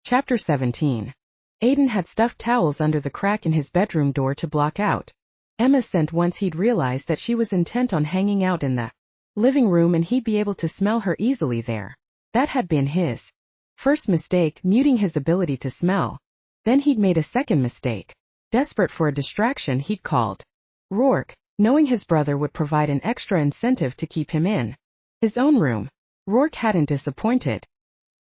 Chapter 17. Aiden had stuffed towels under the crack in his bedroom door to block out Emma's scent once he'd realized that she was intent on hanging out in the living room and he'd be able to smell her easily there. That had been his first mistake, muting his ability to smell. Then he'd made a second mistake. Desperate for a distraction, he'd called Rourke, knowing his brother would provide an extra incentive to keep him in his own room. Rourke hadn't disappointed.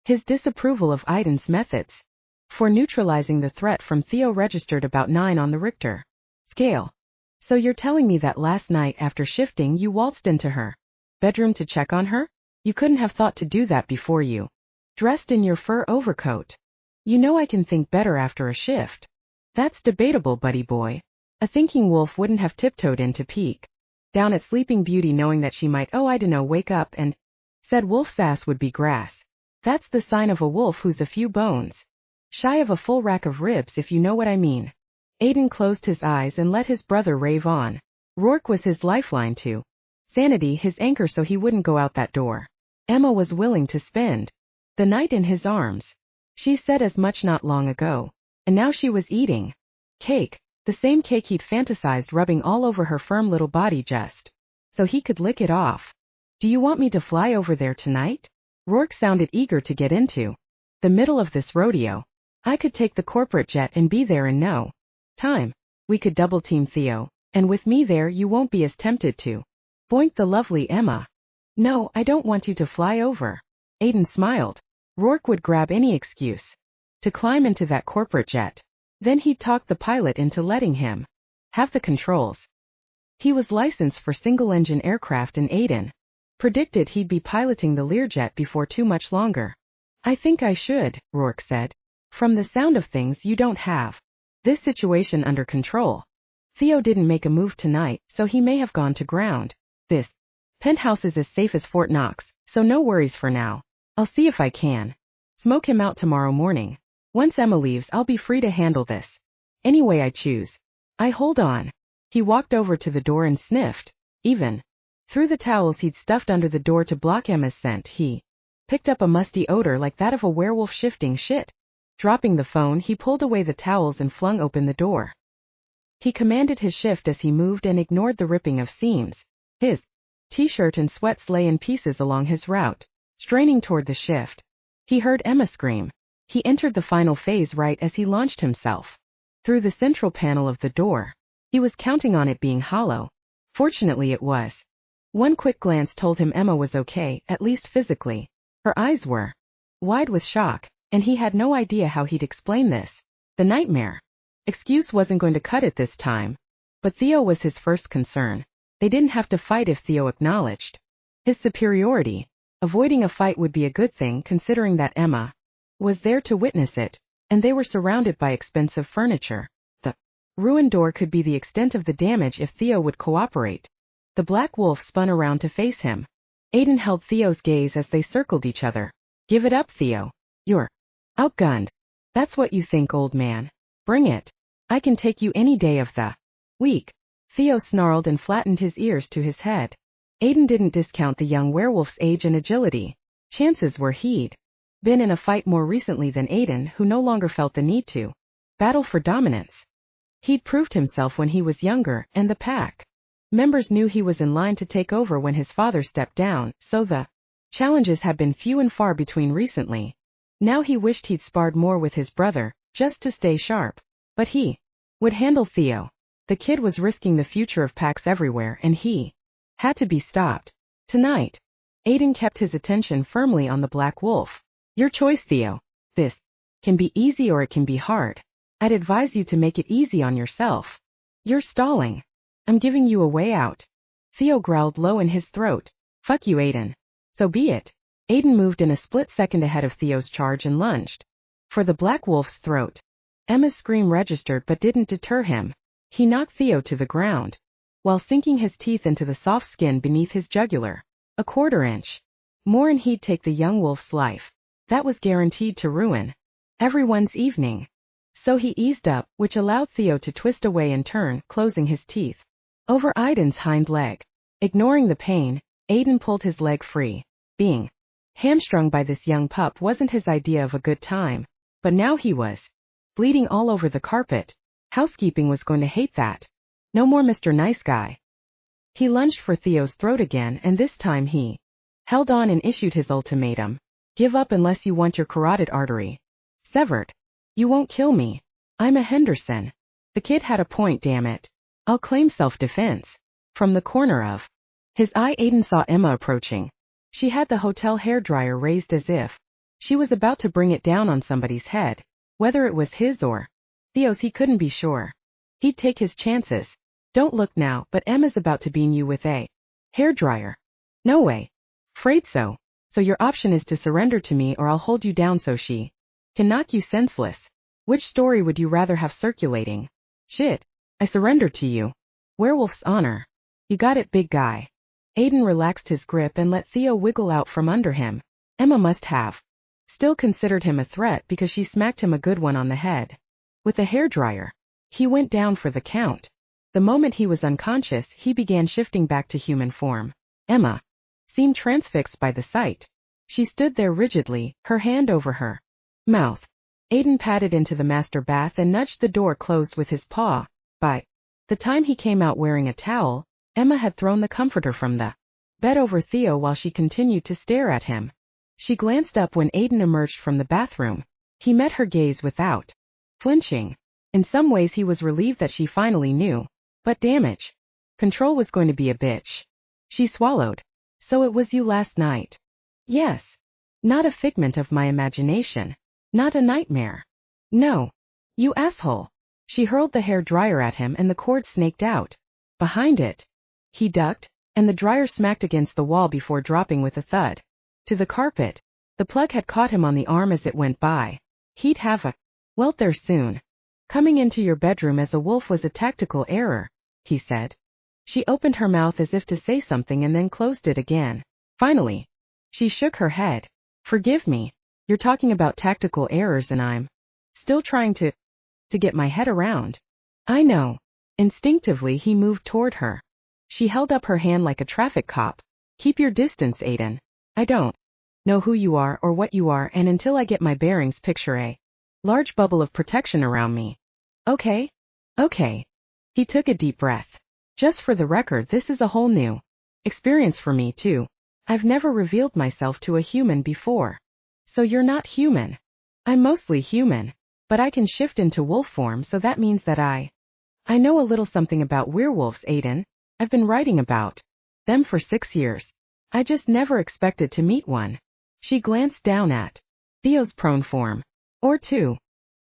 His disapproval of Aiden's methods for neutralizing the threat from Theo registered about 9 on the Richter scale. So you're telling me that last night after shifting you waltzed into her bedroom to check on her? You couldn't have thought to do that before you dressed in your fur overcoat. You know I can think better after a shift. That's debatable, buddy boy. A thinking wolf wouldn't have tiptoed in to peek down at Sleeping Beauty knowing that she might, I dunno, wake up and said wolf's ass would be grass. That's the sign of a wolf who's a few bones shy of a full rack of ribs, if you know what I mean. Aiden closed his eyes and let his brother rave on. Rourke was his lifeline to sanity, his anchor so he wouldn't go out that door. Emma was willing to spend the night in his arms. She said as much not long ago. And now she was eating cake, the same cake he'd fantasized rubbing all over her firm little body just so he could lick it off. Do you want me to fly over there tonight? Rourke sounded eager to get into the middle of this rodeo. I could take the corporate jet and be there in no time. We could double team Theo, and with me there you won't be as tempted to boink the lovely Emma. No, I don't want you to fly over. Aiden smiled. Rourke would grab any excuse to climb into that corporate jet. Then he'd talk the pilot into letting him have the controls. He was licensed for single-engine aircraft and Aiden predicted he'd be piloting the Learjet before too much longer. I think I should, Rourke said. From the sound of things you don't have this situation under control. Theo didn't make a move tonight, so he may have gone to ground. This penthouse is as safe as Fort Knox, so no worries for now. I'll see if I can smoke him out tomorrow morning. Once Emma leaves I'll be free to handle this any way I choose. Hold on. He walked over to the door and sniffed. Even through the towels he'd stuffed under the door to block Emma's scent, he picked up a musty odor like that of a werewolf shifting shit. Dropping the phone, he pulled away the towels and flung open the door. He commanded his shift as he moved and ignored the ripping of seams. His t-shirt and sweats lay in pieces along his route. Straining toward the shift, he heard Emma scream. He entered the final phase right as he launched himself through the central panel of the door. He was counting on it being hollow. Fortunately it was. One quick glance told him Emma was okay, at least physically. Her eyes were wide with shock, and he had no idea how he'd explain this. The nightmare excuse wasn't going to cut it this time. But Theo was his first concern. They didn't have to fight if Theo acknowledged his superiority. Avoiding a fight would be a good thing considering that Emma was there to witness it, and they were surrounded by expensive furniture. The ruined door could be the extent of the damage if Theo would cooperate. The black wolf spun around to face him. Aiden held Theo's gaze as they circled each other. Give it up, Theo. You're outgunned. That's what you think, old man. Bring it. I can take you any day of the week. Theo snarled and flattened his ears to his head. Aiden didn't discount the young werewolf's age and agility. Chances were he'd been in a fight more recently than Aiden, who no longer felt the need to battle for dominance. He'd proved himself when he was younger, and the pack members knew he was in line to take over when his father stepped down, so the challenges had been few and far between recently. Now he wished he'd sparred more with his brother, just to stay sharp. But he would handle Theo. The kid was risking the future of packs everywhere, and he had to be stopped. Tonight, Aiden kept his attention firmly on the black wolf. Your choice, Theo. This can be easy or it can be hard. I'd advise you to make it easy on yourself. You're stalling. I'm giving you a way out. Theo growled low in his throat. Fuck you, Aiden. So be it. Aiden moved in a split second ahead of Theo's charge and lunged for the black wolf's throat. Emma's scream registered but didn't deter him. He knocked Theo to the ground while sinking his teeth into the soft skin beneath his jugular. A quarter-inch more and he'd take the young wolf's life. That was guaranteed to ruin everyone's evening. So he eased up, which allowed Theo to twist away and turn, closing his teeth over Aiden's hind leg. Ignoring the pain, Aiden pulled his leg free. Being hamstrung by this young pup wasn't his idea of a good time. But now he was bleeding all over the carpet. Housekeeping was going to hate that. No more Mr. Nice Guy. He lunged for Theo's throat again, and this time he held on and issued his ultimatum. Give up unless you want your carotid artery severed. You won't kill me. I'm a Henderson. The kid had a point, damn it. I'll claim self-defense. From the corner of his eye, Aiden saw Emma approaching. She had the hotel hairdryer raised as if she was about to bring it down on somebody's head. Whether it was his or Theo's, he couldn't be sure. He'd take his chances. Don't look now, but Emma's about to beam you with a hairdryer. No way. Afraid so. So your option is to surrender to me or I'll hold you down so she can knock you senseless. Which story would you rather have circulating? Shit. I surrender to you. Werewolf's honor. You got it, big guy. Aiden relaxed his grip and let Theo wiggle out from under him. Emma must have still considered him a threat because she smacked him a good one on the head with a hairdryer. He went down for the count. The moment he was unconscious, he began shifting back to human form. Emma seemed transfixed by the sight. She stood there rigidly, her hand over her mouth. Aiden padded into the master bath and nudged the door closed with his paw. By the time he came out wearing a towel, Emma had thrown the comforter from the bed over Theo while she continued to stare at him. She glanced up when Aiden emerged from the bathroom. He met her gaze without flinching. In some ways he was relieved that she finally knew. But damage control was going to be a bitch. She swallowed. So it was you last night? Yes. Not a figment of my imagination. Not a nightmare. No. You asshole. She hurled the hair dryer at him and the cord snaked out. Behind it. He ducked, and the dryer smacked against the wall before dropping with a thud to the carpet. The plug had caught him on the arm as it went by. He'd have a welt there soon. Coming into your bedroom as a wolf was a tactical error, he said. She opened her mouth as if to say something and then closed it again. Finally, she shook her head. Forgive me. You're talking about tactical errors and I'm still trying to get my head around. I know. Instinctively he moved toward her. She held up her hand like a traffic cop. Keep your distance, Aiden. I don't know who you are or what you are, and until I get my bearings, picture a large bubble of protection around me. Okay? Okay. He took a deep breath. Just for the record, this is a whole new experience for me too. I've never revealed myself to a human before. So you're not human. I'm mostly human. But I can shift into wolf form, so that means that I know a little something about werewolves, Aiden. I've been writing about them for 6 years. I just never expected to meet one. She glanced down at Theo's prone form. Or two.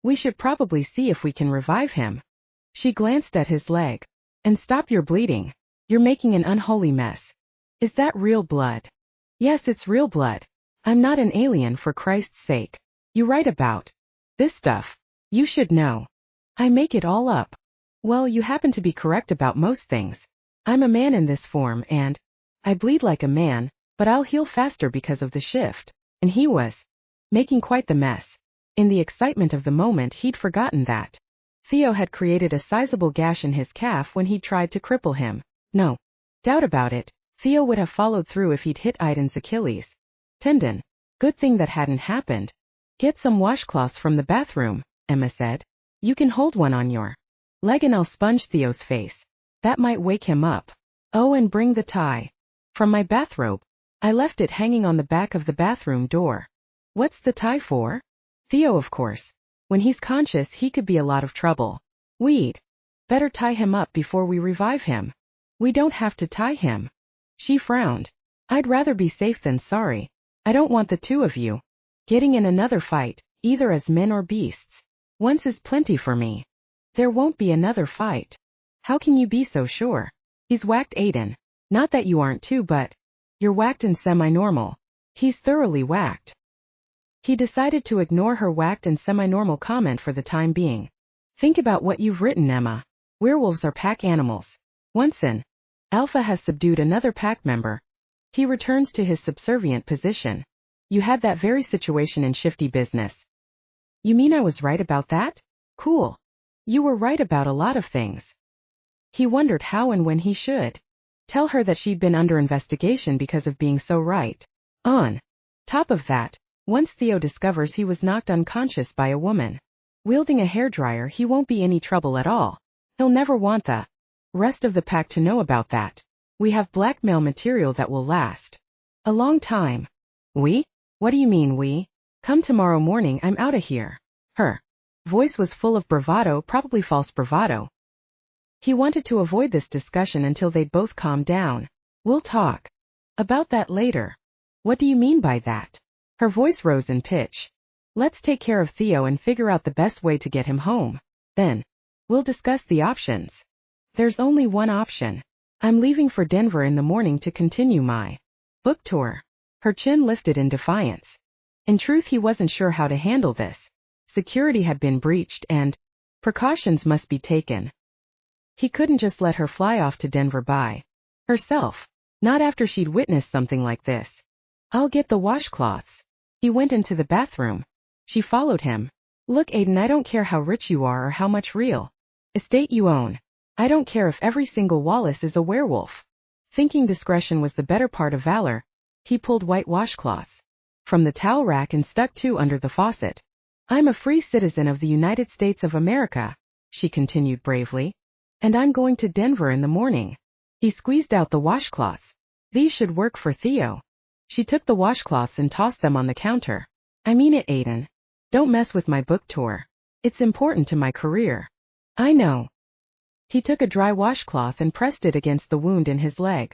We should probably see if we can revive him. She glanced at his leg. And stop your bleeding. You're making an unholy mess. Is that real blood? Yes, it's real blood. I'm not an alien, for Christ's sake. You write about this stuff. You should know. I make it all up. Well, you happen to be correct about most things. I'm a man in this form and I bleed like a man, but I'll heal faster because of the shift. And he was making quite the mess. In the excitement of the moment, he'd forgotten that Theo had created a sizable gash in his calf when he tried to cripple him. No doubt about it, Theo would have followed through if he'd hit Aiden's Achilles tendon. Good thing that hadn't happened. Get some washcloths from the bathroom, Emma said. You can hold one on your leg and I'll sponge Theo's face. That might wake him up. Oh, and bring the tie. From my bathrobe. I left it hanging on the back of the bathroom door. What's the tie for? Theo, of course. When he's conscious, he could be a lot of trouble. We'd better tie him up before we revive him. We don't have to tie him. She frowned. I'd rather be safe than sorry. I don't want the two of you getting in another fight, either as men or beasts. Once is plenty for me. There won't be another fight. How can you be so sure? He's whacked, Aiden. Not that you aren't too, but you're whacked and semi-normal. He's thoroughly whacked. He decided to ignore her whacked and semi-normal comment for the time being. Think about what you've written, Emma. Werewolves are pack animals. Once an alpha has subdued another pack member, he returns to his subservient position. You had that very situation in Shifty Business. You mean I was right about that? Cool. You were right about a lot of things. He wondered how and when he should tell her that she'd been under investigation because of being so right. On top of that, Once Theo discovers he was knocked unconscious by a woman wielding a hairdryer, he won't be any trouble at all. He'll never want the rest of the pack to know about that. We have blackmail material that will last a long time. We? What do you mean we? Come tomorrow morning, I'm outta here. Her voice was full of bravado, probably false bravado. He wanted to avoid this discussion until they'd both calmed down. We'll talk about that later. What do you mean by that? Her voice rose in pitch. Let's take care of Theo and figure out the best way to get him home. Then we'll discuss the options. There's only one option. I'm leaving for Denver in the morning to continue my book tour. Her chin lifted in defiance. In truth, he wasn't sure how to handle this. Security had been breached and precautions must be taken. He couldn't just let her fly off to Denver by herself. Not after she'd witnessed something like this. I'll get the washcloths. He went into the bathroom. She followed him. Look, Aiden, I don't care how rich you are or how much real estate you own. I don't care if every single Wallace is a werewolf. Thinking discretion was the better part of valor, he pulled white washcloths from the towel rack and stuck two under the faucet. I'm a free citizen of the United States of America, she continued bravely. And I'm going to Denver in the morning. He squeezed out the washcloths. These should work for Theo. She took the washcloths and tossed them on the counter. I mean it, Aiden. Don't mess with my book tour. It's important to my career. I know. He took a dry washcloth and pressed it against the wound in his leg.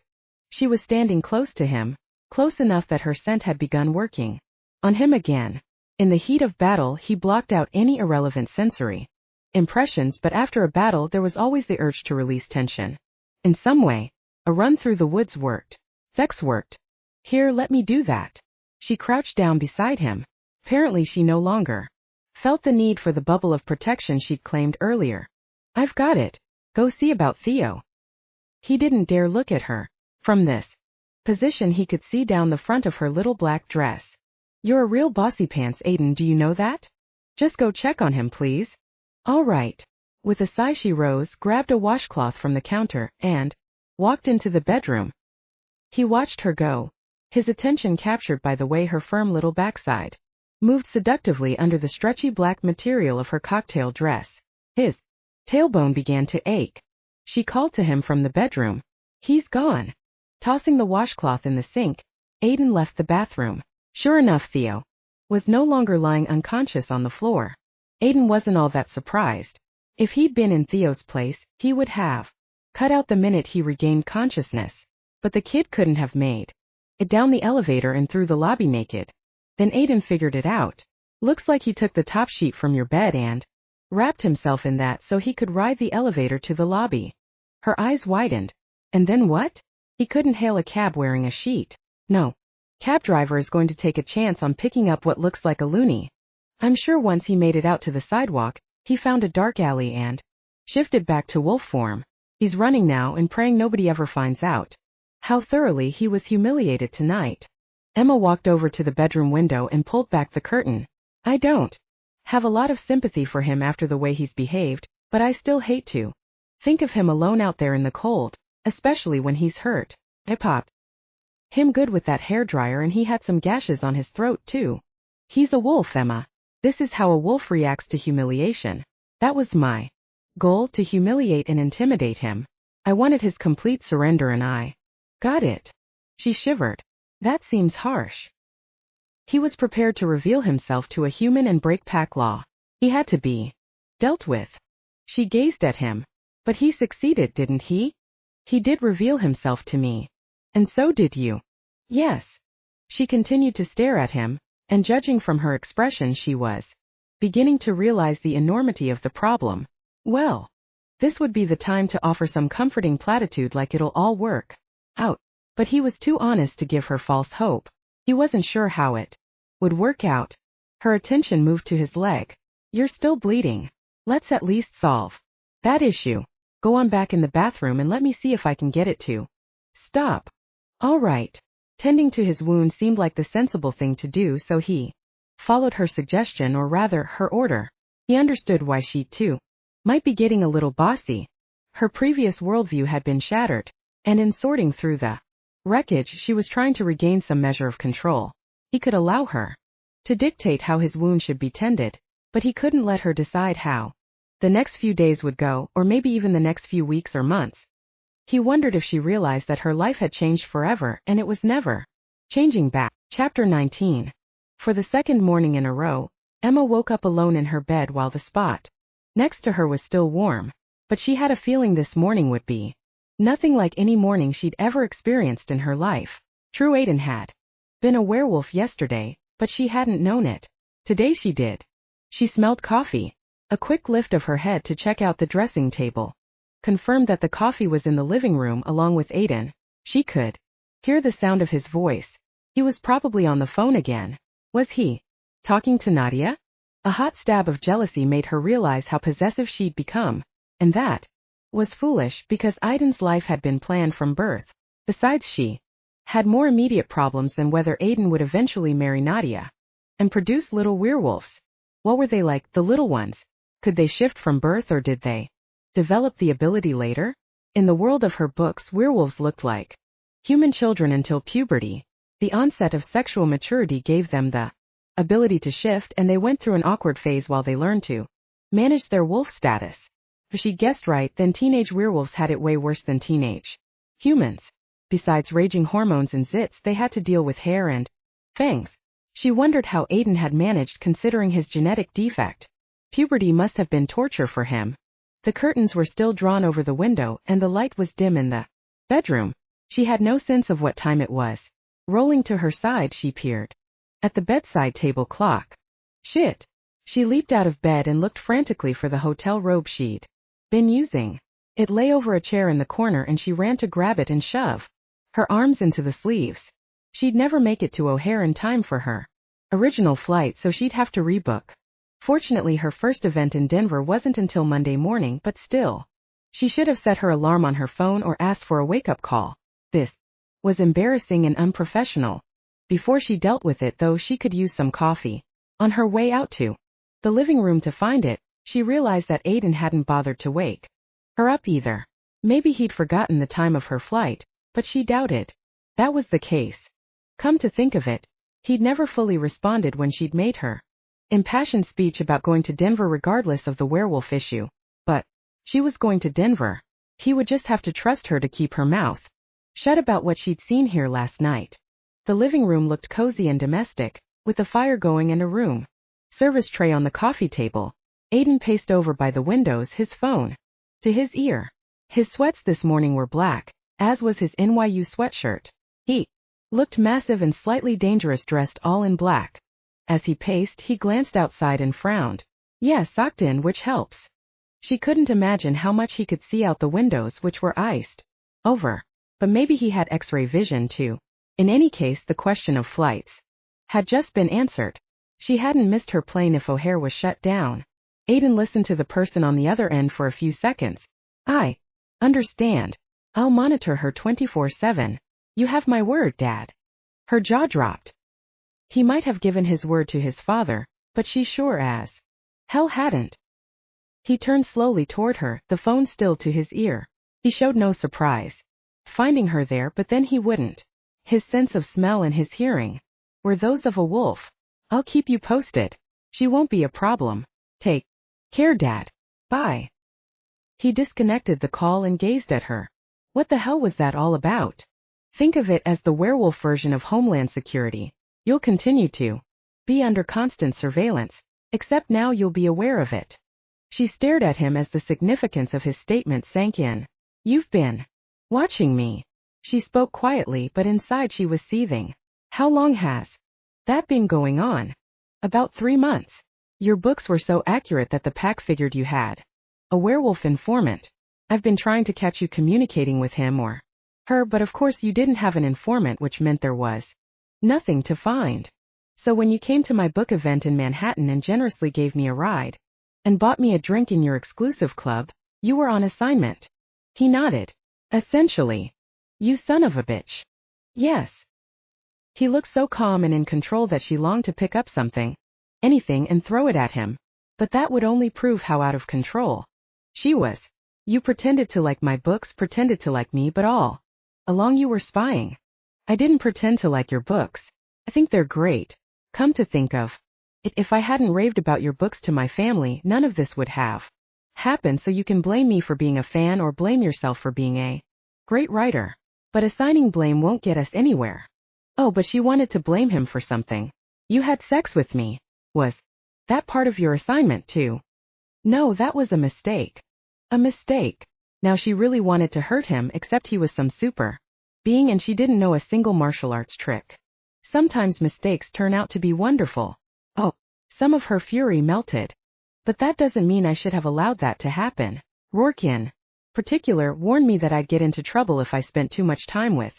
She was standing close to him, close enough that her scent had begun working on him again. In the heat of battle, he blocked out any irrelevant sensory impressions, but after a battle there was always the urge to release tension. In some way, a run through the woods worked. Sex worked. Here, let me do that. She crouched down beside him. Apparently she no longer felt the need for the bubble of protection she'd claimed earlier. I've got it. Go see about Theo. He didn't dare look at her. From this position he could see down the front of her little black dress. You're a real bossy pants, Aiden, do you know that? Just go check on him, please. All right. With a sigh she rose, grabbed a washcloth from the counter, and walked into the bedroom. He watched her go, his attention captured by the way her firm little backside moved seductively under the stretchy black material of her cocktail dress. His tailbone began to ache. She called to him from the bedroom. He's gone. Tossing the washcloth in the sink, Aiden left the bathroom. Sure enough, Theo was no longer lying unconscious on the floor. Aiden wasn't all that surprised. If he'd been in Theo's place, he would have cut out the minute he regained consciousness. But the kid couldn't have made it down the elevator and through the lobby naked. Then Aiden figured it out. Looks like he took the top sheet from your bed and wrapped himself in that so he could ride the elevator to the lobby. Her eyes widened. And then what? He couldn't hail a cab wearing a sheet. No. Cab driver is going to take a chance on picking up what looks like a loony. I'm sure once he made it out to the sidewalk, he found a dark alley and shifted back to wolf form. He's running now and praying nobody ever finds out how thoroughly he was humiliated tonight. Emma walked over to the bedroom window and pulled back the curtain. I don't have a lot of sympathy for him after the way he's behaved, but I still hate to think of him alone out there in the cold, especially when he's hurt. I popped him good with that hairdryer and he had some gashes on his throat too. He's a wolf, Emma. This is how a wolf reacts to humiliation. That was my goal, to humiliate and intimidate him. I wanted his complete surrender and I got it. She shivered. That seems harsh. He was prepared to reveal himself to a human and break pack law. He had to be dealt with. She gazed at him. But he succeeded, didn't he? He did reveal himself to me. And so did you. Yes. She continued to stare at him, and judging from her expression she was beginning to realize the enormity of the problem. Well, this would be the time to offer some comforting platitude like it'll all work out. But he was too honest to give her false hope. He wasn't sure how it would work out. Her attention moved to his leg. You're still bleeding. Let's at least solve that issue. Go on back in the bathroom and let me see if I can get it to stop. All right. Tending to his wound seemed like the sensible thing to do, so he followed her suggestion, or rather, her order. He understood why she, too, might be getting a little bossy. Her previous worldview had been shattered, and in sorting through the wreckage she was trying to regain some measure of control. He could allow her to dictate how his wound should be tended, but he couldn't let her decide how the next few days would go, or maybe even the next few weeks or months. He wondered if she realized that her life had changed forever, and it was never changing back. Chapter 19. For the second morning in a row, Emma woke up alone in her bed while the spot next to her was still warm, but she had a feeling this morning would be nothing like any morning she'd ever experienced in her life. True, Aiden had been a werewolf yesterday, but she hadn't known it. Today she did. She smelled coffee. A quick lift of her head to check out the dressing table confirmed that the coffee was in the living room along with Aiden. She could hear the sound of his voice. He was probably on the phone again. Was he talking to Nadia? A hot stab of jealousy made her realize how possessive she'd become, and that was foolish because Aiden's life had been planned from birth. Besides, she had more immediate problems than whether Aiden would eventually marry Nadia and produce little werewolves. What were they like, the little ones? Could they shift from birth, or did they develop the ability later? In the world of her books, werewolves looked like human children until puberty. The onset of sexual maturity gave them the ability to shift, and they went through an awkward phase while they learned to manage their wolf status. If she guessed right, then teenage werewolves had it way worse than teenage humans. Besides raging hormones and zits, they had to deal with hair and fangs. She wondered how Aiden had managed considering his genetic defect. Puberty must have been torture for him. The curtains were still drawn over the window, and the light was dim in the bedroom. She had no sense of what time it was. Rolling to her side, she peered at the bedside table clock. Shit! She leaped out of bed and looked frantically for the hotel robe she'd been using. It lay over a chair in the corner, and she ran to grab it and shove her arms into the sleeves. She'd never make it to O'Hare in time for her original flight, so she'd have to rebook. Fortunately, her first event in Denver wasn't until Monday morning, but still. She should have set her alarm on her phone or asked for a wake-up call. This was embarrassing and unprofessional. Before she dealt with it, though, she could use some coffee. On her way out to the living room to find it, she realized that Aiden hadn't bothered to wake her up either. Maybe he'd forgotten the time of her flight, but she doubted that was the case. Come to think of it, he'd never fully responded when she'd made her impassioned speech about going to Denver regardless of the werewolf issue. But she was going to Denver. He would just have to trust her to keep her mouth shut about what she'd seen here last night. The living room looked cozy and domestic, with a fire going and a room service tray on the coffee table. Aiden paced over by the windows, his phone to his ear. His sweats this morning were black, as was his NYU sweatshirt. He looked massive and slightly dangerous dressed all in black. As he paced, he glanced outside and frowned. Yes, socked in, which helps. She couldn't imagine how much he could see out the windows, which were iced over. But maybe he had X-ray vision too. In any case, the question of flights had just been answered. She hadn't missed her plane if O'Hare was shut down. Aiden listened to the person on the other end for a few seconds. I understand. I'll monitor her 24/7. You have my word, Dad. Her jaw dropped. He might have given his word to his father, but she sure as hell hadn't. He turned slowly toward her, the phone still to his ear. He showed no surprise finding her there, but then he wouldn't. His sense of smell and his hearing were those of a wolf. I'll keep you posted. She won't be a problem. Take care, Dad. Bye. He disconnected the call and gazed at her. What the hell was that all about? Think of it as the werewolf version of Homeland Security. You'll continue to be under constant surveillance, except now you'll be aware of it. She stared at him as the significance of his statement sank in. You've been watching me. She spoke quietly, but inside she was seething. How long has that been going on? About 3 months. Your books were so accurate that the pack figured you had a werewolf informant. I've been trying to catch you communicating with him or her, but of course you didn't have an informant, which meant there was nothing to find. So when you came to my book event in Manhattan and generously gave me a ride and bought me a drink in your exclusive club, you were on assignment. He nodded. Essentially. You son of a bitch. Yes. He looked so calm and in control that she longed to pick up something, anything, and throw it at him. But that would only prove how out of control she was. You pretended to like my books, pretended to like me, but all along you were spying. I didn't pretend to like your books. I think they're great. Come to think of it, if I hadn't raved about your books to my family, none of this would have happened, so you can blame me for being a fan or blame yourself for being a great writer. But assigning blame won't get us anywhere. Oh, but she wanted to blame him for something. You had sex with me. Was that part of your assignment too? No, that was a mistake. A mistake. Now she really wanted to hurt him, except he was some super being and she didn't know a single martial arts trick. Sometimes mistakes turn out to be wonderful. Oh, some of her fury melted. But that doesn't mean I should have allowed that to happen. Rourke in particular warned me that I'd get into trouble if I spent too much time with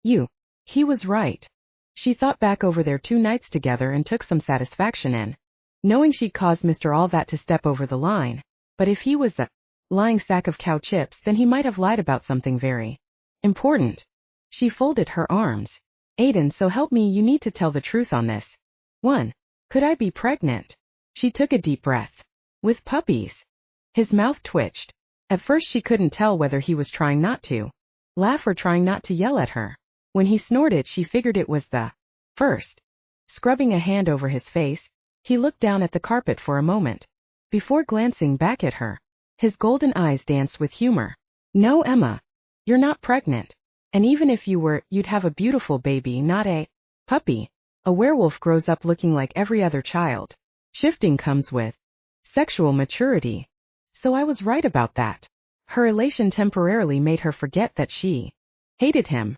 you. He was right. She thought back over their 2 nights together and took some satisfaction in knowing she'd caused Mr. All That to step over the line. But if he was a lying sack of cow chips, then he might have lied about something very important. She folded her arms. Aiden, so help me, you need to tell the truth on this. 1. Could I be pregnant? She took a deep breath. With puppies? His mouth twitched. At first she couldn't tell whether he was trying not to laugh or trying not to yell at her. When he snorted, she figured it was the first. Scrubbing a hand over his face, he looked down at the carpet for a moment before glancing back at her. His golden eyes danced with humor. No, Emma. You're not pregnant. And even if you were, you'd have a beautiful baby, not a puppy. A werewolf grows up looking like every other child. Shifting comes with sexual maturity. So I was right about that. Her elation temporarily made her forget that she hated him.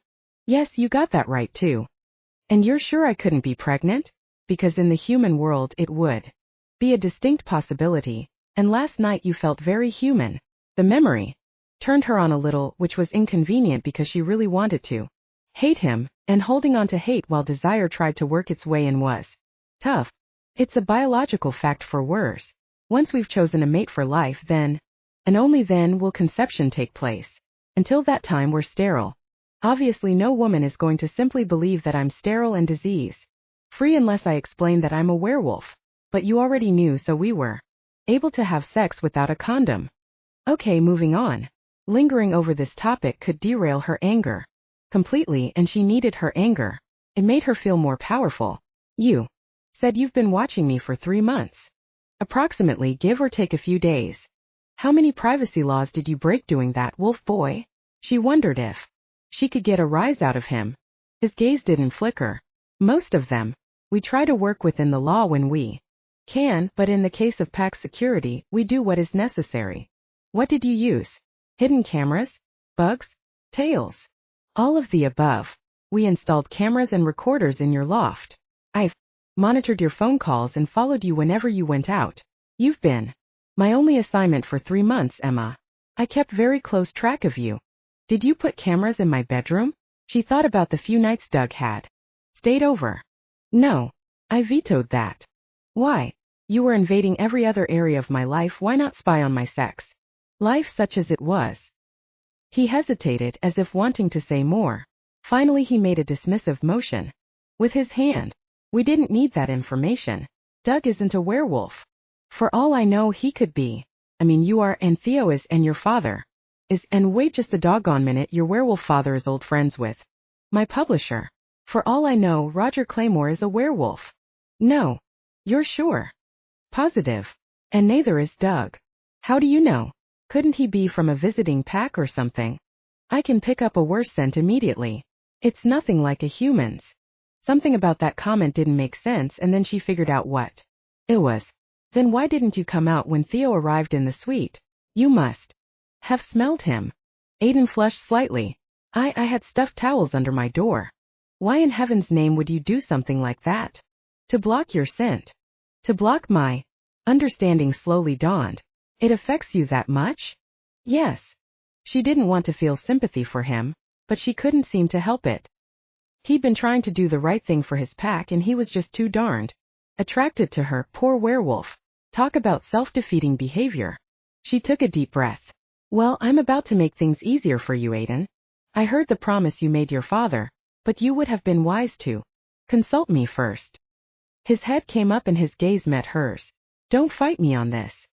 Yes, you got that right too. And you're sure I couldn't be pregnant? Because in the human world it would be a distinct possibility. And last night you felt very human. The memory turned her on a little, which was inconvenient because she really wanted to hate him, and holding on to hate while desire tried to work its way in was tough. It's a biological fact for worse. Once we've chosen a mate for life, then, and only then, will conception take place. Until that time we're sterile. Obviously no woman is going to simply believe that I'm sterile and disease-free unless I explain that I'm a werewolf. But you already knew, so we were able to have sex without a condom. Okay, moving on. Lingering over this topic could derail her anger completely, and she needed her anger. It made her feel more powerful. You said you've been watching me for 3 months. Approximately, give or take a few days. How many privacy laws did you break doing that, wolf boy? She wondered if she could get a rise out of him. His gaze didn't flicker. Most of them. We try to work within the law when we can, but in the case of pack security, we do what is necessary. What did you use? Hidden cameras? Bugs? Tails? All of the above. We installed cameras and recorders in your loft. I've monitored your phone calls and followed you whenever you went out. You've been my only assignment for 3 months, Emma. I kept very close track of you. Did you put cameras in my bedroom? She thought about the few nights Doug had stayed over. No. I vetoed that. Why? You were invading every other area of my life, why not spy on my sex life such as it was? He hesitated, as if wanting to say more. Finally he made a dismissive motion with his hand. We didn't need that information. Doug isn't a werewolf. For all I know, he could be. I mean, you are, and Theo is, and your father is, and wait just a doggone minute, your werewolf father is old friends with my publisher. For all I know, Roger Claymore is a werewolf. No. You're sure? Positive. And neither is Doug. How do you know? Couldn't he be from a visiting pack or something? I can pick up a worse scent immediately. It's nothing like a human's. Something about that comment didn't make sense, and then she figured out what it was. Then why didn't you come out when Theo arrived in the suite? You must have smelled him. Aiden flushed slightly. I had stuffed towels under my door. Why in heaven's name would you do something like that? To block your scent. To block my understanding slowly dawned. It affects you that much? Yes. She didn't want to feel sympathy for him, but she couldn't seem to help it. He'd been trying to do the right thing for his pack, and he was just too darned attracted to her. Poor werewolf. Talk about self-defeating behavior. She took a deep breath. Well, I'm about to make things easier for you, Aiden. I heard the promise you made your father, but you would have been wise to consult me first. His head came up and his gaze met hers. Don't fight me on this.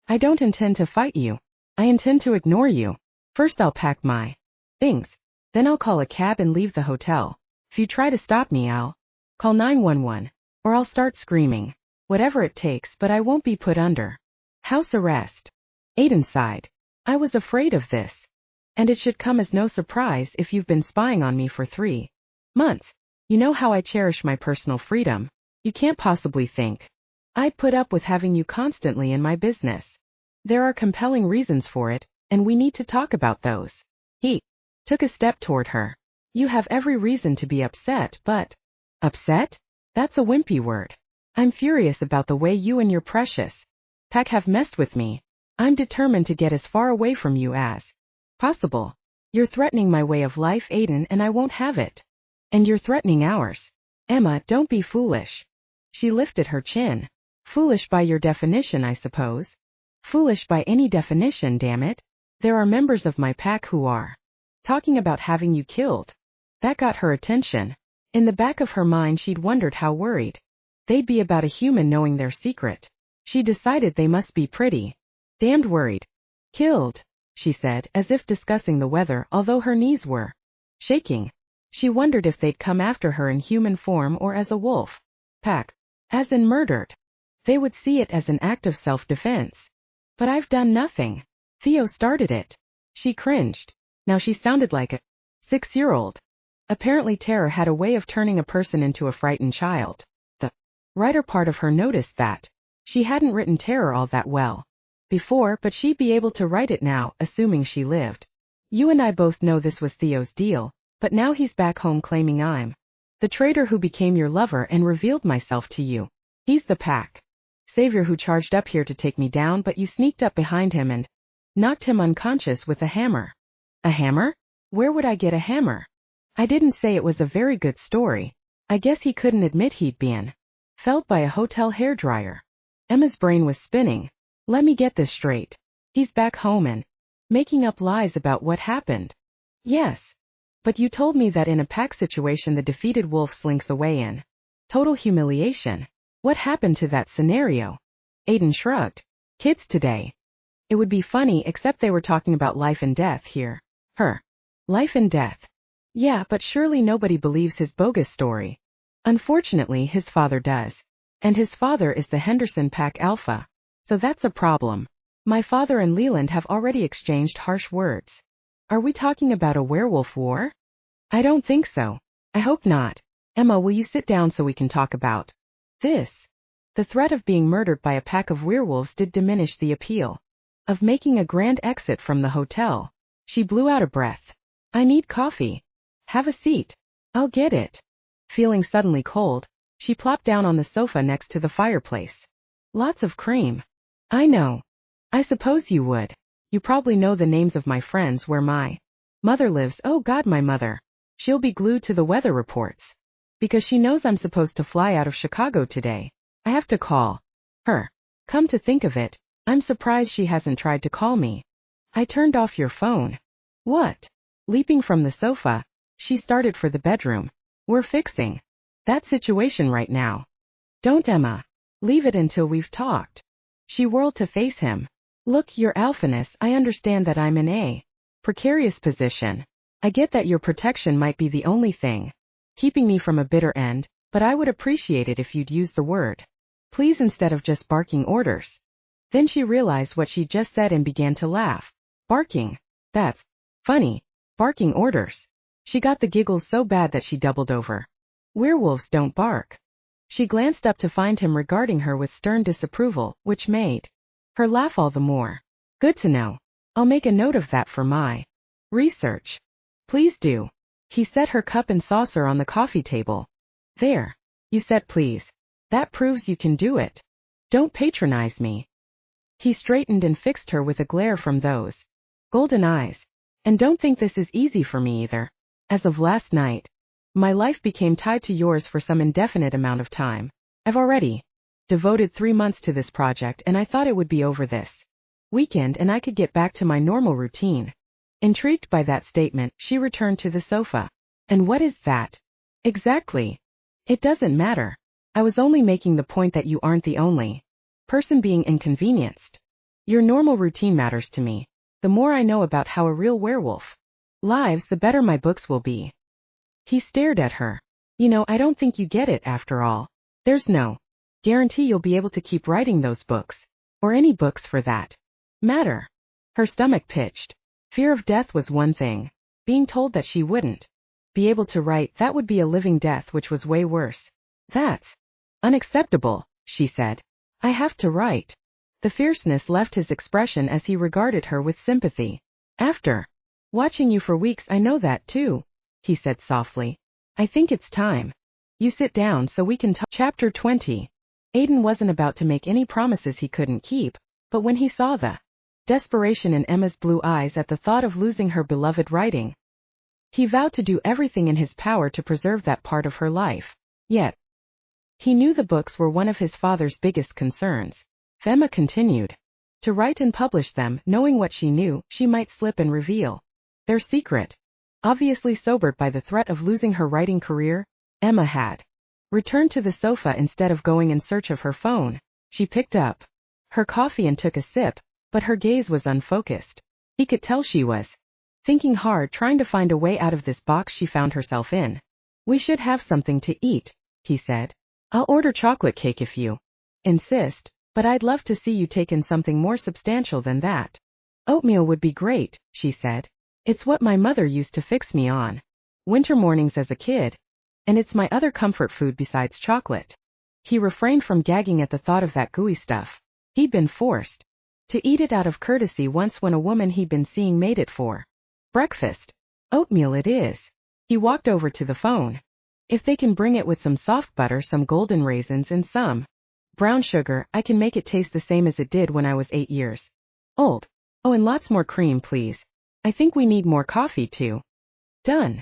I don't intend to fight you. I intend to ignore you. First I'll pack my things. Then I'll call a cab and leave the hotel. If you try to stop me, I'll call 911. or I'll start screaming. Whatever it takes, but I won't be put under house arrest. Aiden sighed. I was afraid of this. And it should come as no surprise if you've been spying on me for 3 months. You know how I cherish my personal freedom. You can't possibly think I'd put up with having you constantly in my business. There are compelling reasons for it, and we need to talk about those. He took a step toward her. You have every reason to be upset, but… Upset? That's a wimpy word. I'm furious about the way you and your precious pack have messed with me. I'm determined to get as far away from you as possible. You're threatening my way of life, Aiden, and I won't have it. And you're threatening ours. Emma, don't be foolish. She lifted her chin. Foolish by your definition, I suppose. Foolish by any definition, damn it. There are members of my pack who are talking about having you killed. That got her attention. In the back of her mind she'd wondered how worried they'd be about a human knowing their secret. She decided they must be pretty damned worried. Killed, she said, as if discussing the weather, although her knees were shaking. She wondered if they'd come after her in human form or as a wolf pack. As in murdered. They would see it as an act of self-defense. But I've done nothing. Theo started it. She cringed. Now she sounded like a 6-year-old. Apparently terror had a way of turning a person into a frightened child. The writer part of her noticed that. She hadn't written terror all that well before, but she'd be able to write it now, assuming she lived. You and I both know this was Theo's deal, but now he's back home claiming I'm the traitor who became your lover and revealed myself to you. He's the pack savior who charged up here to take me down, but you sneaked up behind him and knocked him unconscious with a hammer. A hammer? Where would I get a hammer? I didn't say it was a very good story. I guess he couldn't admit he'd been felled by a hotel hairdryer. Emma's brain was spinning. Let me get this straight. He's back home and making up lies about what happened. Yes. But you told me that in a pack situation the defeated wolf slinks away in total humiliation. What happened to that scenario? Aiden shrugged. Kids today. It would be funny, except they were talking about life and death here. Her. Life and death. Yeah, but surely nobody believes his bogus story. Unfortunately, his father does. And his father is the Henderson Pack Alpha. So that's a problem. My father and Leland have already exchanged harsh words. Are we talking about a werewolf war? I don't think so. I hope not. Emma, will you sit down so we can talk about this? The threat of being murdered by a pack of werewolves did diminish the appeal of making a grand exit from the hotel. She blew out a breath. I need coffee. Have a seat. I'll get it. Feeling suddenly cold, she plopped down on the sofa next to the fireplace. Lots of cream. I know. I suppose you would. You probably know the names of my friends where my mother lives. Oh God, my mother. She'll be glued to the weather reports. Because she knows I'm supposed to fly out of Chicago today. I have to call her. Come to think of it, I'm surprised she hasn't tried to call me. I turned off your phone. What? Leaping from the sofa, she started for the bedroom. We're fixing that situation right now. Don't, Emma. Leave it until we've talked. She whirled to face him. Look, your alphaness, I understand that I'm in a precarious position. I get that your protection might be the only thing keeping me from a bitter end, but I would appreciate it if you'd use the word please instead of just barking orders. Then she realized what she'd just said and began to laugh. Barking? That's funny. Barking orders. She got the giggles so bad that she doubled over. Werewolves don't bark. She glanced up to find him regarding her with stern disapproval, which made her laugh all the more. Good to know. I'll make a note of that for my research. Please do. He set her cup and saucer on the coffee table. There. You said please. That proves you can do it. Don't patronize me. He straightened and fixed her with a glare from those golden eyes. And don't think this is easy for me either. As of last night, my life became tied to yours for some indefinite amount of time. I've already devoted 3 months to this project and I thought it would be over this weekend and I could get back to my normal routine. Intrigued by that statement, she returned to the sofa. And what is that? Exactly. It doesn't matter. I was only making the point that you aren't the only person being inconvenienced. Your normal routine matters to me. The more I know about how a real werewolf lives, the better my books will be. He stared at her. You know, I don't think you get it after all. There's no guarantee you'll be able to keep writing those books, or any books for that matter. Her stomach pitched. Fear of death was one thing. Being told that she wouldn't be able to write, that would be a living death, which was way worse. That's unacceptable, she said. I have to write. The fierceness left his expression as he regarded her with sympathy. After watching you for weeks, I know that too, he said softly. I think it's time you sit down so we can talk. Chapter 20. Aiden wasn't about to make any promises he couldn't keep, but when he saw the desperation in Emma's blue eyes at the thought of losing her beloved writing, he vowed to do everything in his power to preserve that part of her life. Yet, he knew the books were one of his father's biggest concerns. If Emma continued to write and publish them, knowing what she knew, she might slip and reveal their secret. Obviously sobered by the threat of losing her writing career, Emma had returned to the sofa instead of going in search of her phone. She picked up her coffee and took a sip, but her gaze was unfocused. He could tell she was thinking hard, trying to find a way out of this box she found herself in. We should have something to eat, he said. I'll order chocolate cake if you insist, but I'd love to see you take in something more substantial than that. Oatmeal would be great, she said. It's what my mother used to fix me on winter mornings as a kid, and it's my other comfort food besides chocolate. He refrained from gagging at the thought of that gooey stuff. He'd been forced to eat it out of courtesy once when a woman he'd been seeing made it for breakfast. Oatmeal it is. He walked over to the phone. If they can bring it with some soft butter, some golden raisins, and some brown sugar, I can make it taste the same as it did when I was 8 years old. Oh, and lots more cream, please. I think we need more coffee too. Done.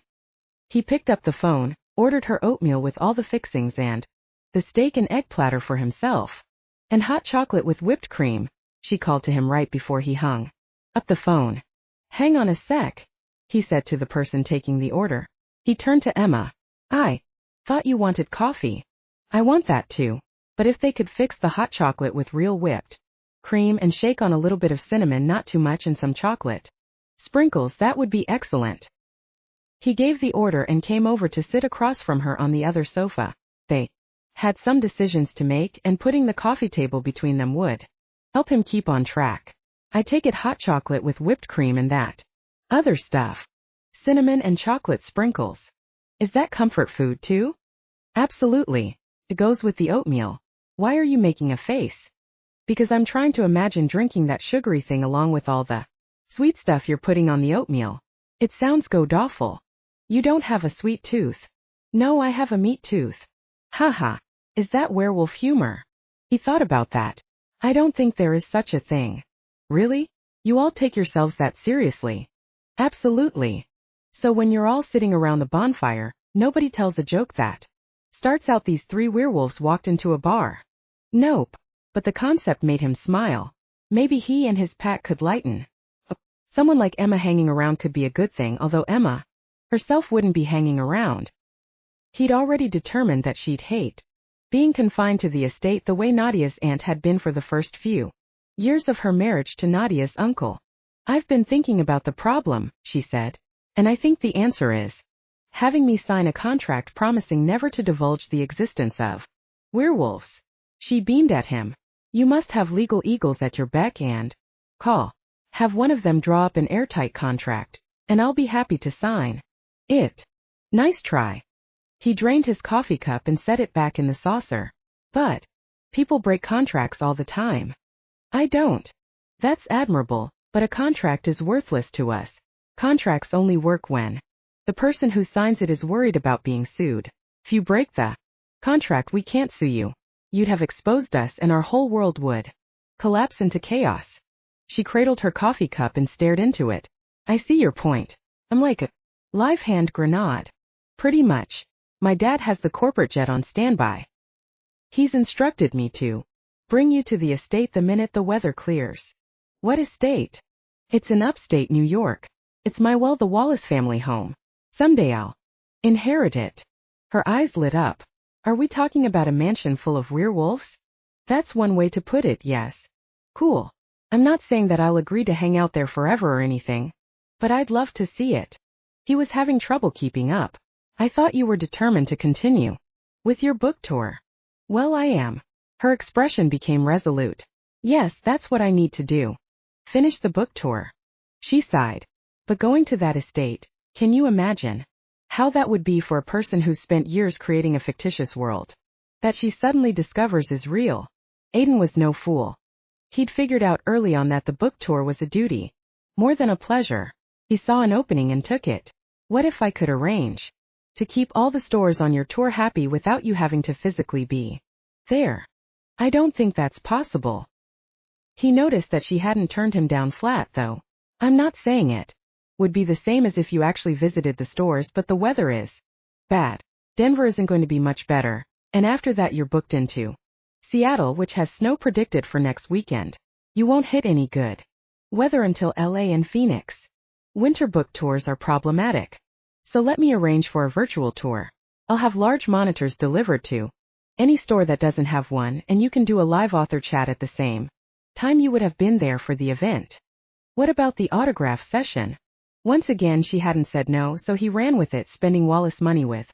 He picked up the phone, ordered her oatmeal with all the fixings and the steak and egg platter for himself. And hot chocolate with whipped cream, she called to him right before he hung up the phone. Hang on a sec, he said to the person taking the order. He turned to Emma. I thought you wanted coffee. I want that too, but if they could fix the hot chocolate with real whipped cream and shake on a little bit of cinnamon, not too much, and some chocolate sprinkles, that would be excellent. He gave the order and came over to sit across from her on the other sofa. They had some decisions to make, and putting the coffee table between them would help him keep on track. I take it hot chocolate with whipped cream and that other stuff. Cinnamon and chocolate sprinkles. Is that comfort food too? Absolutely. It goes with the oatmeal. Why are you making a face? Because I'm trying to imagine drinking that sugary thing along with all the sweet stuff you're putting on the oatmeal. It sounds god-awful. You don't have a sweet tooth. No, I have a meat tooth. Haha. Is that werewolf humor? He thought about that. I don't think there is such a thing. Really? You all take yourselves that seriously? Absolutely. So when you're all sitting around the bonfire, nobody tells a joke that starts out, these 3 werewolves walked into a bar. Nope. But the concept made him smile. Maybe he and his pack could lighten. Someone like Emma hanging around could be a good thing, although Emma herself wouldn't be hanging around. He'd already determined that she'd hate being confined to the estate the way Nadia's aunt had been for the first few years of her marriage to Nadia's uncle. I've been thinking about the problem, she said, and I think the answer is having me sign a contract promising never to divulge the existence of werewolves. She beamed at him. You must have legal eagles at your beck and call. Have one of them draw up an airtight contract, and I'll be happy to sign it. Nice try. He drained his coffee cup and set it back in the saucer. But people break contracts all the time. I don't. That's admirable, but a contract is worthless to us. Contracts only work when the person who signs it is worried about being sued. If you break the contract, we can't sue you. You'd have exposed us and our whole world would collapse into chaos. She cradled her coffee cup and stared into it. I see your point. I'm like a live hand grenade. Pretty much. My dad has the corporate jet on standby. He's instructed me to bring you to the estate the minute the weather clears. What estate? It's in upstate New York. It's the Wallace family home. Someday I'll inherit it. Her eyes lit up. Are we talking about a mansion full of werewolves? That's one way to put it, yes. Cool. I'm not saying that I'll agree to hang out there forever or anything, but I'd love to see it. He was having trouble keeping up. I thought you were determined to continue with your book tour. Well, I am. Her expression became resolute. Yes, that's what I need to do. Finish the book tour. She sighed. But going to that estate, can you imagine how that would be for a person who's spent years creating a fictitious world that she suddenly discovers is real? Aiden was no fool. He'd figured out early on that the book tour was a duty, more than a pleasure. He saw an opening and took it. What if I could arrange to keep all the stores on your tour happy without you having to physically be there? I don't think that's possible. He noticed that she hadn't turned him down flat, though. I'm not saying it would be the same as if you actually visited the stores, but the weather is bad. Denver isn't going to be much better, and after that you're booked into Seattle, which has snow predicted for next weekend. You won't hit any good weather until LA and Phoenix. Winter book tours are problematic. So let me arrange for a virtual tour. I'll have large monitors delivered to any store that doesn't have one, and you can do a live author chat at the same time you would have been there for the event. What about the autograph session? Once again she hadn't said no, so he ran with it, spending Wallace money with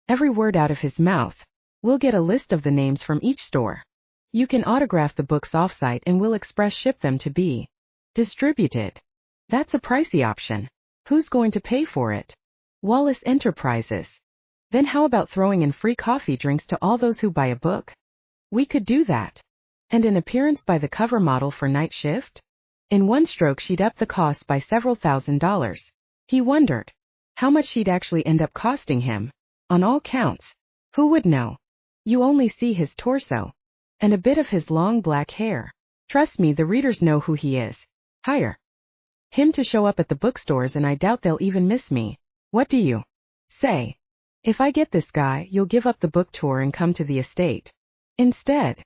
every word out of his mouth. We'll get a list of the names from each store. You can autograph the books offsite and we'll express ship them to be distributed. That's a pricey option. Who's going to pay for it? Wallace Enterprises. Then how about throwing in free coffee drinks to all those who buy a book? We could do that. And an appearance by the cover model for Night Shift? In one stroke she'd up the costs by several $1,000s. He wondered how much she'd actually end up costing him. On all counts, who would know? You only see his torso and a bit of his long black hair. Trust me, the readers know who he is. Hire him to show up at the bookstores and I doubt they'll even miss me. What do you say? If I get this guy, you'll give up the book tour and come to the estate instead?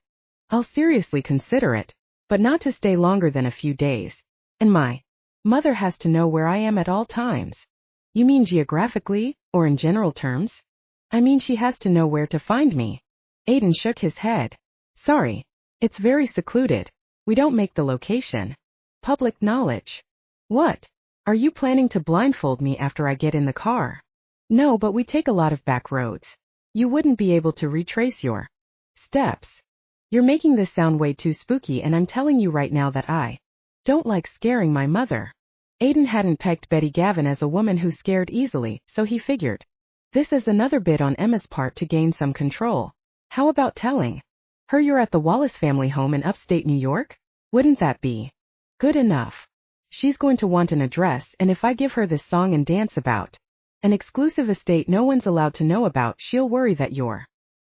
I'll seriously consider it, but not to stay longer than a few days. And my mother has to know where I am at all times. You mean geographically, or in general terms? I mean she has to know where to find me. Aiden shook his head. Sorry. It's very secluded. We don't make the location public knowledge. What? Are you planning to blindfold me after I get in the car? No, but we take a lot of back roads. You wouldn't be able to retrace your steps. You're making this sound way too spooky, and I'm telling you right now that I don't like scaring my mother. Aiden hadn't pegged Betty Gavin as a woman who scared easily, so he figured this is another bit on Emma's part to gain some control. How about telling her you're at the Wallace family home in upstate New York? Wouldn't that be good enough? She's going to want an address, and if I give her this song and dance about an exclusive estate no one's allowed to know about, she'll worry that you're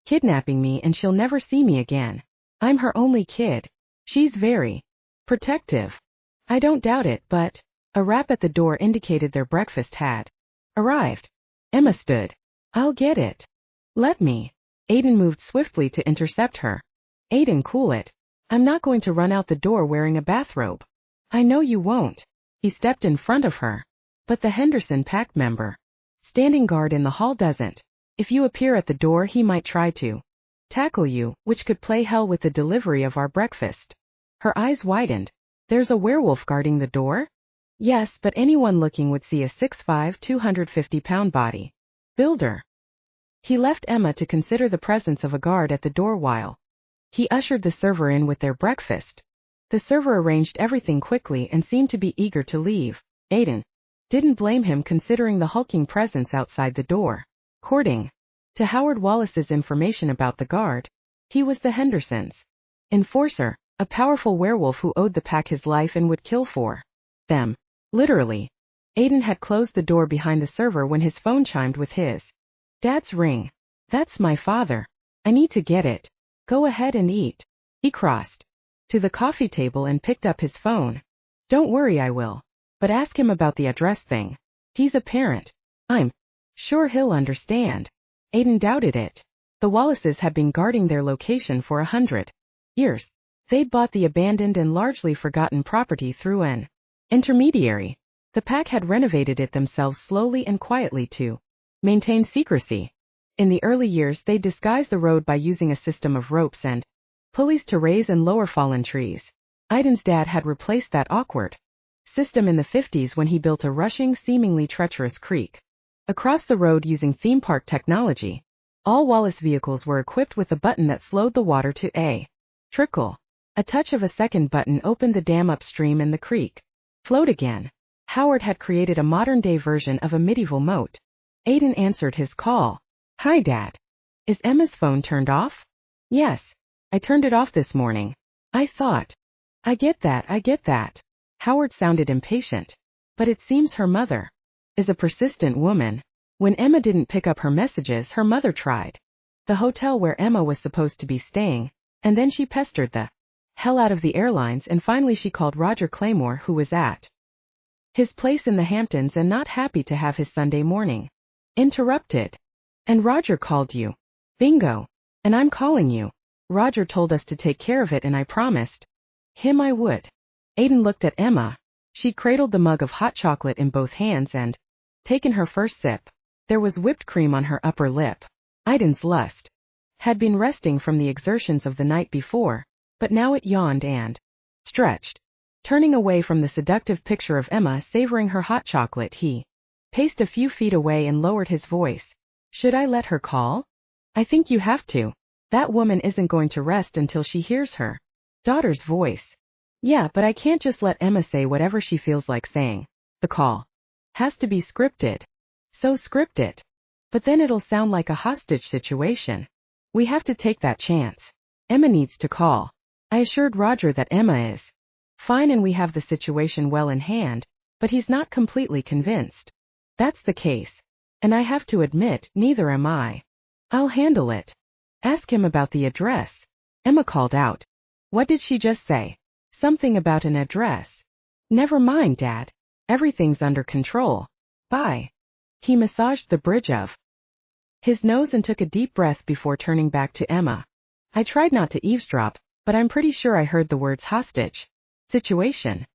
kidnapping me and she'll never see me again. I'm her only kid. She's very protective. I don't doubt it, but a rap at the door indicated their breakfast had arrived. Emma stood. I'll get it. Let me. Aiden moved swiftly to intercept her. Aiden, cool it. I'm not going to run out the door wearing a bathrobe. I know you won't. He stepped in front of her. But the Henderson pack member standing guard in the hall doesn't. If you appear at the door he might try to tackle you, which could play hell with the delivery of our breakfast. Her eyes widened. There's a werewolf guarding the door? Yes, but anyone looking would see a 6'5", 250-pound body builder. He left Emma to consider the presence of a guard at the door while he ushered the server in with their breakfast. The server arranged everything quickly and seemed to be eager to leave. Aiden didn't blame him, considering the hulking presence outside the door. According to Howard Wallace's information about the guard, he was the Hendersons' enforcer, a powerful werewolf who owed the pack his life and would kill for them. Literally. Aiden had closed the door behind the server when his phone chimed with his dad's ring. That's my father. I need to get it. Go ahead and eat. He crossed to the coffee table and picked up his phone. Don't worry, I will. But ask him about the address thing. He's a parent. I'm sure he'll understand. Aiden doubted it. The Wallaces had been guarding their location for 100 years. They'd bought the abandoned and largely forgotten property through an intermediary. The pack had renovated it themselves slowly and quietly to maintain secrecy. In the early years they disguised the road by using a system of ropes and pulleys to raise and lower fallen trees. Aiden's dad had replaced that awkward system in the 50s when he built a rushing, seemingly treacherous creek across the road using theme park technology. All Wallace vehicles were equipped with a button that slowed the water to a trickle. A touch of a second button opened the dam upstream and the creek flowed again. Howard had created a modern-day version of a medieval moat. Aiden answered his call. Hi, Dad. Is Emma's phone turned off? Yes. I turned it off this morning. I thought. I get that. Howard sounded impatient. But it seems her mother is a persistent woman. When Emma didn't pick up her messages, her mother tried the hotel where Emma was supposed to be staying, and then she pestered the hell out of the airlines, and finally she called Roger Claymore, who was at his place in the Hamptons and not happy to have his Sunday morning interrupted. And Roger called you. Bingo. And I'm calling you. Roger told us to take care of it, and I promised him I would. Aiden looked at Emma. She'd cradled the mug of hot chocolate in both hands and taken her first sip. There was whipped cream on her upper lip. Aiden's lust had been resting from the exertions of the night before, but now it yawned and stretched. Turning away from the seductive picture of Emma savoring her hot chocolate, he paced a few feet away and lowered his voice. Should I let her call? I think you have to. That woman isn't going to rest until she hears her daughter's voice. Yeah, but I can't just let Emma say whatever she feels like saying. The call has to be scripted. So script it. But then it'll sound like a hostage situation. We have to take that chance. Emma needs to call. I assured Roger that Emma is fine and we have the situation well in hand, but he's not completely convinced. That's the case. And I have to admit, neither am I. I'll handle it. Ask him about the address. Emma called out. What did she just say? Something about an address. Never mind, Dad. Everything's under control. Bye. He massaged the bridge of his nose and took a deep breath before turning back to Emma. I tried not to eavesdrop, but I'm pretty sure I heard the words hostage situation.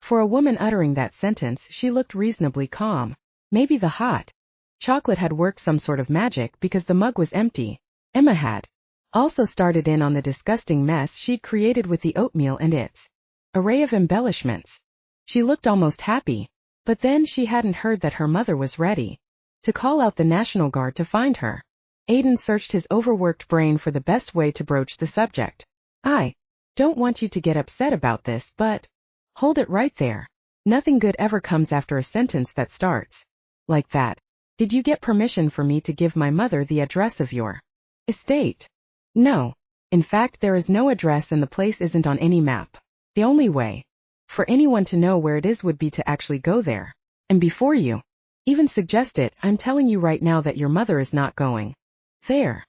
For a woman uttering that sentence, she looked reasonably calm. Maybe the hot chocolate had worked some sort of magic, because the mug was empty. Emma had also started in on the disgusting mess she'd created with the oatmeal and its array of embellishments. She looked almost happy, but then she hadn't heard that her mother was ready to call out the National Guard to find her. Aiden searched his overworked brain for the best way to broach the subject. I don't want you to get upset about this, but hold it right there. Nothing good ever comes after a sentence that starts like that. Did you get permission for me to give my mother the address of your estate? No. In fact, there is no address and the place isn't on any map. The only way for anyone to know where it is would be to actually go there. And before you even suggest it, I'm telling you right now that your mother is not going there.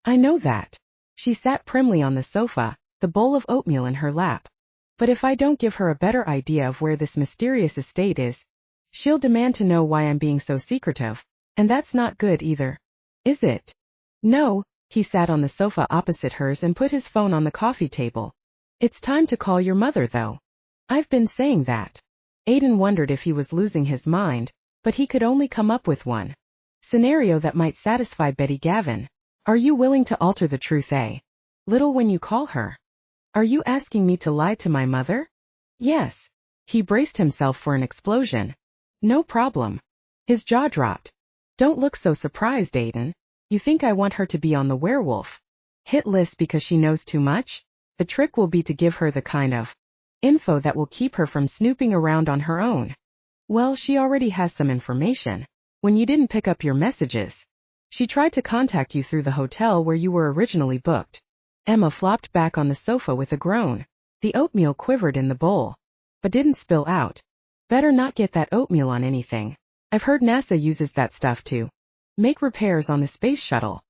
I know that. She sat primly on the sofa, the bowl of oatmeal in her lap. But if I don't give her a better idea of where this mysterious estate is, she'll demand to know why I'm being so secretive. And that's not good either. Is it? No. He sat on the sofa opposite hers and put his phone on the coffee table. It's time to call your mother, though. I've been saying that. Aiden wondered if he was losing his mind, but he could only come up with one scenario that might satisfy Betty Gavin. Are you willing to alter the truth a little when you call her? Are you asking me to lie to my mother? Yes. He braced himself for an explosion. No problem. His jaw dropped. Don't look so surprised, Aiden. You think I want her to be on the werewolf hit list because she knows too much? The trick will be to give her the kind of info that will keep her from snooping around on her own. Well, she already has some information. When you didn't pick up your messages, she tried to contact you through the hotel where you were originally booked. Emma flopped back on the sofa with a groan. The oatmeal quivered in the bowl, but didn't spill out. Better not get that oatmeal on anything. I've heard NASA uses that stuff to make repairs on the space shuttle.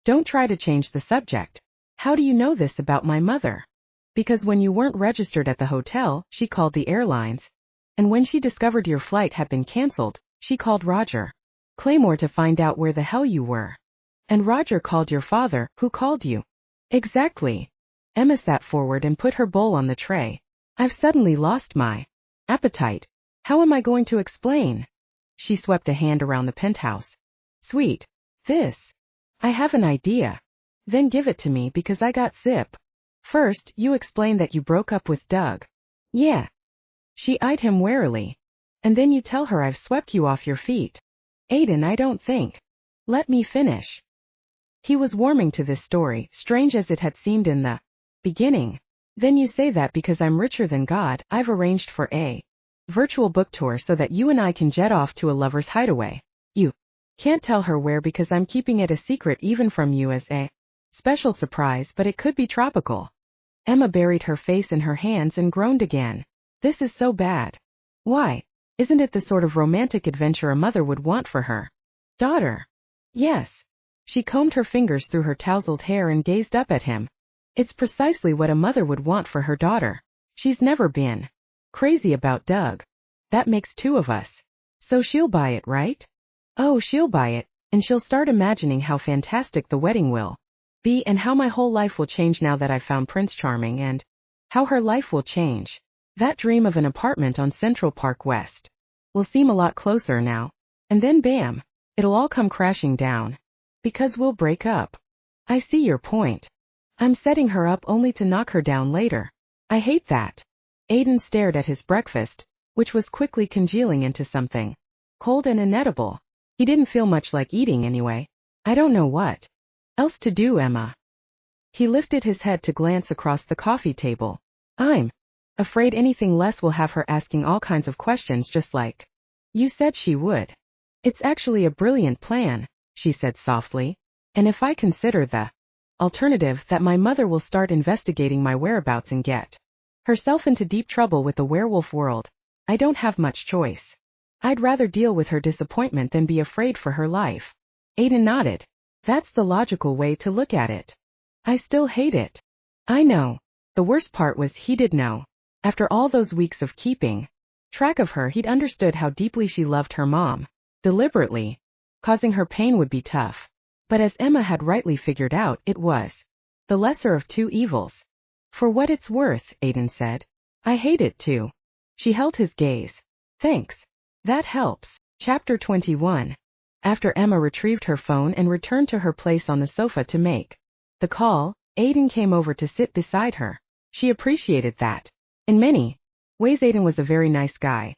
Don't try to change the subject. How do you know this about my mother? Because when you weren't registered at the hotel, she called the airlines. And when she discovered your flight had been cancelled, she called Roger Claymore to find out where the hell you were. And Roger called your father, who called you. Exactly. Emma sat forward and put her bowl on the tray. I've suddenly lost my appetite. How am I going to explain? She swept a hand around the penthouse. Sweet. This. I have an idea. Then give it to me because I got sip. First, you explain that you broke up with Doug. Yeah. She eyed him warily. And then you tell her I've swept you off your feet. Aiden, I don't think. Let me finish. He was warming to this story, strange as it had seemed in the beginning. Then you say that because I'm richer than God, I've arranged for a virtual book tour so that you and I can jet off to a lover's hideaway. You can't tell her where because I'm keeping it a secret even from you as a special surprise, but it could be tropical. Emma buried her face in her hands and groaned again. This is so bad. Why? Isn't it the sort of romantic adventure a mother would want for her daughter? Yes. She combed her fingers through her tousled hair and gazed up at him. It's precisely what a mother would want for her daughter. She's never been crazy about Doug. That makes two of us. So she'll buy it, right? Oh, she'll buy it, and she'll start imagining how fantastic the wedding will be and how my whole life will change now that I've found Prince Charming and how her life will change. That dream of an apartment on Central Park West will seem a lot closer now. And then bam, it'll all come crashing down. Because we'll break up. I see your point. I'm setting her up only to knock her down later. I hate that. Aiden stared at his breakfast, which was quickly congealing into something cold and inedible. He didn't feel much like eating anyway. I don't know what else to do, Emma. He lifted his head to glance across the coffee table. I'm afraid anything less will have her asking all kinds of questions just like you said she would. It's actually a brilliant plan, she said softly. And if I consider the alternative that my mother will start investigating my whereabouts and get herself into deep trouble with the werewolf world, I don't have much choice. I'd rather deal with her disappointment than be afraid for her life. Aiden nodded. That's the logical way to look at it. I still hate it. I know. The worst part was he did know. After all those weeks of keeping track of her, he'd understood how deeply she loved her mom. Deliberately causing her pain would be tough. But as Emma had rightly figured out, it was the lesser of two evils. For what it's worth, Aiden said. I hate it too. She held his gaze. Thanks. That helps. Chapter 21. After Emma retrieved her phone and returned to her place on the sofa to make the call, Aiden came over to sit beside her. She appreciated that. In many ways Aiden was a very nice guy.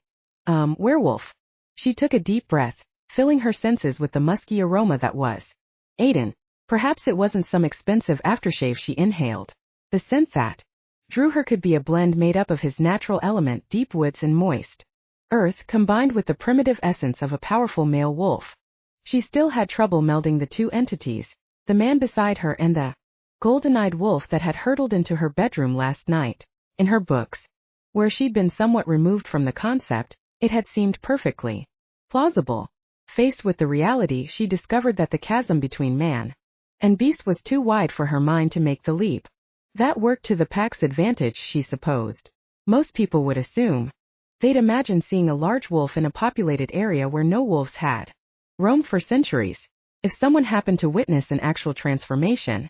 Werewolf. She took a deep breath, filling her senses with the musky aroma that was Aiden. Perhaps it wasn't some expensive aftershave she inhaled. The scent that drew her could be a blend made up of his natural element, deep woods and moist earth, combined with the primitive essence of a powerful male wolf. She still had trouble melding the two entities, the man beside her and the golden-eyed wolf that had hurtled into her bedroom last night. In her books, where she'd been somewhat removed from the concept, it had seemed perfectly plausible. Faced with the reality, she discovered that the chasm between man and beast was too wide for her mind to make the leap. That worked to the pack's advantage, she supposed. Most people would assume. They'd imagine seeing a large wolf in a populated area where no wolves had roamed for centuries. If someone happened to witness an actual transformation,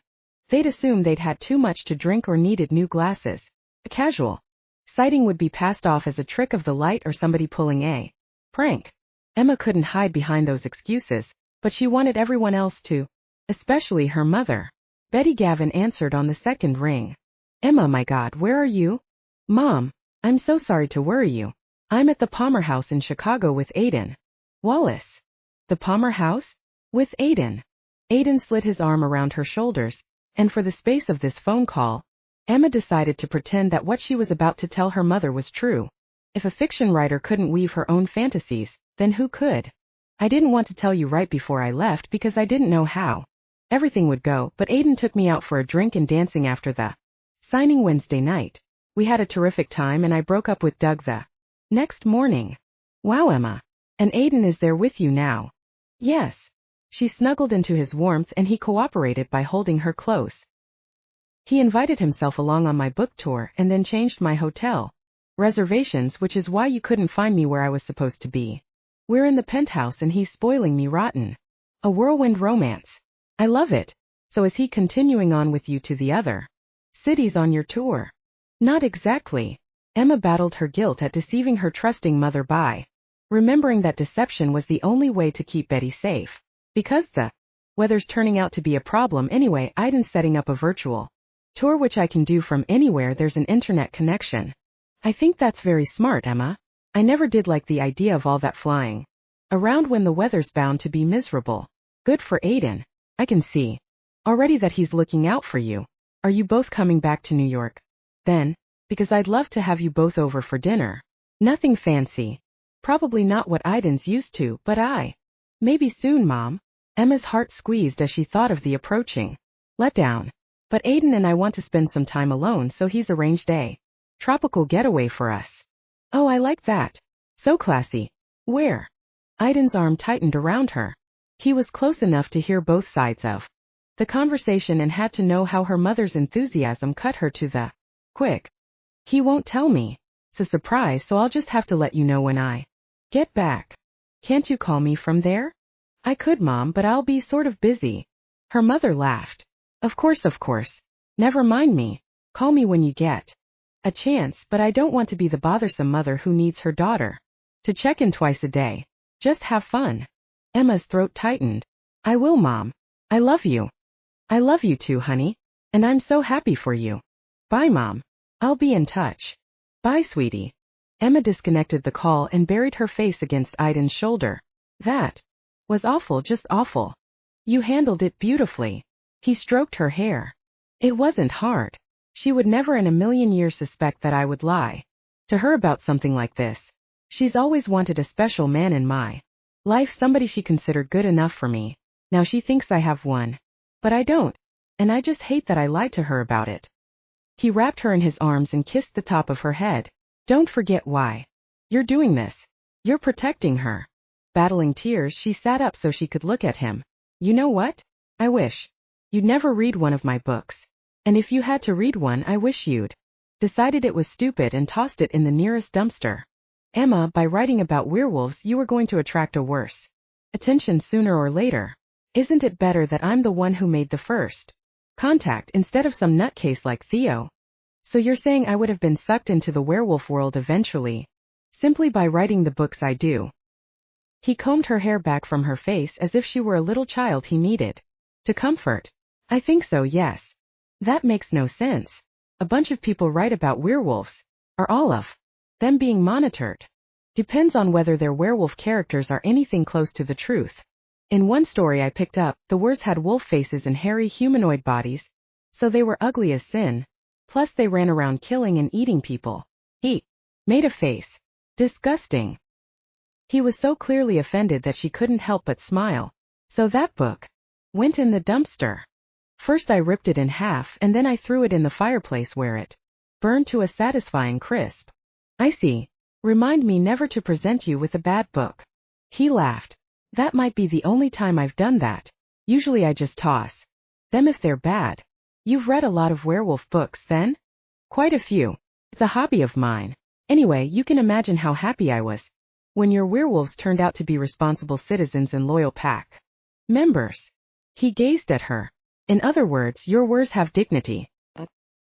they'd assume they'd had too much to drink or needed new glasses. A casual sighting would be passed off as a trick of the light or somebody pulling a prank. Emma couldn't hide behind those excuses, but she wanted everyone else to, especially her mother. Betty Gavin answered on the second ring. Emma, my God, where are you? Mom, I'm so sorry to worry you. I'm at the Palmer House in Chicago with Aiden. Wallace. The Palmer House? With Aiden. Aiden slid his arm around her shoulders, and for the space of this phone call, Emma decided to pretend that what she was about to tell her mother was true. If a fiction writer couldn't weave her own fantasies, then who could? I didn't want to tell you right before I left because I didn't know how everything would go, but Aiden took me out for a drink and dancing after the signing Wednesday night. We had a terrific time and I broke up with Doug the next morning. Wow, Emma. And Aiden is there with you now? Yes. She snuggled into his warmth and he cooperated by holding her close. He invited himself along on my book tour and then changed my hotel reservations, which is why you couldn't find me where I was supposed to be. We're in the penthouse and he's spoiling me rotten. A whirlwind romance. I love it. So is he continuing on with you to the other cities on your tour? Not exactly. Emma battled her guilt at deceiving her trusting mother by remembering that deception was the only way to keep Betty safe. Because the weather's turning out to be a problem anyway, Aiden's setting up a virtual tour which I can do from anywhere there's an internet connection. I think that's very smart, Emma. I never did like the idea of all that flying around when the weather's bound to be miserable. Good for Aiden. I can see. Already that he's looking out for you. Are you both coming back to New York? Then, because I'd love to have you both over for dinner. Nothing fancy. Probably not what Aiden's used to, but maybe soon, Mom. Emma's heart squeezed as she thought of the approaching letdown. But Aiden and I want to spend some time alone, so he's arranged a tropical getaway for us. Oh, I like that. So classy. Where? Aiden's arm tightened around her. He was close enough to hear both sides of the conversation and had to know how her mother's enthusiasm cut her to the quick. He won't tell me. It's a surprise, so I'll just have to let you know when I get back. Can't you call me from there? I could, Mom, but I'll be sort of busy. Her mother laughed. Of course. Never mind me. Call me when you get a chance, but I don't want to be the bothersome mother who needs her daughter to check in twice a day. Just have fun. Emma's throat tightened. I will, Mom. I love you. I love you too, honey. And I'm so happy for you. Bye, Mom. I'll be in touch. Bye, sweetie. Emma disconnected the call and buried her face against Aiden's shoulder. That was awful, just awful. You handled it beautifully. He stroked her hair. It wasn't hard. She would never in a million years suspect that I would lie to her about something like this. She's always wanted a special man in my life, somebody she considered good enough for me. Now she thinks I have one. But I don't. And I just hate that I lied to her about it. He wrapped her in his arms and kissed the top of her head. Don't forget why you're doing this. You're protecting her. Battling tears, she sat up so she could look at him. You know what? I wish you'd never read one of my books. And if you had to read one, I wish you'd decided it was stupid and tossed it in the nearest dumpster. Emma, by writing about werewolves, you were going to attract a worse attention sooner or later. Isn't it better that I'm the one who made the first contact instead of some nutcase like Theo? So you're saying I would have been sucked into the werewolf world eventually, simply by writing the books I do? He combed her hair back from her face as if she were a little child he needed to comfort. I think so, yes. That makes no sense. A bunch of people write about werewolves. Are all of them being monitored? Depends on whether their werewolf characters are anything close to the truth. In one story I picked up, the wers had wolf faces and hairy humanoid bodies, so they were ugly as sin. Plus they ran around killing and eating people. He made a face. Disgusting. He was so clearly offended that she couldn't help but smile. So that book went in the dumpster. First I ripped it in half and then I threw it in the fireplace where it burned to a satisfying crisp. I see. Remind me never to present you with a bad book. He laughed. That might be the only time I've done that. Usually I just toss them if they're bad. You've read a lot of werewolf books, then? Quite a few. It's a hobby of mine. Anyway, you can imagine how happy I was when your werewolves turned out to be responsible citizens and loyal pack members. He gazed at her. In other words, your wers have dignity.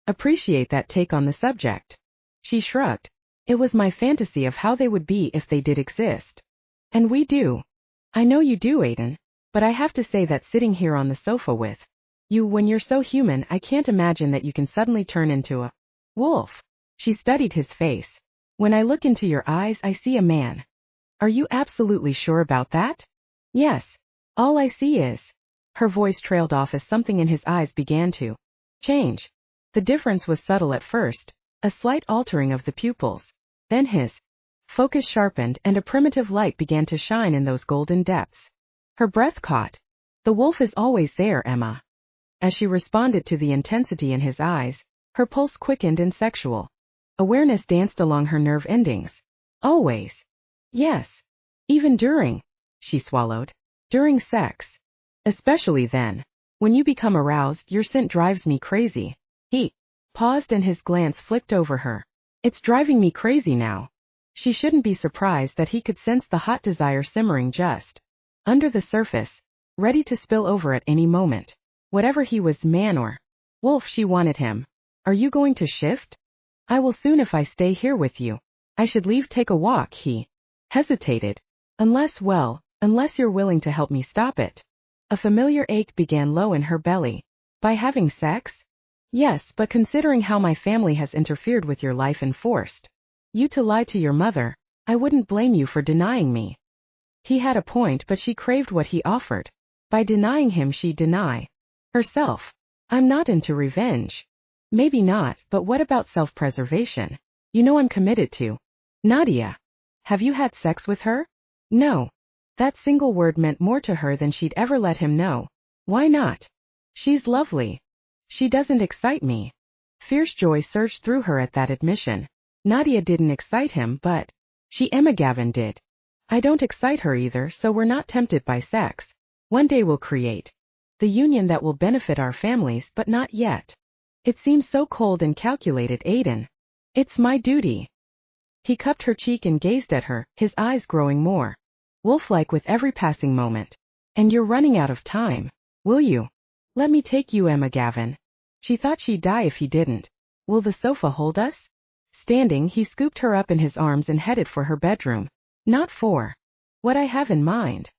Appreciate that take on the subject. She shrugged. It was my fantasy of how they would be if they did exist. And we do. I know you do, Aiden. But I have to say that sitting here on the sofa with you when you're so human, I can't imagine that you can suddenly turn into a wolf. She studied his face. When I look into your eyes, I see a man. Are you absolutely sure about that? Yes. All I see is. Her voice trailed off as something in his eyes began to change. The difference was subtle at first, a slight altering of the pupils. Then his focus sharpened and a primitive light began to shine in those golden depths. Her breath caught. The wolf is always there, Emma. As she responded to the intensity in his eyes, her pulse quickened and sexual awareness danced along her nerve endings. Always. Yes. Even during. She swallowed. During sex. Especially then. When you become aroused, your scent drives me crazy. He paused and his glance flicked over her. It's driving me crazy now. She shouldn't be surprised that he could sense the hot desire simmering just under the surface, ready to spill over at any moment. Whatever he was, man or wolf, she wanted him. Are you going to shift? I will soon if I stay here with you. I should leave, take a walk. He hesitated. Unless you're willing to help me stop it. A familiar ache began low in her belly. By having sex? Yes, but considering how my family has interfered with your life and forced you to lie to your mother, I wouldn't blame you for denying me. He had a point, but she craved what he offered. By denying him she'd deny Herself. I'm not into revenge. Maybe not, but what about self-preservation? You know I'm committed to. Nadia. Have you had sex with her? No. That single word meant more to her than she'd ever let him know. Why not? She's lovely. She doesn't excite me. Fierce joy surged through her at that admission. Nadia didn't excite him, but Emma Gavin did. I don't excite her either, so we're not tempted by sex. One day we'll create the union that will benefit our families, but not yet. It seems so cold and calculated, Aiden. It's my duty. He cupped her cheek and gazed at her, his eyes growing more wolf-like with every passing moment. And you're running out of time. Will you? Let me take you, Emma Gavin. She thought she'd die if he didn't. Will the sofa hold us? Standing, he scooped her up in his arms and headed for her bedroom. Not for what I have in mind.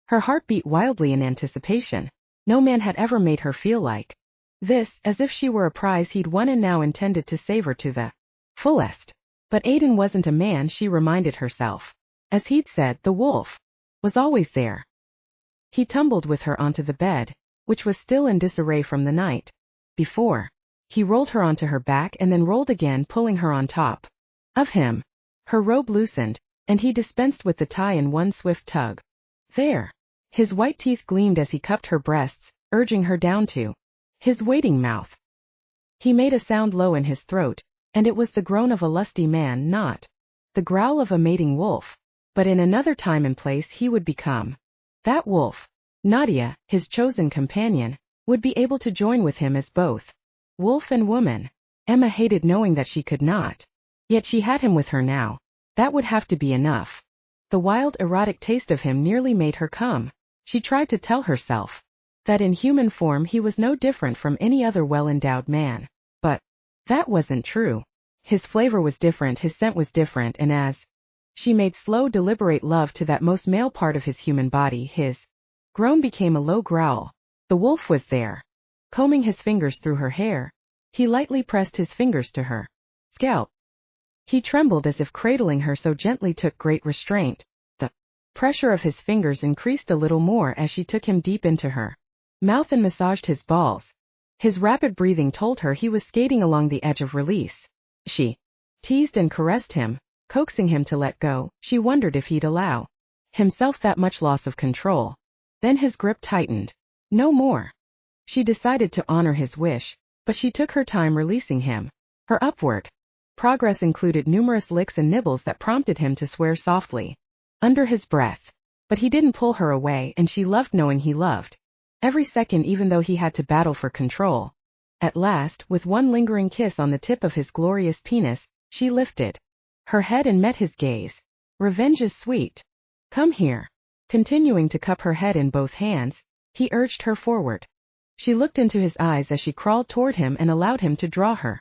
Her heart beat wildly in anticipation. No man had ever made her feel like this, as if she were a prize he'd won and now intended to savor to the fullest. But Aiden wasn't a man, she reminded herself. As he'd said, the wolf was always there. He tumbled with her onto the bed, which was still in disarray from the night before. He rolled her onto her back and then rolled again, pulling her on top of him. Her robe loosened, and he dispensed with the tie in one swift tug. There. His white teeth gleamed as he cupped her breasts, urging her down to his waiting mouth. He made a sound low in his throat, and it was the groan of a lusty man, not the growl of a mating wolf. But in another time and place he would become that wolf. Nadia, his chosen companion, would be able to join with him as both wolf and woman. Emma hated knowing that she could not. Yet she had him with her now. That would have to be enough. The wild, erotic taste of him nearly made her come. She tried to tell herself that in human form he was no different from any other well-endowed man. But that wasn't true. His flavor was different, his scent was different, and as she made slow, deliberate love to that most male part of his human body, his groan became a low growl. The wolf was there. Combing his fingers through her hair, he lightly pressed his fingers to her scalp. He trembled as if cradling her so gently took great restraint. The pressure of his fingers increased a little more as she took him deep into her mouth and massaged his balls. His rapid breathing told her he was skating along the edge of release. She teased and caressed him, coaxing him to let go. She wondered if he'd allow himself that much loss of control. Then his grip tightened. No more. She decided to honor his wish, but she took her time releasing him. Her upward progress included numerous licks and nibbles that prompted him to swear softly under his breath. But he didn't pull her away, and she loved knowing he loved every second, even though he had to battle for control. At last, with one lingering kiss on the tip of his glorious penis, she lifted her head and met his gaze. Revenge is sweet. Come here. Continuing to cup her head in both hands, he urged her forward. She looked into his eyes as she crawled toward him and allowed him to draw her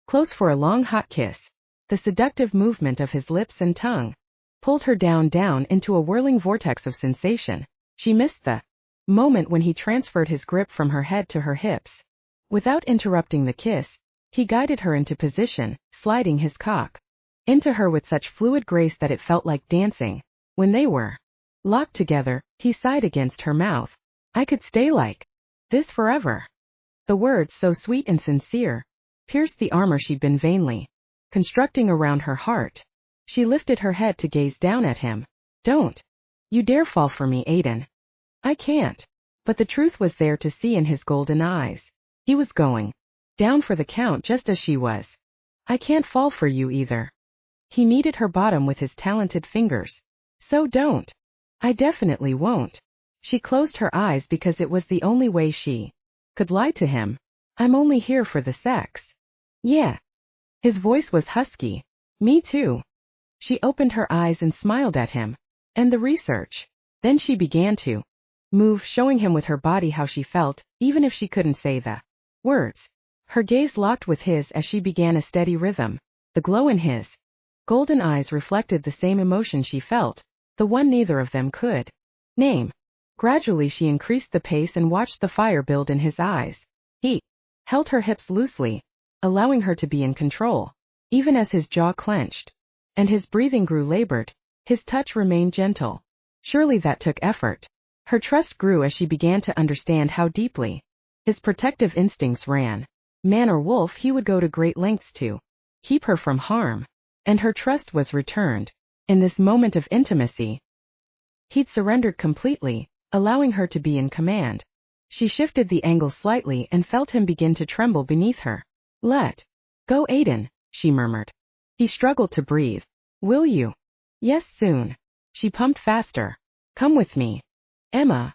close for a long hot kiss. The seductive movement of his lips and tongue pulled her down into a whirling vortex of sensation. She missed the moment when he transferred his grip from her head to her hips. Without interrupting the kiss, he guided her into position, sliding his cock into her with such fluid grace that it felt like dancing. When they were locked together, he sighed against her mouth. I could stay like this forever. The words, so sweet and sincere, pierced the armor she'd been vainly constructing around her heart. She lifted her head to gaze down at him. Don't you dare fall for me, Aiden. I can't. But the truth was there to see in his golden eyes. He was going down for the count just as she was. I can't fall for you either. He kneaded her bottom with his talented fingers. So don't. I definitely won't. She closed her eyes because it was the only way she could lie to him. I'm only here for the sex. Yeah. His voice was husky. Me too. She opened her eyes and smiled at him. And the research. Then she began to move, showing him with her body how she felt, even if she couldn't say the words. Her gaze locked with his as she began a steady rhythm. The glow in his golden eyes reflected the same emotion she felt, the one neither of them could name. Gradually she increased the pace and watched the fire build in his eyes. He held her hips loosely, allowing her to be in control, even as his jaw clenched. And his breathing grew labored, his touch remained gentle. Surely that took effort. Her trust grew as she began to understand how deeply His protective instincts ran. Man or wolf, he would go to great lengths to keep her from harm. And her trust was returned. In this moment of intimacy, he'd surrendered completely, allowing her to be in command. She shifted the angle slightly and felt him begin to tremble beneath her. Let go, Aiden, she murmured. He struggled to breathe. Will you? Yes, soon. She pumped faster. Come with me. Emma.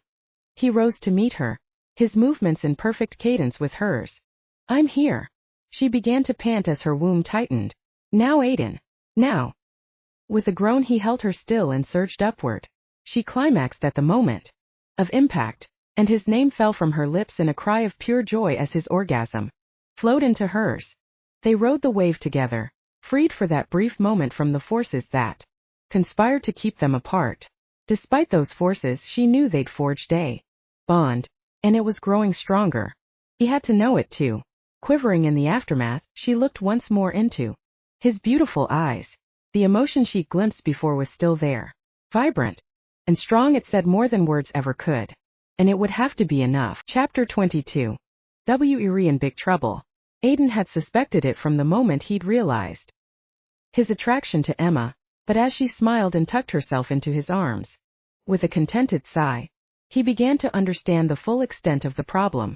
He rose to meet her, his movements in perfect cadence with hers. I'm here. She began to pant as her womb tightened. Now, Aiden. Now. With a groan he held her still and surged upward. She climaxed at the moment of impact, and his name fell from her lips in a cry of pure joy as his orgasm flowed into hers. They rode the wave together, freed for that brief moment from the forces that conspired to keep them apart. Despite those forces, she knew they'd forged a bond, and it was growing stronger. He had to know it too. Quivering in the aftermath, she looked once more into his beautiful eyes. The emotion she'd glimpsed before was still there, vibrant and strong. It said more than words ever could. And it would have to be enough. Chapter 22. We're in big trouble. Aiden had suspected it from the moment he'd realized his attraction to Emma, but as she smiled and tucked herself into his arms, with a contented sigh, he began to understand the full extent of the problem.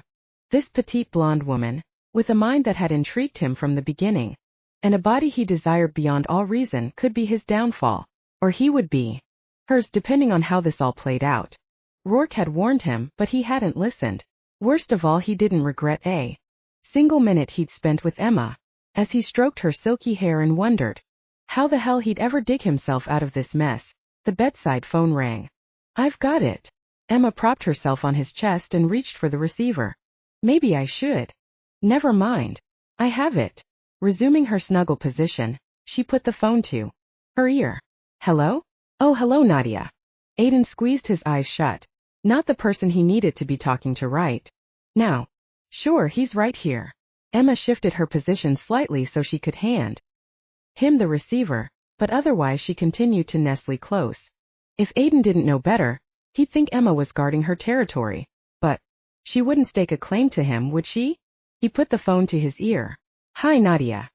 This petite blonde woman, with a mind that had intrigued him from the beginning, and a body he desired beyond all reason, could be his downfall, or he would be hers depending on how this all played out. Rourke had warned him, but he hadn't listened. Worst of all, he didn't regret a single minute he'd spent with Emma, as he stroked her silky hair and wondered how the hell he'd ever dig himself out of this mess. The bedside phone rang. I've got it. Emma propped herself on his chest and reached for the receiver. Maybe I should. Never mind. I have it. Resuming her snuggle position, she put the phone to her ear. Hello? Oh, hello, Nadia. Aiden squeezed his eyes shut. Not the person he needed to be talking to right now. Sure, he's right here. Emma shifted her position slightly so she could hand him the receiver, but otherwise she continued to nestle close. If Aiden didn't know better, he'd think Emma was guarding her territory. But she wouldn't stake a claim to him, would she? He put the phone to his ear. Hi, Nadia.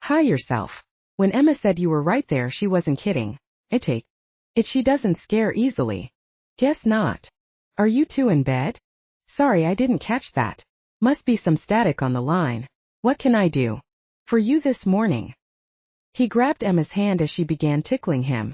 Hi yourself. When Emma said you were right there, she wasn't kidding. She doesn't scare easily. Guess not. Are you two in bed? Sorry, I didn't catch that. Must be some static on the line. What can I do for you this morning? He grabbed Emma's hand as she began tickling him.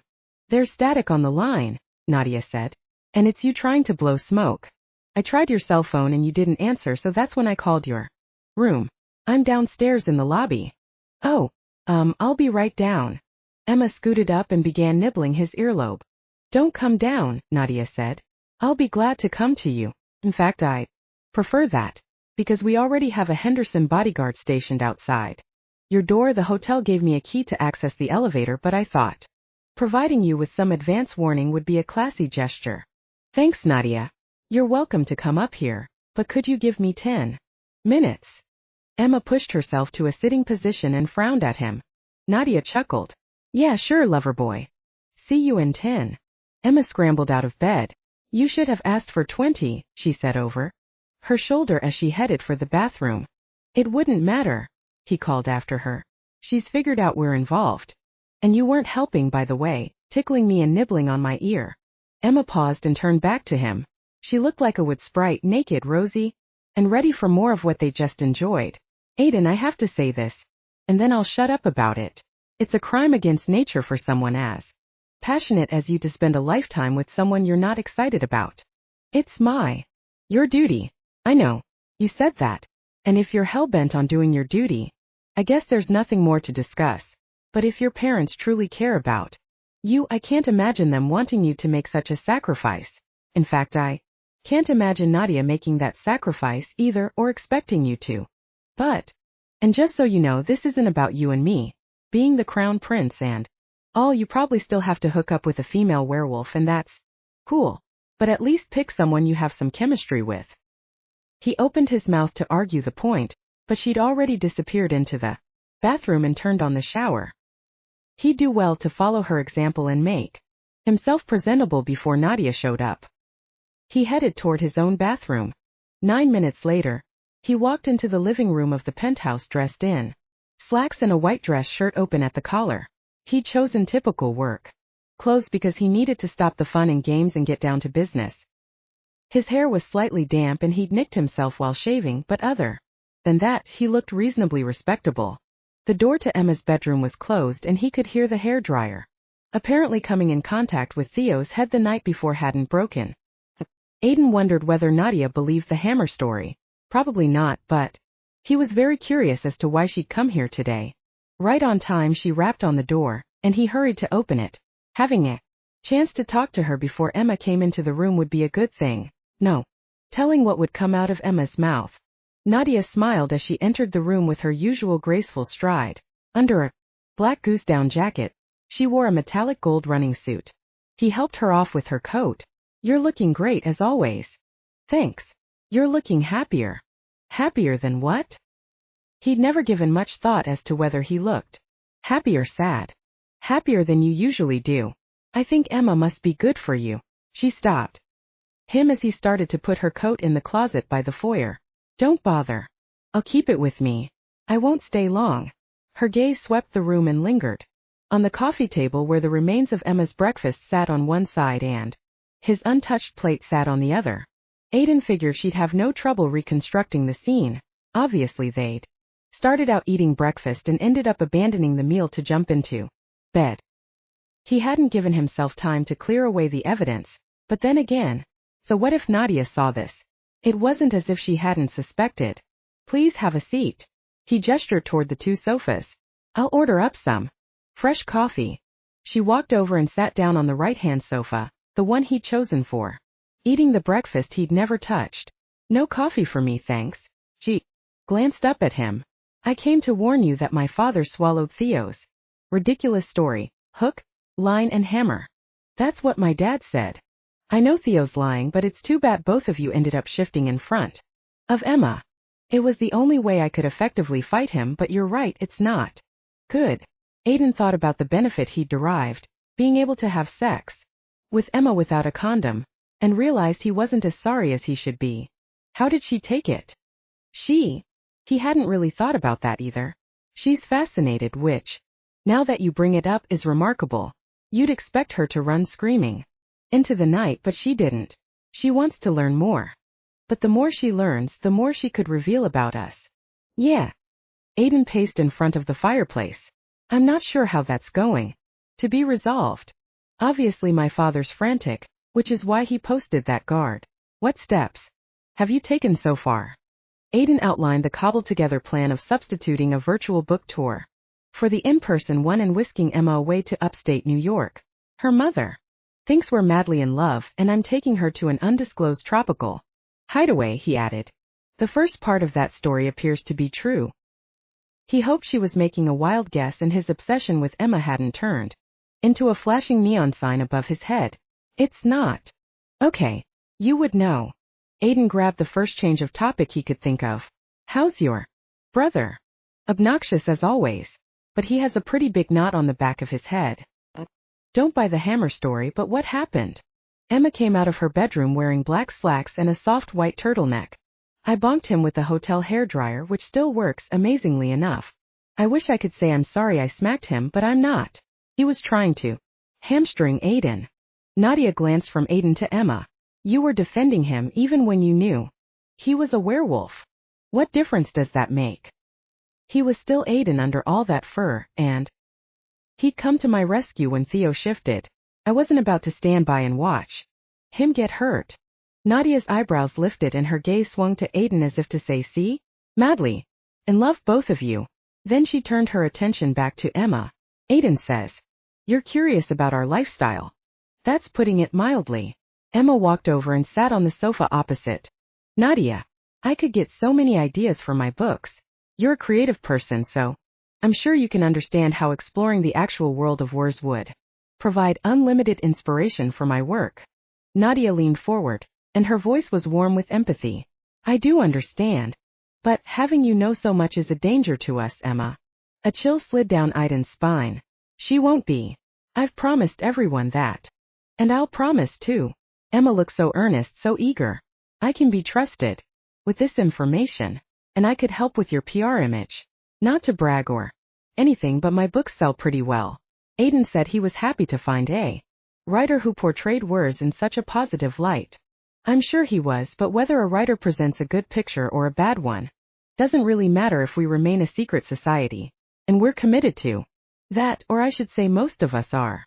There's static on the line, Nadia said. And it's you trying to blow smoke. I tried your cell phone and you didn't answer, so that's when I called your room. I'm downstairs in the lobby. Oh, I'll be right down. Emma scooted up and began nibbling his earlobe. Don't come down, Nadia said. I'll be glad to come to you. In fact, I prefer that, because we already have a Henderson bodyguard stationed outside your door. The hotel gave me a key to access the elevator, but I thought providing you with some advance warning would be a classy gesture. Thanks, Nadia. You're welcome to come up here, but could you give me 10 minutes? Emma pushed herself to a sitting position and frowned at him. Nadia chuckled. Yeah, sure, lover boy. See you in 10. Emma scrambled out of bed. You should have asked for 20, she said over her shoulder as she headed for the bathroom. It wouldn't matter, he called after her. She's figured out we're involved. And you weren't helping, by the way, tickling me and nibbling on my ear. Emma paused and turned back to him. She looked like a wood sprite, naked, rosy, and ready for more of what they just enjoyed. Aiden, I have to say this, and then I'll shut up about it. It's a crime against nature for someone as passionate as you to spend a lifetime with someone you're not excited about. It's your duty. I know, you said that. And if you're hell-bent on doing your duty, I guess there's nothing more to discuss. But if your parents truly care about you, I can't imagine them wanting you to make such a sacrifice. In fact, I can't imagine Nadia making that sacrifice either, or expecting you to. And just so you know, this isn't about you and me being the crown prince and all. You probably still have to hook up with a female werewolf, and that's cool. But at least pick someone you have some chemistry with. He opened his mouth to argue the point, but she'd already disappeared into the bathroom and turned on the shower. He'd do well to follow her example and make himself presentable before Nadia showed up. He headed toward his own bathroom. 9 minutes later, he walked into the living room of the penthouse dressed in slacks and a white dress shirt open at the collar. He'd chosen typical work clothes because he needed to stop the fun and games and get down to business. His hair was slightly damp and he'd nicked himself while shaving, but other than that, he looked reasonably respectable. The door to Emma's bedroom was closed and he could hear the hairdryer apparently coming in contact with Theo's head the night before hadn't broken. Aiden wondered whether Nadia believed the hammer story. Probably not, but he was very curious as to why she'd come here today. Right on time she rapped on the door, and he hurried to open it. Having a chance to talk to her before Emma came into the room would be a good thing. No telling what would come out of Emma's mouth. Nadia smiled as she entered the room with her usual graceful stride. Under a black goose-down jacket, she wore a metallic gold running suit. He helped her off with her coat. "You're looking great as always." "Thanks. You're looking happier." "Happier than what?" He'd never given much thought as to whether he looked happy or sad. "Happier than you usually do. I think Emma must be good for you." She stopped him as he started to put her coat in the closet by the foyer. "Don't bother. I'll keep it with me. I won't stay long." Her gaze swept the room and lingered on the coffee table where the remains of Emma's breakfast sat on one side and his untouched plate sat on the other. Aiden figured she'd have no trouble reconstructing the scene. Obviously they'd started out eating breakfast and ended up abandoning the meal to jump into bed. He hadn't given himself time to clear away the evidence, but then again, so what if Nadia saw this? It wasn't as if she hadn't suspected. "Please have a seat." He gestured toward the two sofas. "I'll order up some fresh coffee." She walked over and sat down on the right-hand sofa, the one he'd chosen for eating the breakfast he'd never touched. "No coffee for me, thanks." She glanced up at him. "I came to warn you that my father swallowed Theo's ridiculous story, hook, line and hammer." "That's what my dad said." "I know Theo's lying, but it's too bad both of you ended up shifting in front of Emma. It was the only way I could effectively fight him, but you're right, it's not good." Aiden thought about the benefit he'd derived, being able to have sex with Emma without a condom, and realized he wasn't as sorry as he should be. How did she take it? He hadn't really thought about that either. "She's fascinated, which, now that you bring it up, is remarkable. You'd expect her to run screaming into the night, but she didn't. She wants to learn more. But the more she learns, the more she could reveal about us." "Yeah." Aiden paced in front of the fireplace. "I'm not sure how that's going to be resolved. Obviously my father's frantic, which is why he posted that guard. What steps have you taken so far?" Aiden outlined the cobbled-together plan of substituting a virtual book tour for the in-person one and whisking Emma away to upstate New York. "Her mother thinks we're madly in love, and I'm taking her to an undisclosed tropical hideaway," he added. The first part of that story appears to be true. He hoped she was making a wild guess and his obsession with Emma hadn't turned into a flashing neon sign above his head. "It's not." "Okay. You would know." Aiden grabbed the first change of topic he could think of. "How's your brother?" "Obnoxious as always. But he has a pretty big knot on the back of his head." "Don't buy the hammer story, but what happened?" Emma came out of her bedroom wearing black slacks and a soft white turtleneck. "I bonked him with the hotel hairdryer, which still works, amazingly enough. I wish I could say I'm sorry I smacked him, but I'm not." He was trying to hamstring Aiden. Nadia glanced from Aiden to Emma. "You were defending him even when you knew he was a werewolf. What difference does that make? He was still Aiden under all that fur, and he'd come to my rescue when Theo shifted. I wasn't about to stand by and watch him get hurt." Nadia's eyebrows lifted and her gaze swung to Aiden as if to say, "See? Madly in love, both of you." Then she turned her attention back to Emma. "Aiden says you're curious about our lifestyle. That's putting it mildly." Emma walked over and sat on the sofa opposite. "Nadia, I could get so many ideas for my books. You're a creative person, so I'm sure you can understand how exploring the actual world of Wers would provide unlimited inspiration for my work." Nadia leaned forward, and her voice was warm with empathy. "I do understand. But having you know so much is a danger to us, Emma." A chill slid down Aiden's spine. "She won't be. I've promised everyone that. And I'll promise too." Emma looked so earnest, so eager. "I can be trusted." with this information, and I could help with your PR image. Not to brag or anything, but my books sell pretty well. Aiden said he was happy to find a writer who portrayed Werewolves in such a positive light. I'm sure he was, but whether a writer presents a good picture or a bad one doesn't really matter if we remain a secret society. And we're committed to that, or I should say most of us are.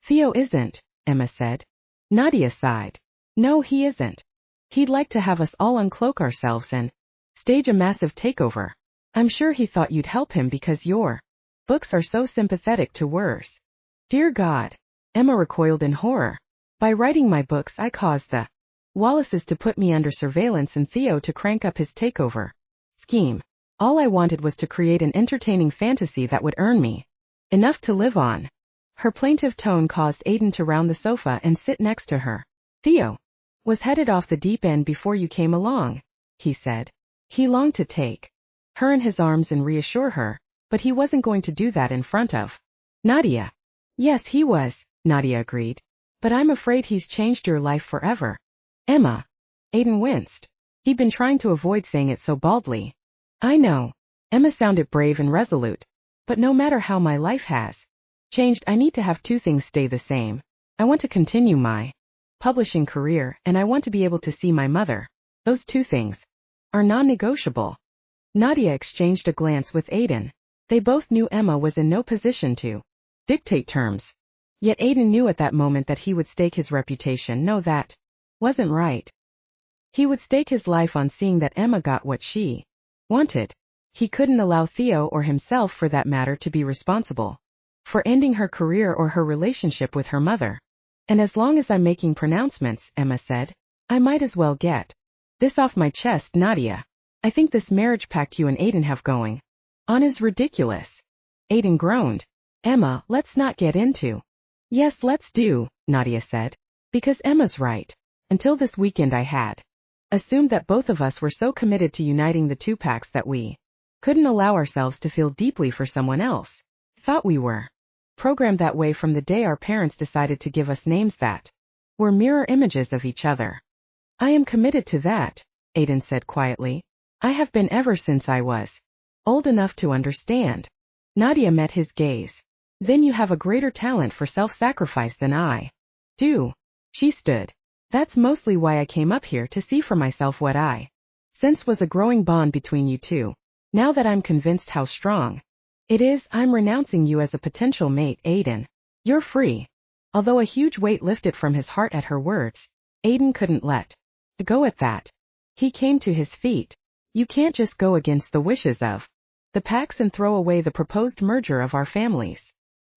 Theo isn't, Emma said. Nadia sighed. No, he isn't. He'd like to have us all uncloak ourselves and stage a massive takeover. I'm sure he thought you'd help him because your books are so sympathetic to Werewolves. Dear God. Emma recoiled in horror. By writing my books I caused the Wallaces to put me under surveillance and Theo to crank up his takeover scheme. All I wanted was to create an entertaining fantasy that would earn me enough to live on. Her plaintive tone caused Aiden to round the sofa and sit next to her. Theo was headed off the deep end before you came along, he said. He longed to take her in his arms and reassure her, but he wasn't going to do that in front of Nadia. Yes, he was, Nadia agreed. But I'm afraid he's changed your life forever. Emma. Aiden winced. He'd been trying to avoid saying it so baldly. I know. Emma sounded brave and resolute. But no matter how my life has changed, I need to have two things stay the same. I want to continue my publishing career, and I want to be able to see my mother. Those two things are non-negotiable. Nadia exchanged a glance with Aiden. They both knew Emma was in no position to dictate terms. Yet Aiden knew at that moment that he would stake his reputation. No, that wasn't right. He would stake his life on seeing that Emma got what she wanted. He couldn't allow Theo, or himself for that matter, to be responsible for ending her career or her relationship with her mother. And as long as I'm making pronouncements, Emma said, I might as well get this off my chest. Nadia, I think this marriage pact you and Aiden have going on is ridiculous. Aiden groaned. Emma, let's not get into. Yes, let's do, Nadia said. Because Emma's right. Until this weekend I had assumed that both of us were so committed to uniting the two packs that we couldn't allow ourselves to feel deeply for someone else. Thought we were programmed that way from the day our parents decided to give us names that were mirror images of each other. I am committed to that, Aiden said quietly. I have been ever since I was old enough to understand. Nadia met his gaze. Then you have a greater talent for self-sacrifice than I do. She stood. That's mostly why I came up here, to see for myself what I sensed was a growing bond between you two. Now that I'm convinced how strong it is, I'm renouncing you as a potential mate. Aiden, you're free. Although a huge weight lifted from his heart at her words, Aiden couldn't let go at that. He came to his feet. You can't just go against the wishes of the packs and throw away the proposed merger of our families.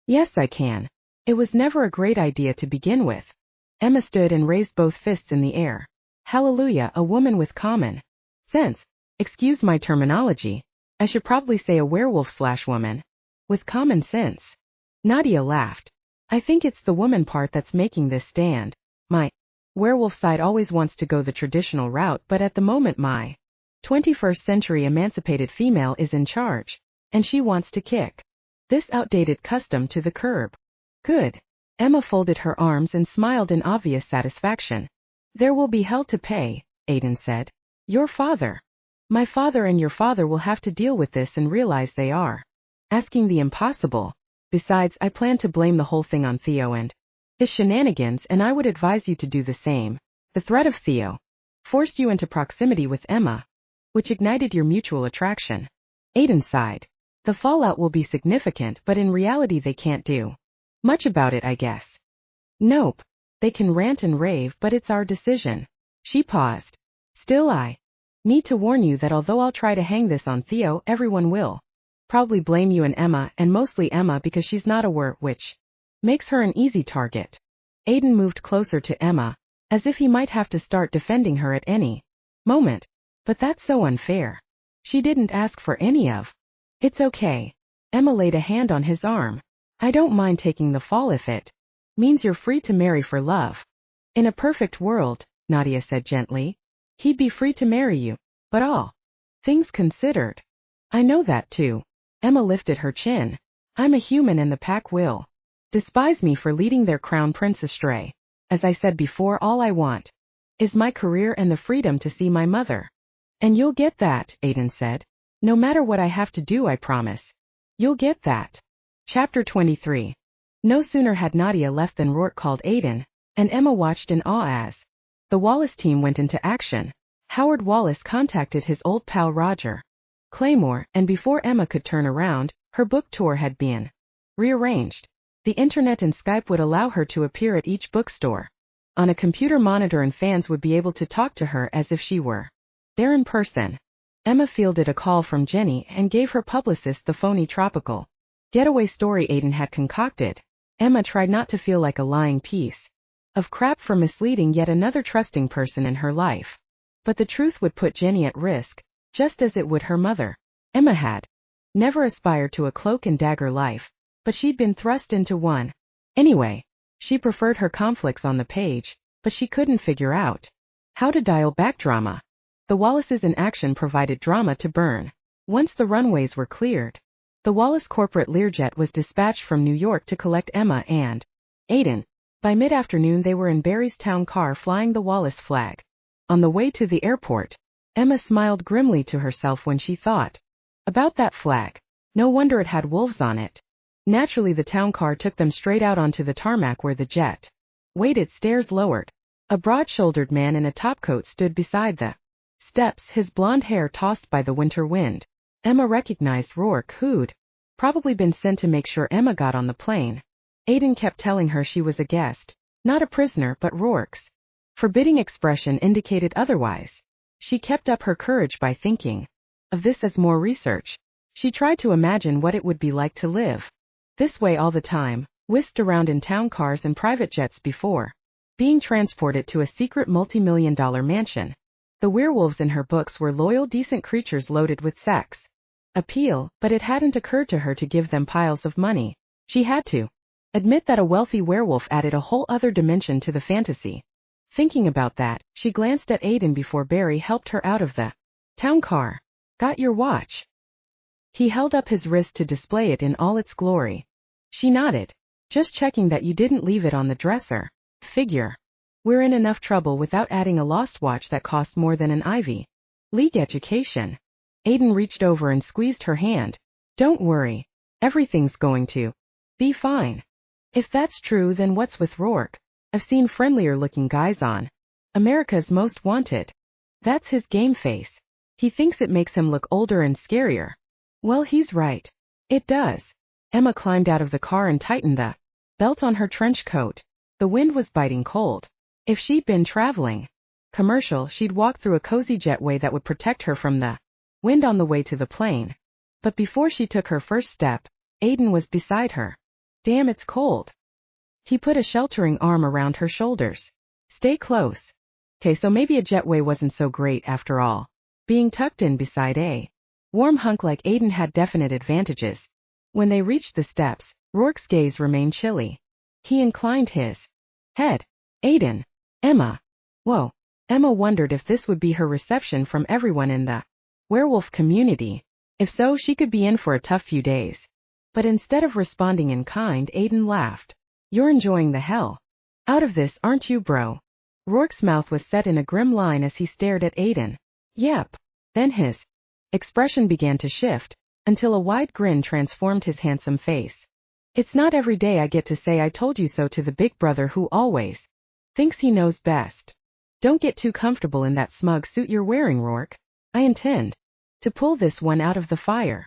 Yes, I can. It was never a great idea to begin with. Emma stood and raised both fists in the air. Hallelujah, a woman with common sense. Excuse my terminology. I should probably say a werewolf/woman with common sense. Nadia laughed. I think it's the woman part that's making this stand. My werewolf side always wants to go the traditional route, but at the moment my 21st century emancipated female is in charge, and she wants to kick this outdated custom to the curb. Good. Emma folded her arms and smiled in obvious satisfaction. There will be hell to pay, Aiden said. Your father. My father and your father will have to deal with this and realize they are asking the impossible. Besides, I plan to blame the whole thing on Theo and his shenanigans, and I would advise you to do the same. The threat of Theo forced you into proximity with Emma, which ignited your mutual attraction. Aiden sighed. The fallout will be significant, but in reality they can't do much about it, I guess. Nope. They can rant and rave, but it's our decision. She paused. Still, I need to warn you that although I'll try to hang this on Theo, everyone will probably blame you and Emma, and mostly Emma because she's not aware, which makes her an easy target. Aiden moved closer to Emma, as if he might have to start defending her at any moment. But that's so unfair. She didn't ask for any of. It's okay. Emma laid a hand on his arm. I don't mind taking the fall if it means you're free to marry for love. In a perfect world, Nadia said gently, he'd be free to marry you, but all things considered. I know that too. Emma lifted her chin. I'm a human and the pack will despise me for leading their crown prince astray. As I said before, all I want is my career and the freedom to see my mother. And you'll get that, Aiden said. No matter what I have to do, I promise. You'll get that. Chapter 23. No sooner had Nadia left than Rourke called Aiden, and Emma watched in awe as the Wallace team went into action. Howard Wallace contacted his old pal Roger Claymore, and before Emma could turn around, her book tour had been rearranged. The internet and Skype would allow her to appear at each bookstore on a computer monitor, and fans would be able to talk to her as if she were there in person. Emma fielded a call from Jenny and gave her publicist the phony tropical getaway story Aiden had concocted. Emma tried not to feel like a lying piece of crap for misleading yet another trusting person in her life. But the truth would put Jenny at risk, just as it would her mother. Emma had never aspired to a cloak and dagger life, but she'd been thrust into one. Anyway, she preferred her conflicts on the page, but she couldn't figure out how to dial back drama. The Wallaces in action provided drama to burn. Once the runways were cleared, the Wallace corporate Learjet was dispatched from New York to collect Emma and Aiden. By mid-afternoon they were in Barry's town car flying the Wallace flag. On the way to the airport, Emma smiled grimly to herself when she thought about that flag. No wonder it had wolves on it. Naturally, the town car took them straight out onto the tarmac where the jet waited, stairs lowered. A broad-shouldered man in a topcoat stood beside the steps, his blonde hair tossed by the winter wind. Emma recognized Rourke, who'd probably been sent to make sure Emma got on the plane. Aiden kept telling her she was a guest, not a prisoner, but Rourke's forbidding expression indicated otherwise. She kept up her courage by thinking of this as more research. She tried to imagine what it would be like to live this way all the time, whisked around in town cars and private jets before being transported to a secret multi-million-dollar mansion. The werewolves in her books were loyal, decent creatures loaded with sex appeal, but it hadn't occurred to her to give them piles of money. She had to admit that a wealthy werewolf added a whole other dimension to the fantasy. Thinking about that, she glanced at Aiden before Barry helped her out of the town car. Got your watch? He held up his wrist to display it in all its glory. She nodded. Just checking that you didn't leave it on the dresser. Figure. We're in enough trouble without adding a lost watch that costs more than an Ivy League education. Aiden reached over and squeezed her hand. Don't worry. Everything's going to be fine. If that's true, then what's with Rourke? I've seen friendlier-looking guys on America's Most Wanted. That's his game face. He thinks it makes him look older and scarier. Well, he's right. It does. Emma climbed out of the car and tightened the belt on her trench coat. The wind was biting cold. If she'd been traveling commercial, she'd walk through a cozy jetway that would protect her from the wind on the way to the plane. But before she took her first step, Aiden was beside her. Damn, it's cold. He put a sheltering arm around her shoulders. Stay close. Okay, so maybe a jetway wasn't so great after all. Being tucked in beside a warm hunk like Aiden had definite advantages. When they reached the steps, Rourke's gaze remained chilly. He inclined his head. Aiden. Emma. Whoa. Emma wondered if this would be her reception from everyone in the werewolf community. If so, she could be in for a tough few days. But instead of responding in kind, Aiden laughed. You're enjoying the hell out of this, aren't you, bro? Rourke's mouth was set in a grim line as he stared at Aiden. Yep. Then his expression began to shift, until a wide grin transformed his handsome face. It's not every day I get to say I told you so to the big brother who always thinks he knows best. Don't get too comfortable in that smug suit you're wearing, Rourke. I intend to pull this one out of the fire.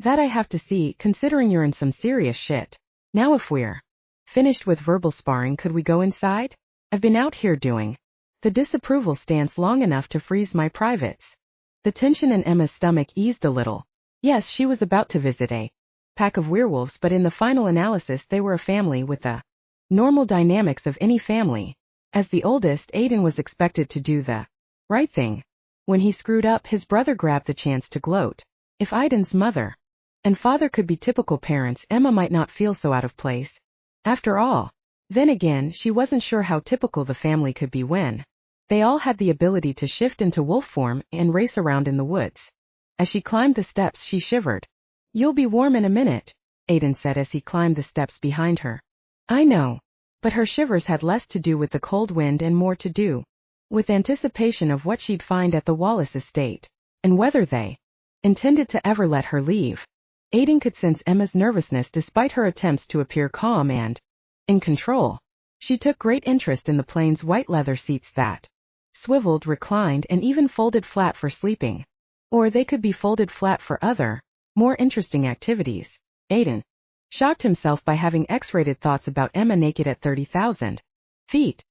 That I have to see, considering you're in some serious shit. Now if we're finished with verbal sparring, could we go inside? I've been out here doing the disapproval stance long enough to freeze my privates. The tension in Emma's stomach eased a little. Yes, she was about to visit a pack of werewolves, but in the final analysis they were a family with the normal dynamics of any family. As the oldest, Aiden was expected to do the right thing. When he screwed up, his brother grabbed the chance to gloat. If Aiden's mother and father could be typical parents, Emma might not feel so out of place. After all. Then again, she wasn't sure how typical the family could be when they all had the ability to shift into wolf form and race around in the woods. As she climbed the steps, she shivered. You'll be warm in a minute, Aiden said as he climbed the steps behind her. I know. But her shivers had less to do with the cold wind and more to do with anticipation of what she'd find at the Wallace estate. and whether they intended to ever let her leave. Aiden could sense Emma's nervousness despite her attempts to appear calm and in control. She took great interest in the plane's white leather seats that swiveled, reclined, and even folded flat for sleeping. Or they could be folded flat for other, more interesting activities. Aiden shocked himself by having X-rated thoughts about Emma naked at 30,000 feet.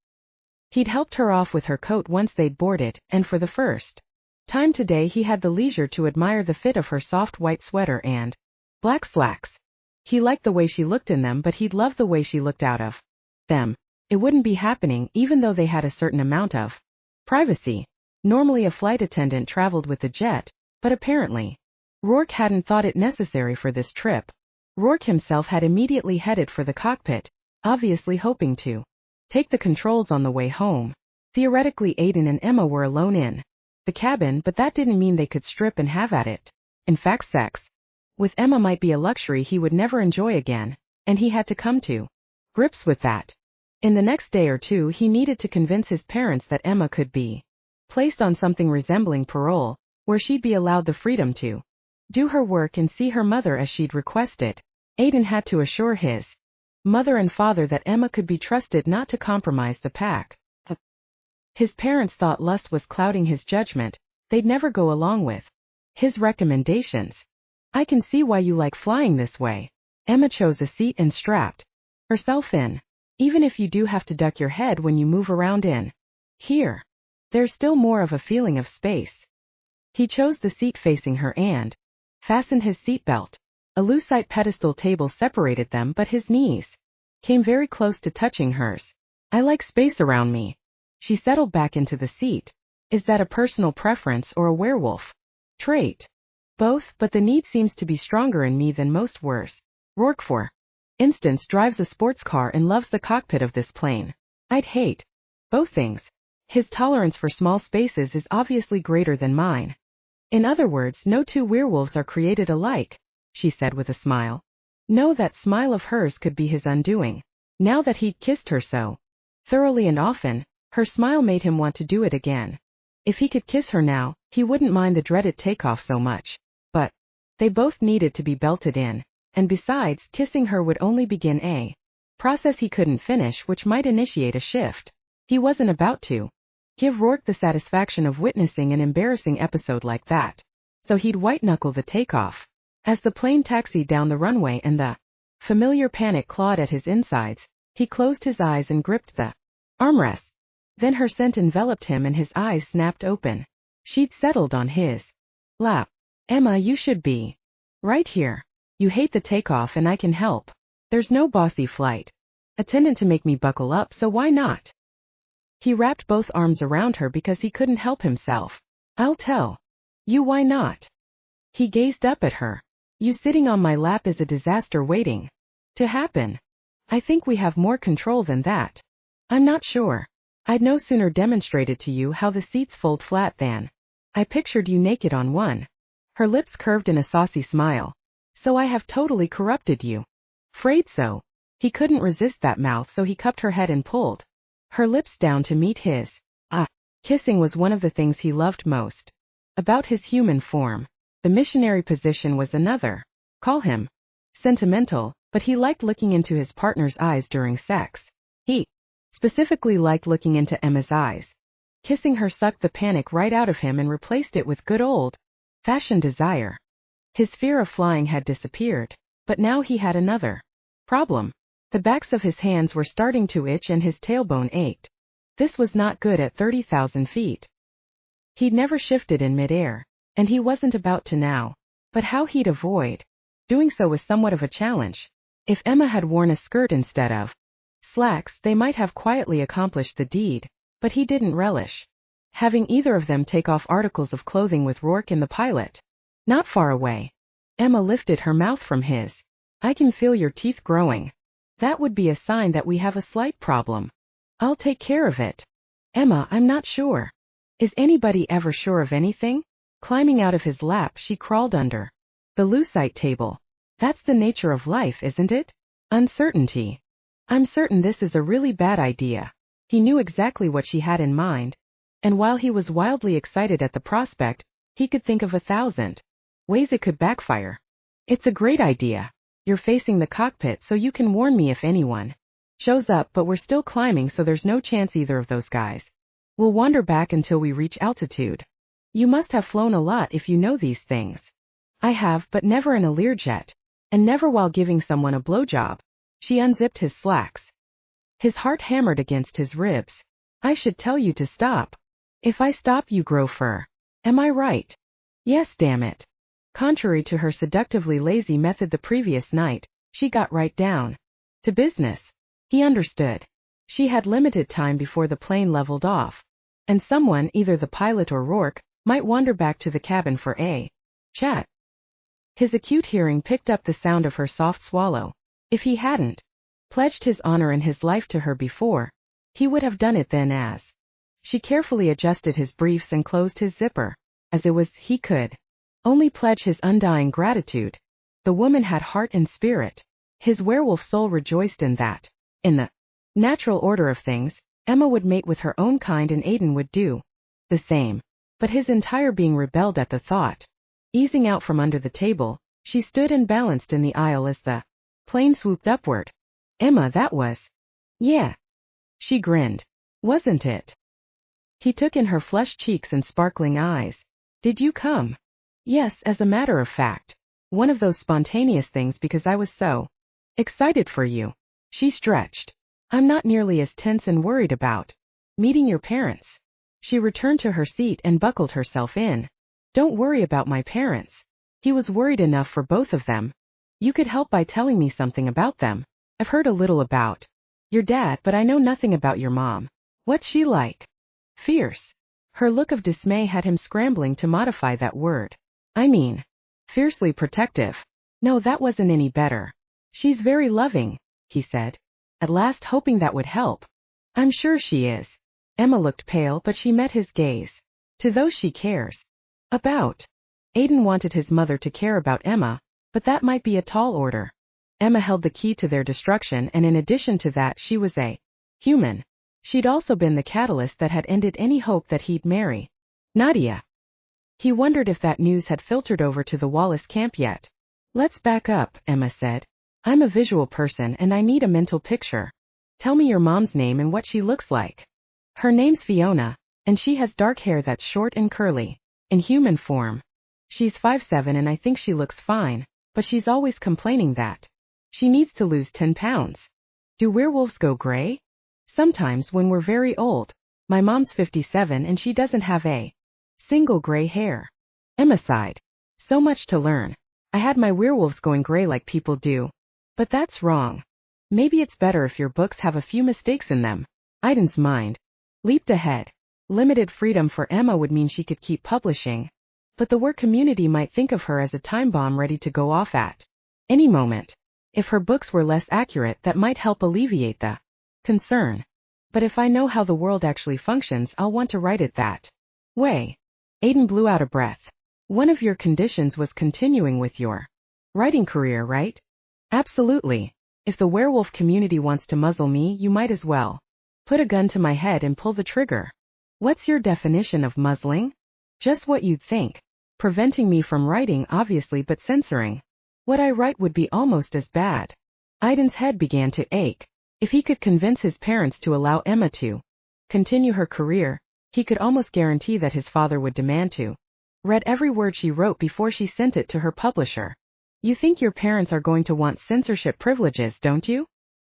He'd helped her off with her coat once they'd boarded, and for the first time today he had the leisure to admire the fit of her soft white sweater and black slacks. He liked the way she looked in them, but he'd love the way she looked out of them. It wouldn't be happening even though they had a certain amount of privacy. Normally a flight attendant traveled with the jet, but apparently Rourke hadn't thought it necessary for this trip. Rourke himself had immediately headed for the cockpit, obviously hoping to take the controls on the way home. Theoretically Aiden and Emma were alone in the cabin, but that didn't mean they could strip and have at it. In fact, sex with Emma might be a luxury he would never enjoy again, and he had to come to grips with that. In the next day or two he needed to convince his parents that Emma could be placed on something resembling parole, where she'd be allowed the freedom to do her work and see her mother as she'd requested. Aiden had to assure his mother and father that Emma could be trusted not to compromise the pack. His parents thought lust was clouding his judgment. They'd never go along with his recommendations. I can see why you like flying this way. Emma chose a seat and strapped herself in. Even if you do have to duck your head when you move around in here, there's still more of a feeling of space. He chose the seat facing her and fastened his seatbelt. A lucite pedestal table separated them, but his knees came very close to touching hers. I like space around me. She settled back into the seat. Is that a personal preference or a werewolf trait? Both, but the need seems to be stronger in me than most wers. Rourke, for instance, drives a sports car and loves the cockpit of this plane. I'd hate both things. His tolerance for small spaces is obviously greater than mine. In other words, no two werewolves are created alike, she said with a smile. No, that smile of hers could be his undoing. Now that he'd kissed her so thoroughly and often, her smile made him want to do it again. If he could kiss her now, he wouldn't mind the dreaded takeoff so much. But they both needed to be belted in, and besides, kissing her would only begin a process he couldn't finish, which might initiate a shift. He wasn't about to give Rourke the satisfaction of witnessing an embarrassing episode like that. So he'd white-knuckle the takeoff. As the plane taxied down the runway and the familiar panic clawed at his insides, he closed his eyes and gripped the armrest. Then her scent enveloped him and his eyes snapped open. She'd settled on his lap. Emma, you should be right here. You hate the takeoff and I can help. There's no bossy flight attendant to make me buckle up, so why not? He wrapped both arms around her because he couldn't help himself. I'll tell you why not. He gazed up at her. You sitting on my lap is a disaster waiting to happen. I think we have more control than that. I'm not sure. I'd no sooner demonstrated to you how the seats fold flat than I pictured you naked on one. Her lips curved in a saucy smile. So I have totally corrupted you. Afraid so. He couldn't resist that mouth, so he cupped her head and pulled her lips down to meet his. Kissing was one of the things he loved most about his human form. The missionary position was another. Call him sentimental, but he liked looking into his partner's eyes during sex. He specifically liked looking into Emma's eyes. Kissing her sucked the panic right out of him and replaced it with good old-fashioned desire. His fear of flying had disappeared, but now he had another problem. The backs of his hands were starting to itch and his tailbone ached. This was not good at 30,000 feet. He'd never shifted in midair, and he wasn't about to now. But how he'd avoid doing so was somewhat of a challenge. If Emma had worn a skirt instead of slacks, they might have quietly accomplished the deed, but he didn't relish having either of them take off articles of clothing with Rourke in the pilot. Not far away, Emma lifted her mouth from his. I can feel your teeth growing. That would be a sign that we have a slight problem. I'll take care of it. Emma, I'm not sure. Is anybody ever sure of anything? Climbing out of his lap, she crawled under the lucite table. That's the nature of life, isn't it? Uncertainty. I'm certain this is a really bad idea. He knew exactly what she had in mind, and while he was wildly excited at the prospect, He could think of 1,000 ways it could backfire. It's a great idea. You're facing the cockpit so you can warn me if anyone shows up, but we're still climbing, so there's no chance either of those guys will wander back until we reach altitude. You must have flown a lot if you know these things. I have, but never in a Learjet. And never while giving someone a blowjob. She unzipped his slacks. His heart hammered against his ribs. I should tell you to stop. If I stop, you grow fur. Am I right? Yes, damn it. Contrary to her seductively lazy method the previous night, she got right down to business. He understood. She had limited time before the plane leveled off. And someone, either the pilot or Rourke, might wander back to the cabin for a chat. His acute hearing picked up the sound of her soft swallow. If he hadn't pledged his honor and his life to her before, he would have done it then as. She carefully adjusted his briefs and closed his zipper. As it was, he could only pledge his undying gratitude. The woman had heart and spirit. His werewolf soul rejoiced in that. In the natural order of things, Emma would mate with her own kind and Aiden would do the same. But his entire being rebelled at the thought. Easing out from under the table, she stood and balanced in the aisle as the plane swooped upward. Emma, that was. Yeah. She grinned. Wasn't it? He took in her flushed cheeks and sparkling eyes. Did you come? Yes, as a matter of fact. One of those spontaneous things because I was so excited for you. She stretched. I'm not nearly as tense and worried about meeting your parents. She returned to her seat and buckled herself in. Don't worry about my parents. He was worried enough for both of them. You could help by telling me something about them. I've heard a little about your dad, but I know nothing about your mom. What's she like? Fierce. Her look of dismay had him scrambling to modify that word. I mean, fiercely protective. No, that wasn't any better. She's very loving, he said, at last hoping that would help. I'm sure she is. Emma looked pale, but she met his gaze. To those she cares about. Aiden wanted his mother to care about Emma, but that might be a tall order. Emma held the key to their destruction, and in addition to that, she was a human. She'd also been the catalyst that had ended any hope that he'd marry Nadia. He wondered if that news had filtered over to the Wallace camp yet. Let's back up, Emma said. I'm a visual person and I need a mental picture. Tell me your mom's name and what she looks like. Her name's Fiona, and she has dark hair that's short and curly. In human form. She's 5'7" and I think she looks fine, but she's always complaining that she needs to lose 10 pounds. Do werewolves go gray? Sometimes when we're very old. My mom's 57 and she doesn't have a single gray hair. Emma sighed. So much to learn. I had my werewolves going gray like people do. But that's wrong. Maybe it's better if your books have a few mistakes in them. Aiden's mind leaped ahead. Limited freedom for Emma would mean she could keep publishing. But the work community might think of her as a time bomb ready to go off at any moment. If her books were less accurate, that might help alleviate the concern. But if I know how the world actually functions, I'll want to write it that way. Aiden blew out a breath. One of your conditions was continuing with your writing career, right? Absolutely. If the werewolf community wants to muzzle me, you might as well put a gun to my head and pull the trigger. What's your definition of muzzling? Just what you'd think. Preventing me from writing, obviously, but censoring what I write would be almost as bad. Aiden's head began to ache. If he could convince his parents to allow Emma to continue her career, he could almost guarantee that his father would demand to read every word she wrote before she sent it to her publisher. You think your parents are going to want censorship privileges, don't you?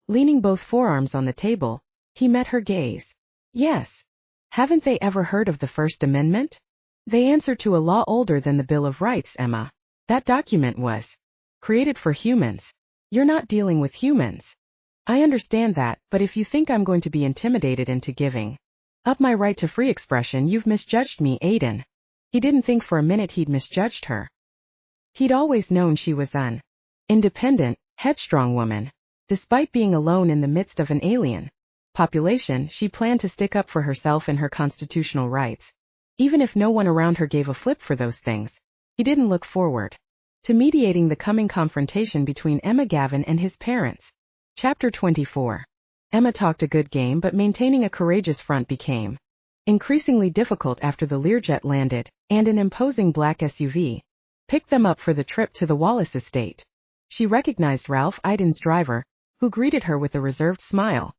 Leaning both forearms on the table, he met her gaze. Yes. Haven't they ever heard of the First Amendment? They answer to a law older than the Bill of Rights, Emma. That document was created for humans. You're not dealing with humans. I understand that, but if you think I'm going to be intimidated into giving up my right to free expression, you've misjudged me, Aiden. He didn't think for a minute he'd misjudged her. He'd always known she was an independent, headstrong woman. Despite being alone in the midst of an alien population, she planned to stick up for herself and her constitutional rights. Even if no one around her gave a flip for those things, he didn't look forward to mediating the coming confrontation between Emma Gavin and his parents. Chapter 24. Emma talked a good game, but maintaining a courageous front became increasingly difficult after the Learjet landed, and an imposing black SUV picked them up for the trip to the Wallace estate. She recognized Ralph, Aiden's driver, who greeted her with a reserved smile.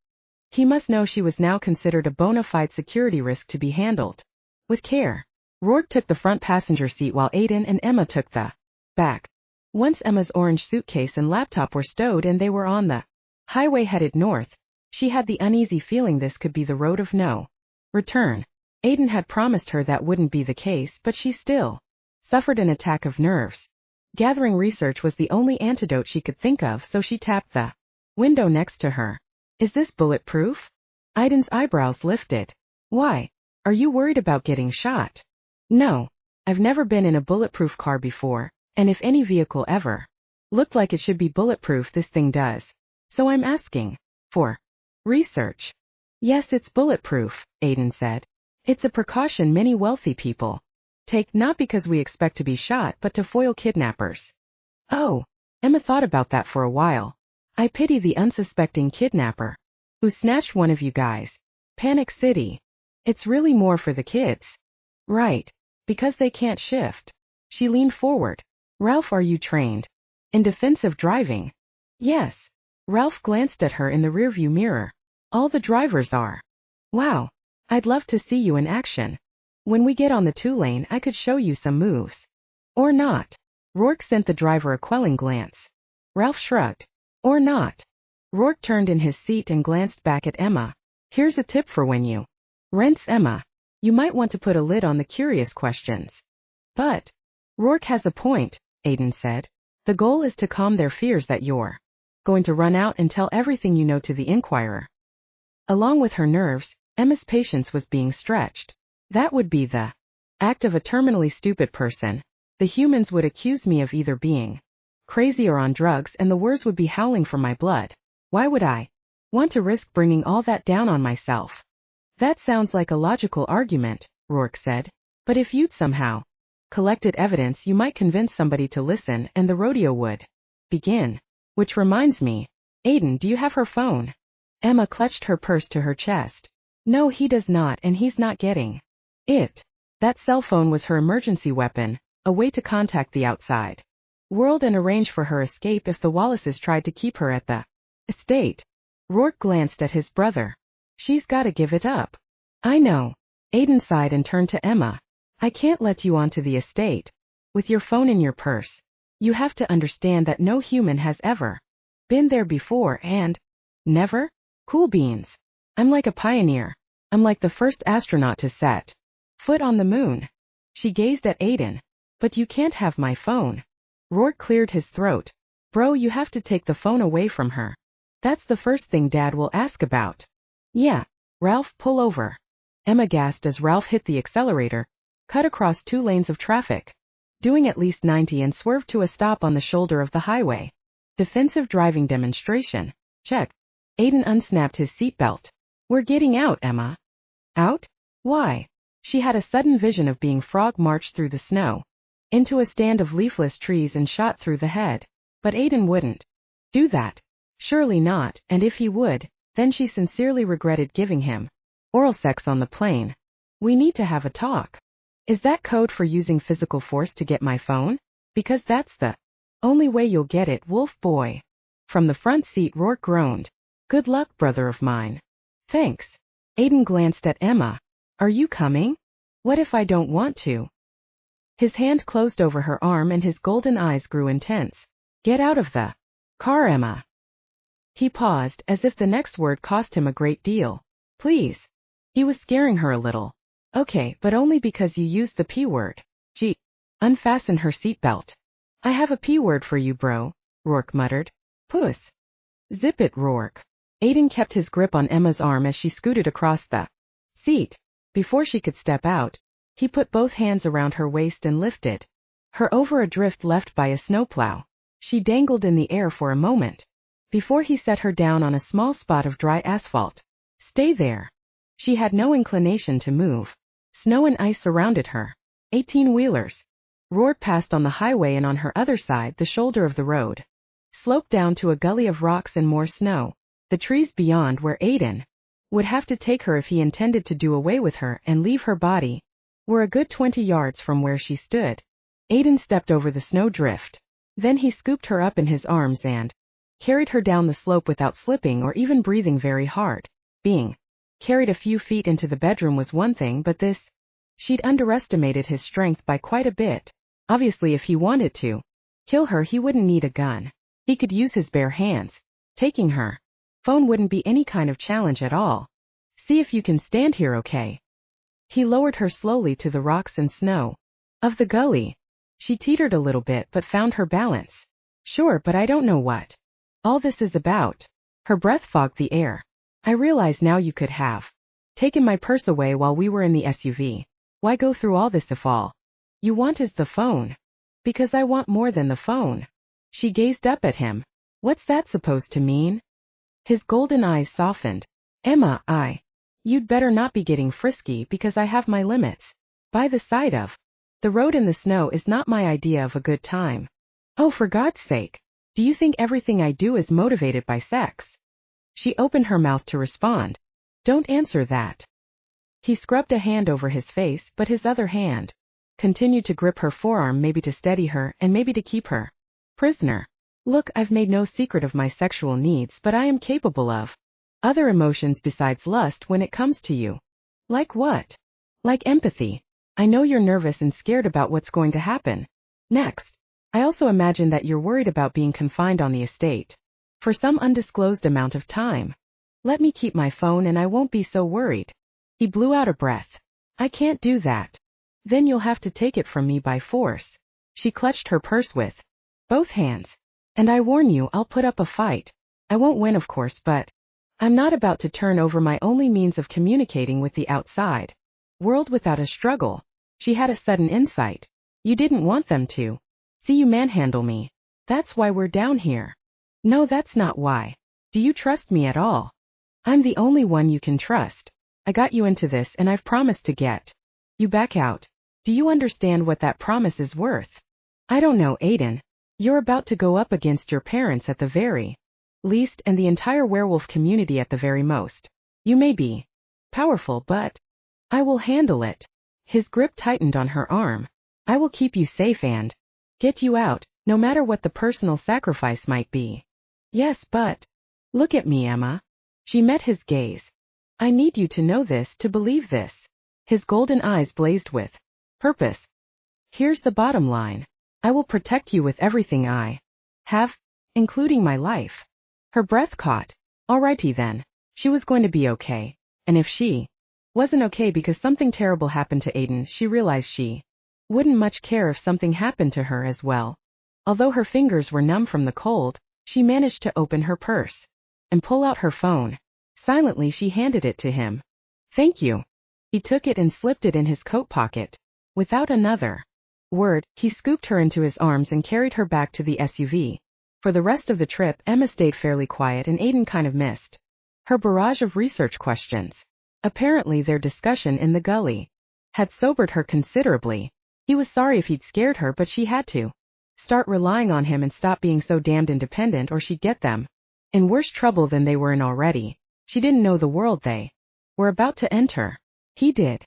He must know she was now considered a bona fide security risk to be handled with care. Rourke took the front passenger seat while Aiden and Emma took the back. Once Emma's orange suitcase and laptop were stowed and they were on the highway headed north, she had the uneasy feeling this could be the road of no return. Aiden had promised her that wouldn't be the case, but she still suffered an attack of nerves. Gathering research was the only antidote she could think of, so she tapped the window next to her. Is this bulletproof? Aiden's eyebrows lifted. Why? Are you worried about getting shot? No. I've never been in a bulletproof car before, and if any vehicle ever looked like it should be bulletproof, this thing does. So I'm asking for research. Yes, it's bulletproof, Aiden said. It's a precaution many wealthy people take, not because we expect to be shot, but to foil kidnappers. Oh, Emma thought about that for a while. I pity the unsuspecting kidnapper who snatched one of you guys. Panic City. It's really more for the kids. Right. Because they can't shift. She leaned forward. Ralph, are you trained in defensive driving? Yes. Ralph glanced at her in the rearview mirror. All the drivers are. Wow. I'd love to see you in action. When we get on the 2-lane, I could show you some moves. Or not. Rourke sent the driver a quelling glance. Ralph shrugged. Or not. Rourke turned in his seat and glanced back at Emma. Here's a tip for when you rents Emma. You might want to put a lid on the curious questions. But Rourke has a point, Aiden said. The goal is to calm their fears that you're going to run out and tell everything you know to the Inquirer. Along with her nerves, Emma's patience was being stretched. That would be the act of a terminally stupid person. The humans would accuse me of either being crazy or on drugs, and the worst would be howling for my blood. Why would I want to risk bringing all that down on myself? That sounds like a logical argument, Rourke said. But if you'd somehow collected evidence, you might convince somebody to listen, and the rodeo would begin. Which reminds me, Aiden, do you have her phone? Emma clutched her purse to her chest. No, he does not, and he's not getting it. That cell phone was her emergency weapon, a way to contact the outside world and arrange for her escape if the Wallaces tried to keep her at the estate. Rourke glanced at his brother. She's gotta give it up. I know. Aiden sighed and turned to Emma. I can't let you onto the estate with your phone in your purse. You have to understand that no human has ever been there before, and never? Cool beans. I'm like a pioneer. I'm like the first astronaut to set foot on the moon. She gazed at Aiden. But you can't have my phone. Rourke cleared his throat. Bro, you have to take the phone away from her. That's the first thing Dad will ask about. Yeah. Ralph, pull over. Emma gasped as Ralph hit the accelerator, cut across 2 lanes of traffic, doing at least 90, and swerved to a stop on the shoulder of the highway. Defensive driving demonstration. Check. Aiden unsnapped his seatbelt. We're getting out, Emma. Out? Why? She had a sudden vision of being frog marched through the snow into a stand of leafless trees and shot through the head. But Aiden wouldn't do that. Surely not, and if he would, then she sincerely regretted giving him oral sex on the plane. We need to have a talk. Is that code for using physical force to get my phone? Because that's the only way you'll get it, wolf boy. From the front seat, Rourke groaned. Good luck, brother of mine. Thanks. Aiden glanced at Emma. Are you coming? What if I don't want to? His hand closed over her arm and his golden eyes grew intense. Get out of the car, Emma. He paused, as if the next word cost him a great deal. Please. He was scaring her a little. Okay, but only because you used the P word. Gee. Unfasten her seatbelt. I have a P word for you, bro, Rourke muttered. Puss. Zip it, Rourke. Aiden kept his grip on Emma's arm as she scooted across the seat. Before she could step out, he put both hands around her waist and lifted her over a drift left by a snowplow. She dangled in the air for a moment before he set her down on a small spot of dry asphalt. Stay there. She had no inclination to move. Snow and ice surrounded her. 18-wheelers roared past on the highway, and on her other side, the shoulder of the road sloped down to a gully of rocks and more snow. The trees beyond, where Aiden would have to take her if he intended to do away with her and leave her body. Were a good 20 yards from where she stood. Aiden stepped over the snowdrift. Then he scooped her up in his arms and carried her down the slope without slipping or even breathing very hard. Being carried a few feet into the bedroom was one thing, but this, she'd underestimated his strength by quite a bit. Obviously, if he wanted to kill her, he wouldn't need a gun. He could use his bare hands. Taking her phone wouldn't be any kind of challenge at all. See if you can stand here, okay? He lowered her slowly to the rocks and snow of the gully. She teetered a little bit but found her balance. Sure, but I don't know what all this is about. Her breath fogged the air. I realize now you could have taken my purse away while we were in the SUV. Why go through all this if all you want is the phone? Because I want more than the phone. She gazed up at him. What's that supposed to mean? His golden eyes softened. Emma, you'd better not be getting frisky because I have my limits. By the side of the road in the snow is not my idea of a good time. Oh, for God's sake. Do you think everything I do is motivated by sex? She opened her mouth to respond. Don't answer that. He scrubbed a hand over his face, but his other hand continued to grip her forearm, maybe to steady her and maybe to keep her prisoner. Look, I've made no secret of my sexual needs, but I am capable of other emotions besides lust when it comes to you. Like what? Like empathy. I know you're nervous and scared about what's going to happen next. I also imagine that you're worried about being confined on the estate for some undisclosed amount of time. Let me keep my phone and I won't be so worried. He blew out a breath. I can't do that. Then you'll have to take it from me by force. She clutched her purse with both hands. And I warn you, I'll put up a fight. I won't win, of course, but I'm not about to turn over my only means of communicating with the outside world without a struggle. She had a sudden insight. You didn't want them to see you manhandle me. That's why we're down here. No, that's not why. Do you trust me at all? I'm the only one you can trust. I got you into this and I've promised to get you back out. Do you understand what that promise is worth? I don't know, Aiden. You're about to go up against your parents at the very least and the entire werewolf community at the very most. You may be powerful, but I will handle it. His grip tightened on her arm. I will keep you safe and get you out, no matter what the personal sacrifice might be. Yes, but look at me, Emma. She met his gaze. I need you to know this, to believe this. His golden eyes blazed with purpose. Here's the bottom line. I will protect you with everything I have, including my life. Her breath caught. Alrighty then. She was going to be okay. And if she wasn't okay because something terrible happened to Aiden, she realized she wouldn't much care if something happened to her as well. Although her fingers were numb from the cold, she managed to open her purse and pull out her phone. Silently she handed it to him. Thank you. He took it and slipped it in his coat pocket. Without another word, he scooped her into his arms and carried her back to the SUV. For the rest of the trip, Emma stayed fairly quiet and Aiden kind of missed her barrage of research questions. Apparently their discussion in the gully had sobered her considerably. He was sorry if he'd scared her, but she had to start relying on him and stop being so damned independent or she'd get them in worse trouble than they were in already. She didn't know the world they were about to enter. He did.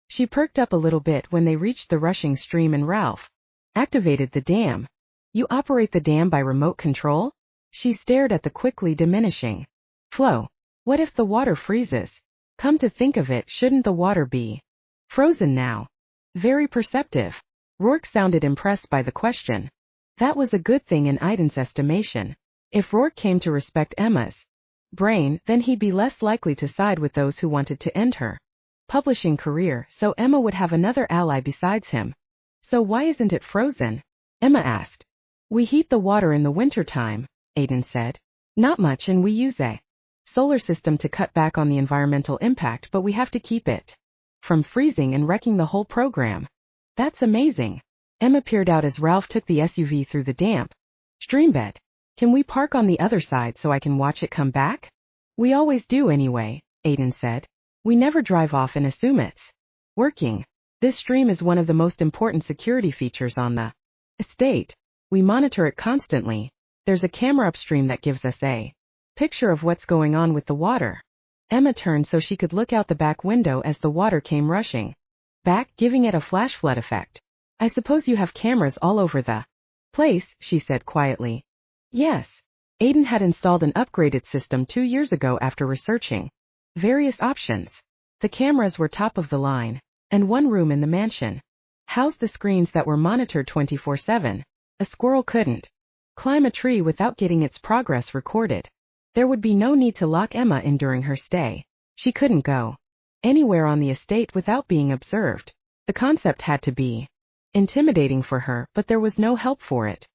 She perked up a little bit when they reached the rushing stream and Ralph activated the dam. You operate the dam by remote control? She stared at the quickly diminishing flow. What if the water freezes? Come to think of it, shouldn't the water be frozen now? Very perceptive. Rourke sounded impressed by the question. That was a good thing in Aiden's estimation. If Rourke came to respect Emma's brain, then he'd be less likely to side with those who wanted to end her publishing career, so Emma would have another ally besides him. So why isn't it frozen? Emma asked. We heat the water in the wintertime, Aiden said. Not much, and we use a solar system to cut back on the environmental impact, but we have to keep it from freezing and wrecking the whole program. That's amazing. Emma peered out as Ralph took the SUV through the damp streambed. Can we park on the other side so I can watch it come back? We always do anyway, Aiden said. We never drive off and assume it's working. This stream is one of the most important security features on the estate. We monitor it constantly. There's a camera upstream that gives us a picture of what's going on with the water. Emma turned so she could look out the back window as the water came rushing back, giving it a flash flood effect. I suppose you have cameras all over the place, she said quietly. Yes. Aiden had installed an upgraded system 2 years ago after researching various options. The cameras were top of the line, and one room in the mansion housed the screens that were monitored 24/7. A squirrel couldn't climb a tree without getting its progress recorded. There would be no need to lock Emma in during her stay. She couldn't go anywhere on the estate without being observed. The concept had to be intimidating for her, but there was no help for it.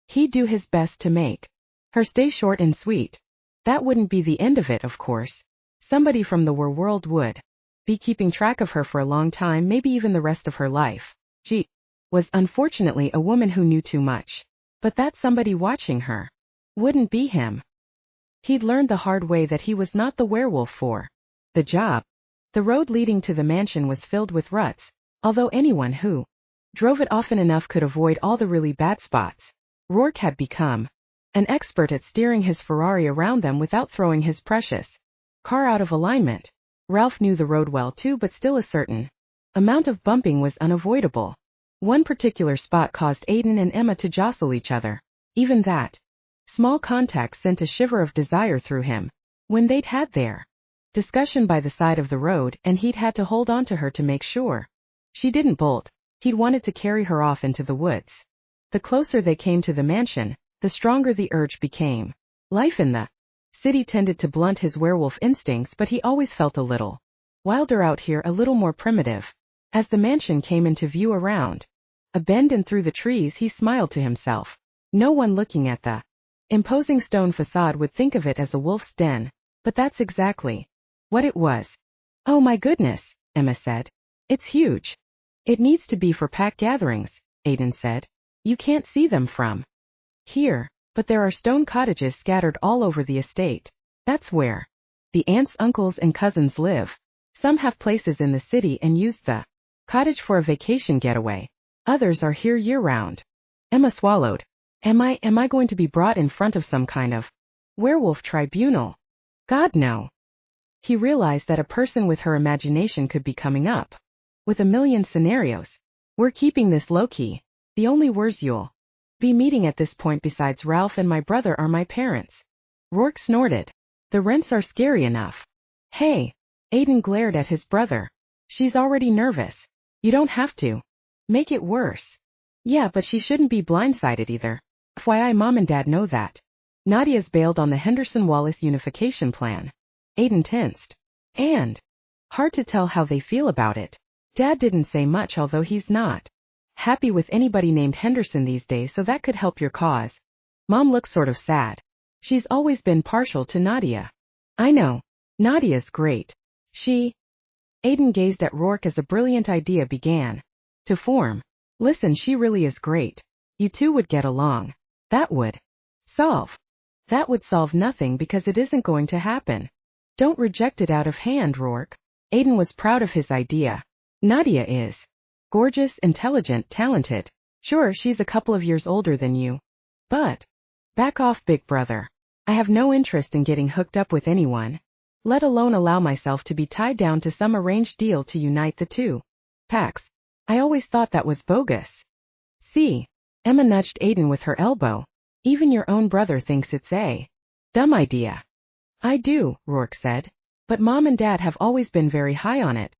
He'd do his best to make her stay short and sweet. That wouldn't be the end of it, of course. Somebody from the werewolf would be keeping track of her for a long time, maybe even the rest of her life. She was unfortunately a woman who knew too much. But that somebody watching her wouldn't be him. He'd learned the hard way that he was not the werewolf for the job. The road leading to the mansion was filled with ruts, although anyone who drove it often enough could avoid all the really bad spots. Rourke had become an expert at steering his Ferrari around them without throwing his precious car out of alignment. Ralph knew the road well too, but still a certain amount of bumping was unavoidable. One particular spot caused Aiden and Emma to jostle each other. Even that small contact sent a shiver of desire through him. When they'd had their discussion by the side of the road and he'd had to hold on to her to make sure she didn't bolt, he'd wanted to carry her off into the woods. The closer they came to the mansion, the stronger the urge became. Life in the city tended to blunt his werewolf instincts, but he always felt a little wilder out here, a little more primitive. As the mansion came into view around a bend and through the trees, he smiled to himself. No one looking at the imposing stone facade would think of it as a wolf's den, but that's exactly what it was. Oh my goodness, Emma said. It's huge. It needs to be for pack gatherings, Aiden said. You can't see them from here, but there are stone cottages scattered all over the estate. That's where the aunts, uncles, and cousins live. Some have places in the city and use the cottage for a vacation getaway. Others are here year-round. Emma swallowed. Am I going to be brought in front of some kind of werewolf tribunal? God, no. He realized that a person with her imagination could be coming up with a million scenarios. We're keeping this low-key. The only words you'll be meeting at this point besides Ralph and my brother are my parents. Rourke snorted. The rents are scary enough. Hey. Aiden glared at his brother. She's already nervous. You don't have to make it worse. Yeah, but she shouldn't be blindsided either. FYI, Mom and Dad know that. Nadia's bailed on the Henderson-Wallace unification plan. Aiden tensed. And hard to tell how they feel about it. Dad didn't say much, although he's not happy with anybody named Henderson these days, so that could help your cause. Mom looks sort of sad. She's always been partial to Nadia. I know. Nadia's great. Aiden gazed at Rourke as a brilliant idea began to form. Listen, she really is great. You two would get along. That would solve nothing because it isn't going to happen. Don't reject it out of hand, Rourke. Aiden was proud of his idea. Nadia is gorgeous, intelligent, talented. Sure, she's a couple of years older than you. But back off, big brother. I have no interest in getting hooked up with anyone, let alone allow myself to be tied down to some arranged deal to unite the two packs. I always thought that was bogus. See? Emma nudged Aiden with her elbow. Even your own brother thinks it's a dumb idea. I do, Rourke said. But Mom and Dad have always been very high on it.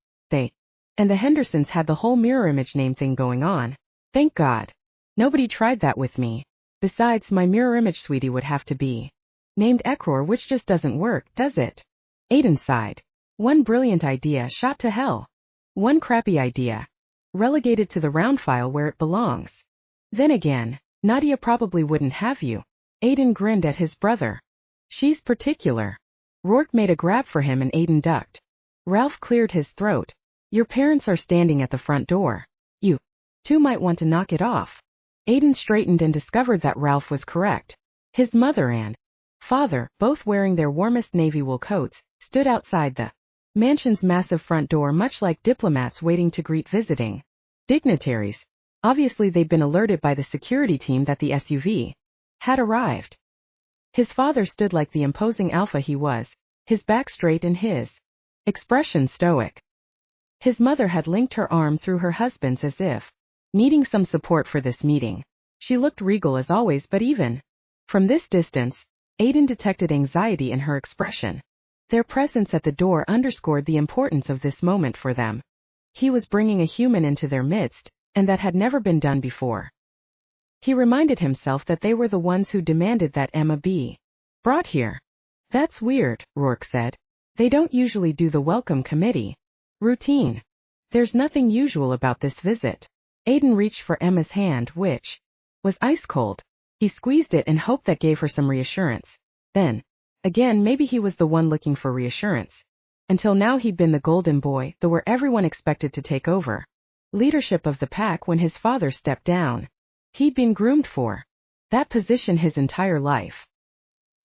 And the Hendersons had the whole mirror image name thing going on. Thank God. Nobody tried that with me. Besides, my mirror image sweetie would have to be named Ekror, which just doesn't work, does it? Aiden sighed. One brilliant idea shot to hell. One crappy idea relegated to the round file where it belongs. Then again, Nadia probably wouldn't have you. Aiden grinned at his brother. She's particular. Rourke made a grab for him and Aiden ducked. Ralph cleared his throat. Your parents are standing at the front door. You two might want to knock it off. Aiden straightened and discovered that Ralph was correct. His mother and father, both wearing their warmest navy wool coats, stood outside the mansion's massive front door, much like diplomats waiting to greet visiting dignitaries. Obviously they'd been alerted by the security team that the SUV had arrived. His father stood like the imposing alpha he was, his back straight and his expression stoic. His mother had linked her arm through her husband's as if needing some support for this meeting. She looked regal as always, but even from this distance, Aiden detected anxiety in her expression. Their presence at the door underscored the importance of this moment for them. He was bringing a human into their midst, and that had never been done before. He reminded himself that they were the ones who demanded that Emma be brought here. That's weird, Rourke said. They don't usually do the welcome committee routine. There's nothing usual about this visit. Aiden reached for Emma's hand, which was ice cold. He squeezed it and hoped that gave her some reassurance. Then, again, maybe he was the one looking for reassurance. Until now he'd been the golden boy, the where everyone expected to take over leadership of the pack when his father stepped down. He'd been groomed for that position his entire life.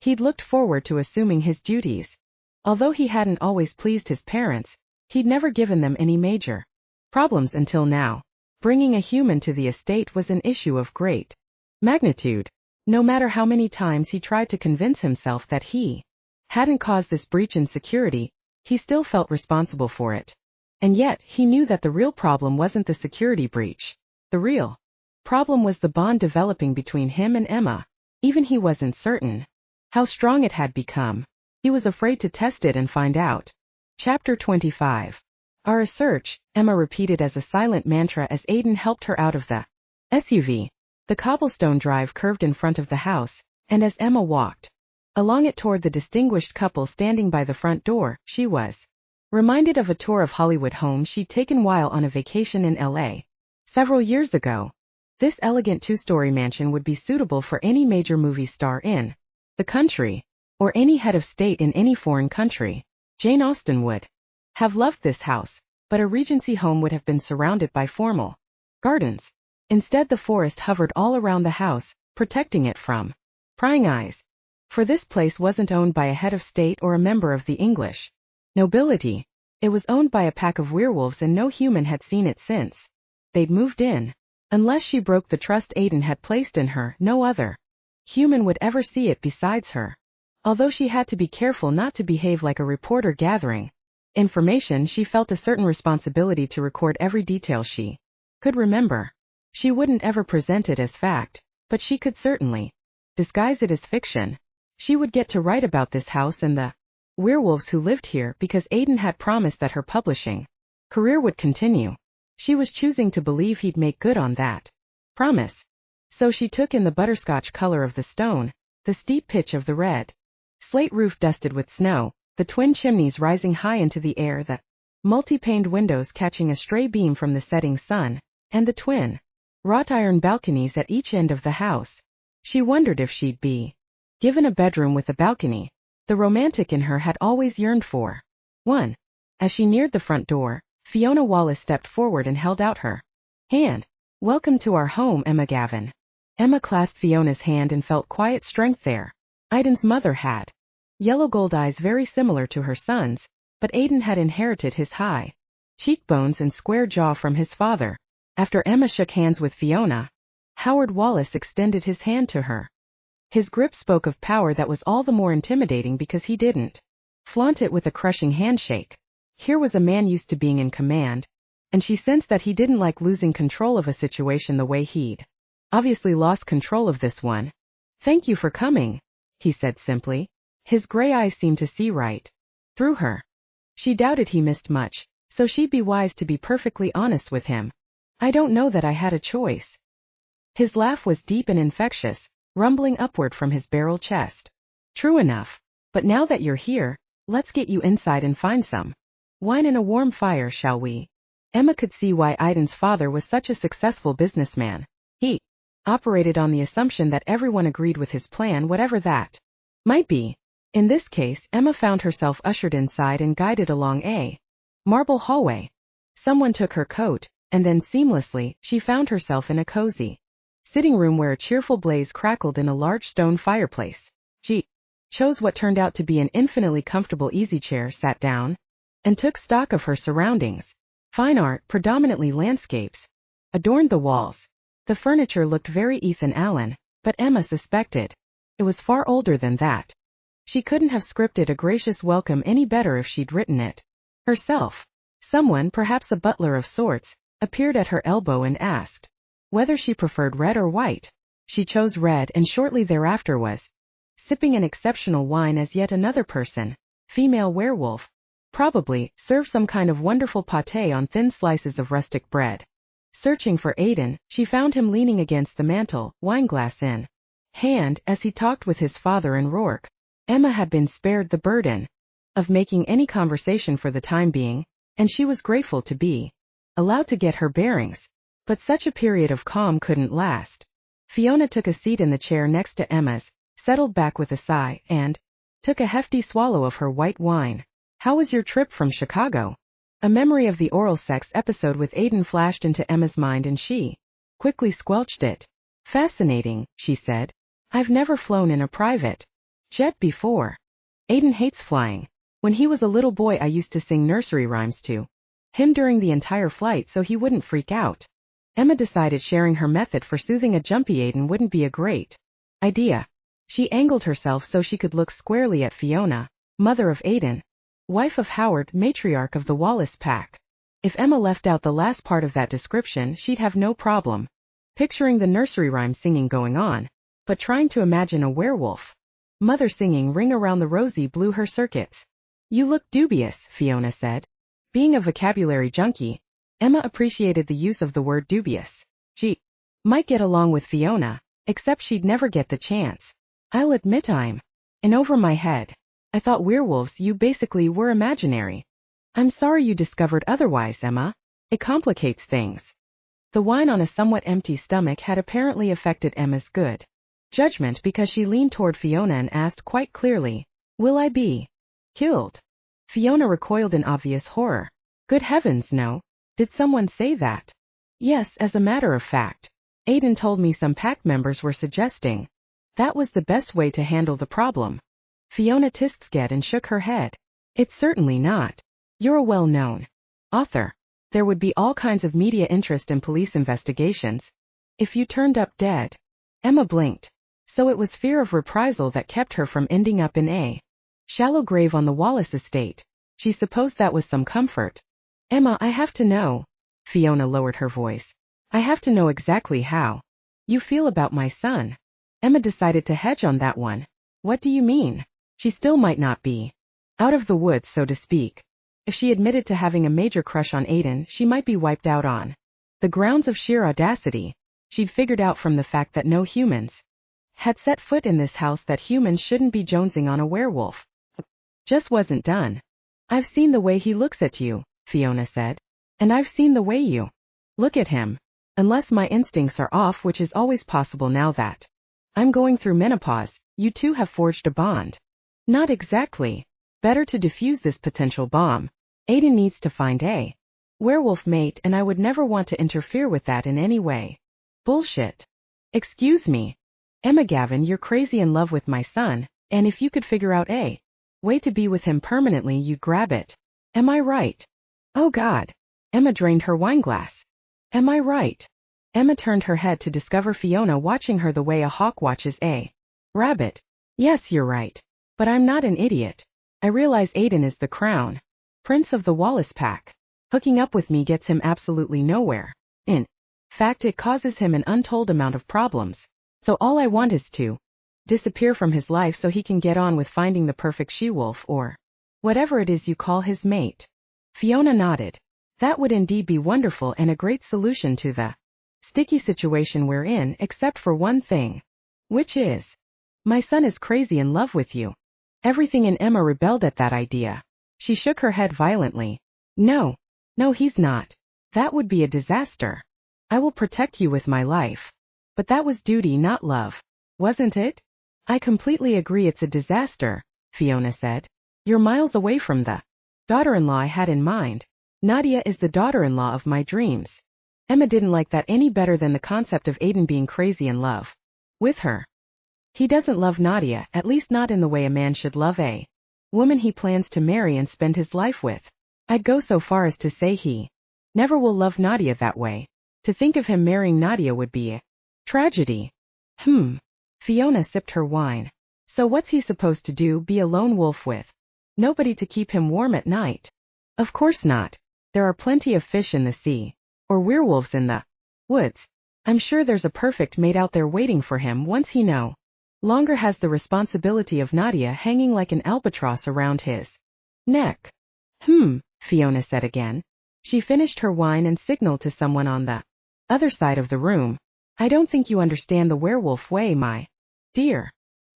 He'd looked forward to assuming his duties. Although he hadn't always pleased his parents, he'd never given them any major problems until now. Bringing a human to the estate was an issue of great magnitude. No matter how many times he tried to convince himself that he hadn't caused this breach in security, he still felt responsible for it. And yet, he knew that the real problem wasn't the security breach. The real problem was the bond developing between him and Emma. Even he wasn't certain how strong it had become. He was afraid to test it and find out. Chapter 25. Our search, Emma repeated as a silent mantra as Aiden helped her out of the SUV. The cobblestone drive curved in front of the house, and as Emma walked along it toward the distinguished couple standing by the front door, she was reminded of a tour of Hollywood home she'd taken while on a vacation in L.A. several years ago. This elegant two-story mansion would be suitable for any major movie star in the country, or any head of state in any foreign country. Jane Austen would have loved this house, but a Regency home would have been surrounded by formal gardens. Instead, the forest hovered all around the house, protecting it from prying eyes. For this place wasn't owned by a head of state or a member of the English nobility. It was owned by a pack of werewolves, and no human had seen it since they'd moved in. Unless she broke the trust Aiden had placed in her, no other human would ever see it besides her. Although she had to be careful not to behave like a reporter gathering information, she felt a certain responsibility to record every detail she could remember. She wouldn't ever present it as fact, but she could certainly disguise it as fiction. She would get to write about this house and the werewolves who lived here because Aiden had promised that her publishing career would continue. She was choosing to believe he'd make good on that promise. So she took in the butterscotch color of the stone, the steep pitch of the red slate roof dusted with snow, the twin chimneys rising high into the air, the multi-paned windows catching a stray beam from the setting sun, and the twin wrought iron balconies at each end of the house. She wondered if she'd be given a bedroom with a balcony. The romantic in her had always yearned for one. As she neared the front door, Fiona Wallace stepped forward and held out her hand. "Welcome to our home, Emma Gavin." Emma clasped Fiona's hand and felt quiet strength there. Aiden's mother had yellow gold eyes very similar to her son's, but Aiden had inherited his high cheekbones and square jaw from his father. After Emma shook hands with Fiona, Howard Wallace extended his hand to her. His grip spoke of power that was all the more intimidating because he didn't flaunt it with a crushing handshake. Here was a man used to being in command, and she sensed that he didn't like losing control of a situation the way he'd obviously lost control of this one. "Thank you for coming," he said simply. His gray eyes seemed to see right through her. She doubted he missed much, so she'd be wise to be perfectly honest with him. "I don't know that I had a choice." His laugh was deep and infectious, rumbling upward from his barrel chest. "True enough. But now that you're here, let's get you inside and find some wine and a warm fire, shall we?" Emma could see why Aiden's father was such a successful businessman. He operated on the assumption that everyone agreed with his plan, whatever that might be. In this case, Emma found herself ushered inside and guided along a marble hallway. Someone took her coat, and then seamlessly, she found herself in a cozy sitting room where a cheerful blaze crackled in a large stone fireplace. She chose what turned out to be an infinitely comfortable easy chair, sat down, and took stock of her surroundings. Fine art, predominantly landscapes, adorned the walls. The furniture looked very Ethan Allen, but Emma suspected it was far older than that. She couldn't have scripted a gracious welcome any better if she'd written it herself. Someone, perhaps a butler of sorts, appeared at her elbow and asked whether she preferred red or white. She chose red and shortly thereafter was sipping an exceptional wine as yet another person, female werewolf, probably, served some kind of wonderful pâté on thin slices of rustic bread. Searching for Aiden, she found him leaning against the mantel, wineglass in hand, as he talked with his father and Rourke. Emma had been spared the burden of making any conversation for the time being, and she was grateful to be allowed to get her bearings. But such a period of calm couldn't last. Fiona took a seat in the chair next to Emma's, settled back with a sigh, and took a hefty swallow of her white wine. How was your trip from Chicago? A memory of the oral sex episode with Aiden flashed into Emma's mind and she quickly squelched it. Fascinating, she said. I've never flown in a private jet before. Aiden hates flying. When he was a little boy I used to sing nursery rhymes to him during the entire flight so he wouldn't freak out. Emma decided sharing her method for soothing a jumpy Aiden wouldn't be a great idea. She angled herself so she could look squarely at Fiona, mother of Aiden, wife of Howard, matriarch of the Wallace pack. If Emma left out the last part of that description she'd have no problem picturing the nursery rhyme singing going on, but trying to imagine a werewolf mother singing Ring Around the Rosie blew her circuits. You look dubious, Fiona said. Being a vocabulary junkie, Emma appreciated the use of the word dubious. She might get along with Fiona, except she'd never get the chance. I'll admit I'm in over my head. I thought werewolves you basically were imaginary. I'm sorry you discovered otherwise, Emma. It complicates things. The wine on a somewhat empty stomach had apparently affected Emma's good judgment because she leaned toward Fiona and asked quite clearly, will I be killed? Fiona recoiled in obvious horror. Good heavens, no. Did someone say that? Yes, as a matter of fact. Aiden told me some pack members were suggesting that was the best way to handle the problem. Fiona tisksed and shook her head. It's certainly not. You're a well-known author. There would be all kinds of media interest in police investigations if you turned up dead. Emma blinked. So it was fear of reprisal that kept her from ending up in a shallow grave on the Wallace estate. She supposed that was some comfort. Emma, I have to know. Fiona lowered her voice. I have to know exactly how you feel about my son. Emma decided to hedge on that one. What do you mean? She still might not be out of the woods, so to speak. If she admitted to having a major crush on Aiden, she might be wiped out on the grounds of sheer audacity. She'd figured out from the fact that no humans had set foot in this house that humans shouldn't be jonesing on a werewolf. Just wasn't done. I've seen the way he looks at you, Fiona said. And I've seen the way you look at him. Unless my instincts are off, which is always possible now that I'm going through menopause, you two have forged a bond. Not exactly. Better to defuse this potential bomb. Aiden needs to find a werewolf mate and I would never want to interfere with that in any way. Bullshit. Excuse me. Emma Gavin, you're crazy in love with my son, and if you could figure out a way to be with him permanently you'd grab it. Am I right? Oh God. Emma drained her wineglass. Am I right? Emma turned her head to discover Fiona watching her the way a hawk watches a rabbit. Yes, you're right. But I'm not an idiot. I realize Aiden is the crown prince of the Wallace pack. Hooking up with me gets him absolutely nowhere. In fact, it causes him an untold amount of problems. So all I want is to disappear from his life so he can get on with finding the perfect she-wolf or whatever it is you call his mate. Fiona nodded. That would indeed be wonderful and a great solution to the sticky situation we're in, except for one thing. Which is, my son is crazy in love with you. Everything in Emma rebelled at that idea. She shook her head violently. No, he's not. That would be a disaster. I will protect you with my life. But that was duty, not love. Wasn't it? I completely agree it's a disaster, Fiona said. You're miles away from the daughter-in-law I had in mind. Nadia is the daughter-in-law of my dreams. Emma didn't like that any better than the concept of Aiden being crazy in love with her. He doesn't love Nadia, at least not in the way a man should love a woman he plans to marry and spend his life with. I'd go so far as to say he never will love Nadia that way. To think of him marrying Nadia would be a tragedy. Fiona sipped her wine. So what's he supposed to do, be a lone wolf with nobody to keep him warm at night? Of course not. There are plenty of fish in the sea. Or werewolves in the woods. I'm sure there's a perfect mate out there waiting for him once he no longer has the responsibility of Nadia hanging like an albatross around his neck. Fiona said again. She finished her wine and signaled to someone on the other side of the room. I don't think you understand the werewolf way, my dear.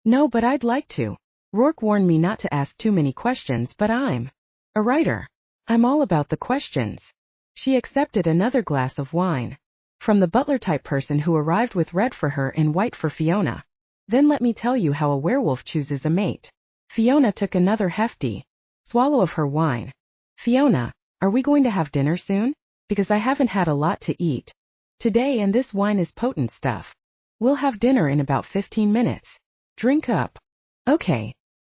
No, but I'd like to. Rourke warned me not to ask too many questions, but I'm a writer. I'm all about the questions. She accepted another glass of wine. From the butler-type person who arrived with red for her and white for Fiona. Then let me tell you how a werewolf chooses a mate. Fiona took another hefty swallow of her wine. Fiona, are we going to have dinner soon? Because I haven't had a lot to eat today and this wine is potent stuff. We'll have dinner in about 15 minutes. Drink up. Okay.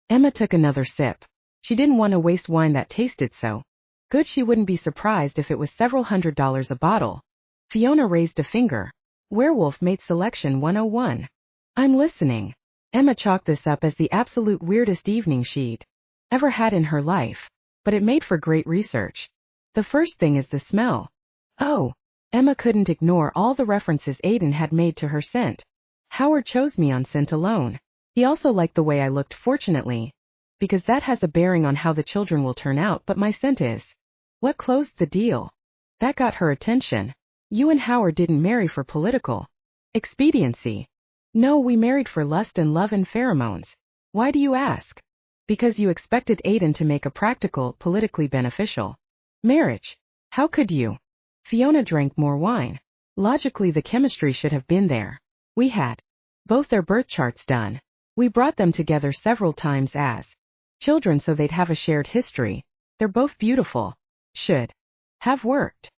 Emma took another sip. She didn't want to waste wine that tasted so good she wouldn't be surprised if it was several $100s a bottle. Fiona raised a finger. Werewolf Mate Selection 101. I'm listening. Emma chalked this up as the absolute weirdest evening she'd ever had in her life, but it made for great research. The first thing is the smell. Oh. Emma couldn't ignore all the references Aiden had made to her scent. Howard chose me on scent alone. He also liked the way I looked, fortunately, because that has a bearing on how the children will turn out, but my scent is what closed the deal. That got her attention. You and Howard didn't marry for political expediency. No, we married for lust and love and pheromones. Why do you ask? Because you expected Aiden to make a practical, politically beneficial marriage. How could you? Fiona drank more wine. Logically, the chemistry should have been there. We had both their birth charts done. We brought them together several times as children so they'd have a shared history. They're both beautiful. Should have worked.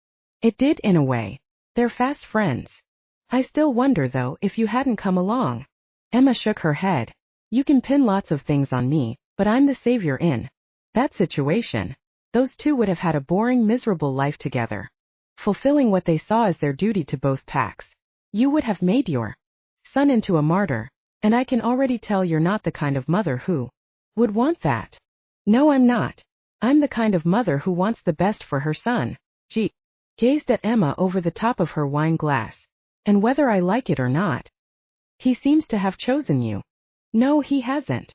It did in a way. They're fast friends. I still wonder, though, if you hadn't come along. Emma shook her head. You can pin lots of things on me, but I'm the savior in that situation. Those two would have had a boring, miserable life together, fulfilling what they saw as their duty to both packs. You would have made your son into a martyr, and I can already tell you're not the kind of mother who would want that. No, I'm not. I'm the kind of mother who wants the best for her son. She gazed at Emma over the top of her wine glass. And whether I like it or not, he seems to have chosen you. No, he hasn't.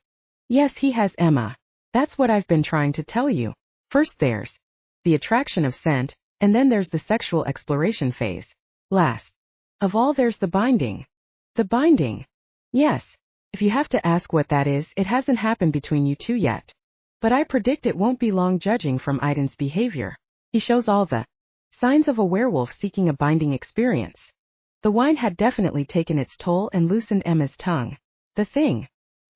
Yes, he has, Emma. That's what I've been trying to tell you. First there's the attraction of scent, and then there's the sexual exploration phase. Last of all, there's the binding. The binding. Yes. If you have to ask what that is, it hasn't happened between you two yet. But I predict it won't be long, judging from Aiden's behavior. He shows all the signs of a werewolf seeking a binding experience. The wine had definitely taken its toll and loosened Emma's tongue. The thing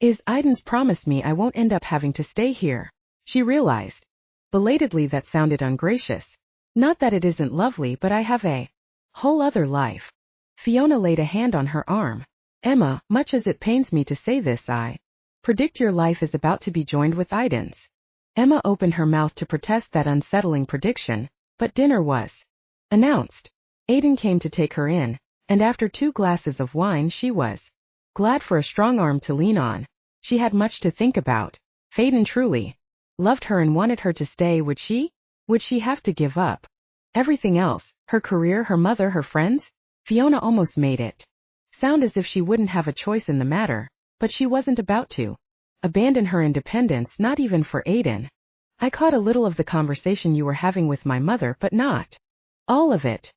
is, Aiden's promised me I won't end up having to stay here. She realized belatedly that sounded ungracious. Not that it isn't lovely, but I have a whole other life. Fiona laid a hand on her arm. Emma, much as it pains me to say this, I predict your life is about to be joined with Aiden's. Emma opened her mouth to protest that unsettling prediction, but dinner was announced. Aiden came to take her in, and after 2 glasses of wine she was glad for a strong arm to lean on. She had much to think about. Aiden truly loved her and wanted her to stay. Would she? Would she have to give up everything else? Her career, her mother, her friends? Fiona almost made it sound as if she wouldn't have a choice in the matter, but she wasn't about to abandon her independence, not even for Aiden. I caught a little of the conversation you were having with my mother, but not all of it,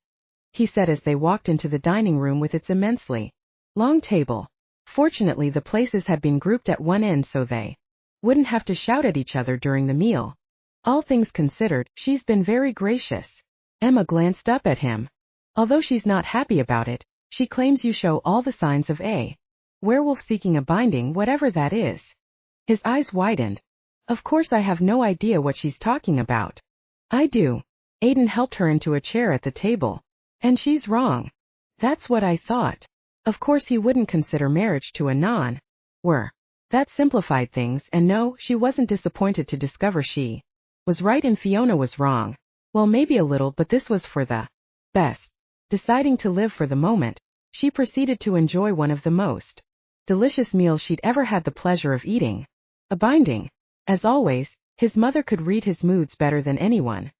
he said as they walked into the dining room with its immensely long table. Fortunately, the places had been grouped at one end so they wouldn't have to shout at each other during the meal. All things considered, she's been very gracious. Emma glanced up at him. Although she's not happy about it, she claims you show all the signs of a werewolf seeking a binding, whatever that is. His eyes widened. Of course I have no idea what she's talking about. I do. Aiden helped her into a chair at the table. And she's wrong. That's what I thought. Of course he wouldn't consider marriage to a non-were. That simplified things, and no, she wasn't disappointed to discover she was right and Fiona was wrong. Well, maybe a little, but this was for the best. Deciding to live for the moment, she proceeded to enjoy one of the most delicious meal she'd ever had the pleasure of eating. A binding. As always, his mother could read his moods better than anyone.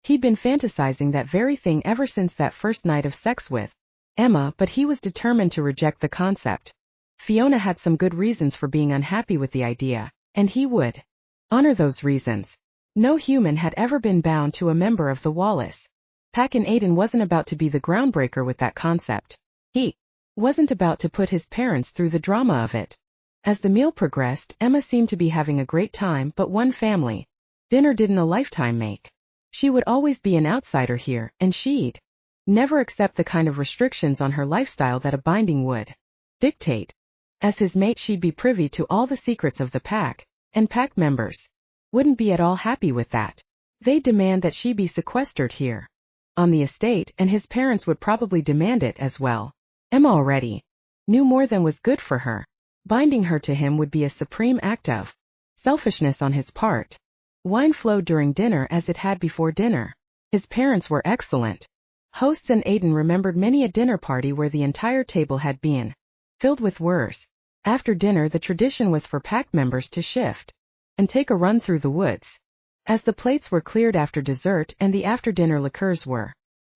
He'd been fantasizing that very thing ever since that first night of sex with Emma, but he was determined to reject the concept. Fiona had some good reasons for being unhappy with the idea, and he would honor those reasons. No human had ever been bound to a member of the Wallace pack, and Aiden wasn't about to be the groundbreaker with that concept. He wasn't about to put his parents through the drama of it. As the meal progressed, Emma seemed to be having a great time, but one family dinner didn't a lifetime make. She would always be an outsider here, and she'd never accept the kind of restrictions on her lifestyle that a binding would dictate. As his mate, she'd be privy to all the secrets of the pack, and pack members wouldn't be at all happy with that. They'd demand that she be sequestered here on the estate, and his parents would probably demand it as well. Emma already knew more than was good for her. Binding her to him would be a supreme act of selfishness on his part. Wine flowed during dinner as it had before dinner. His parents were excellent hosts, and Aiden remembered many a dinner party where the entire table had been filled with Werewolfs. After dinner, the tradition was for pack members to shift and take a run through the woods. As the plates were cleared after dessert and the after-dinner liqueurs were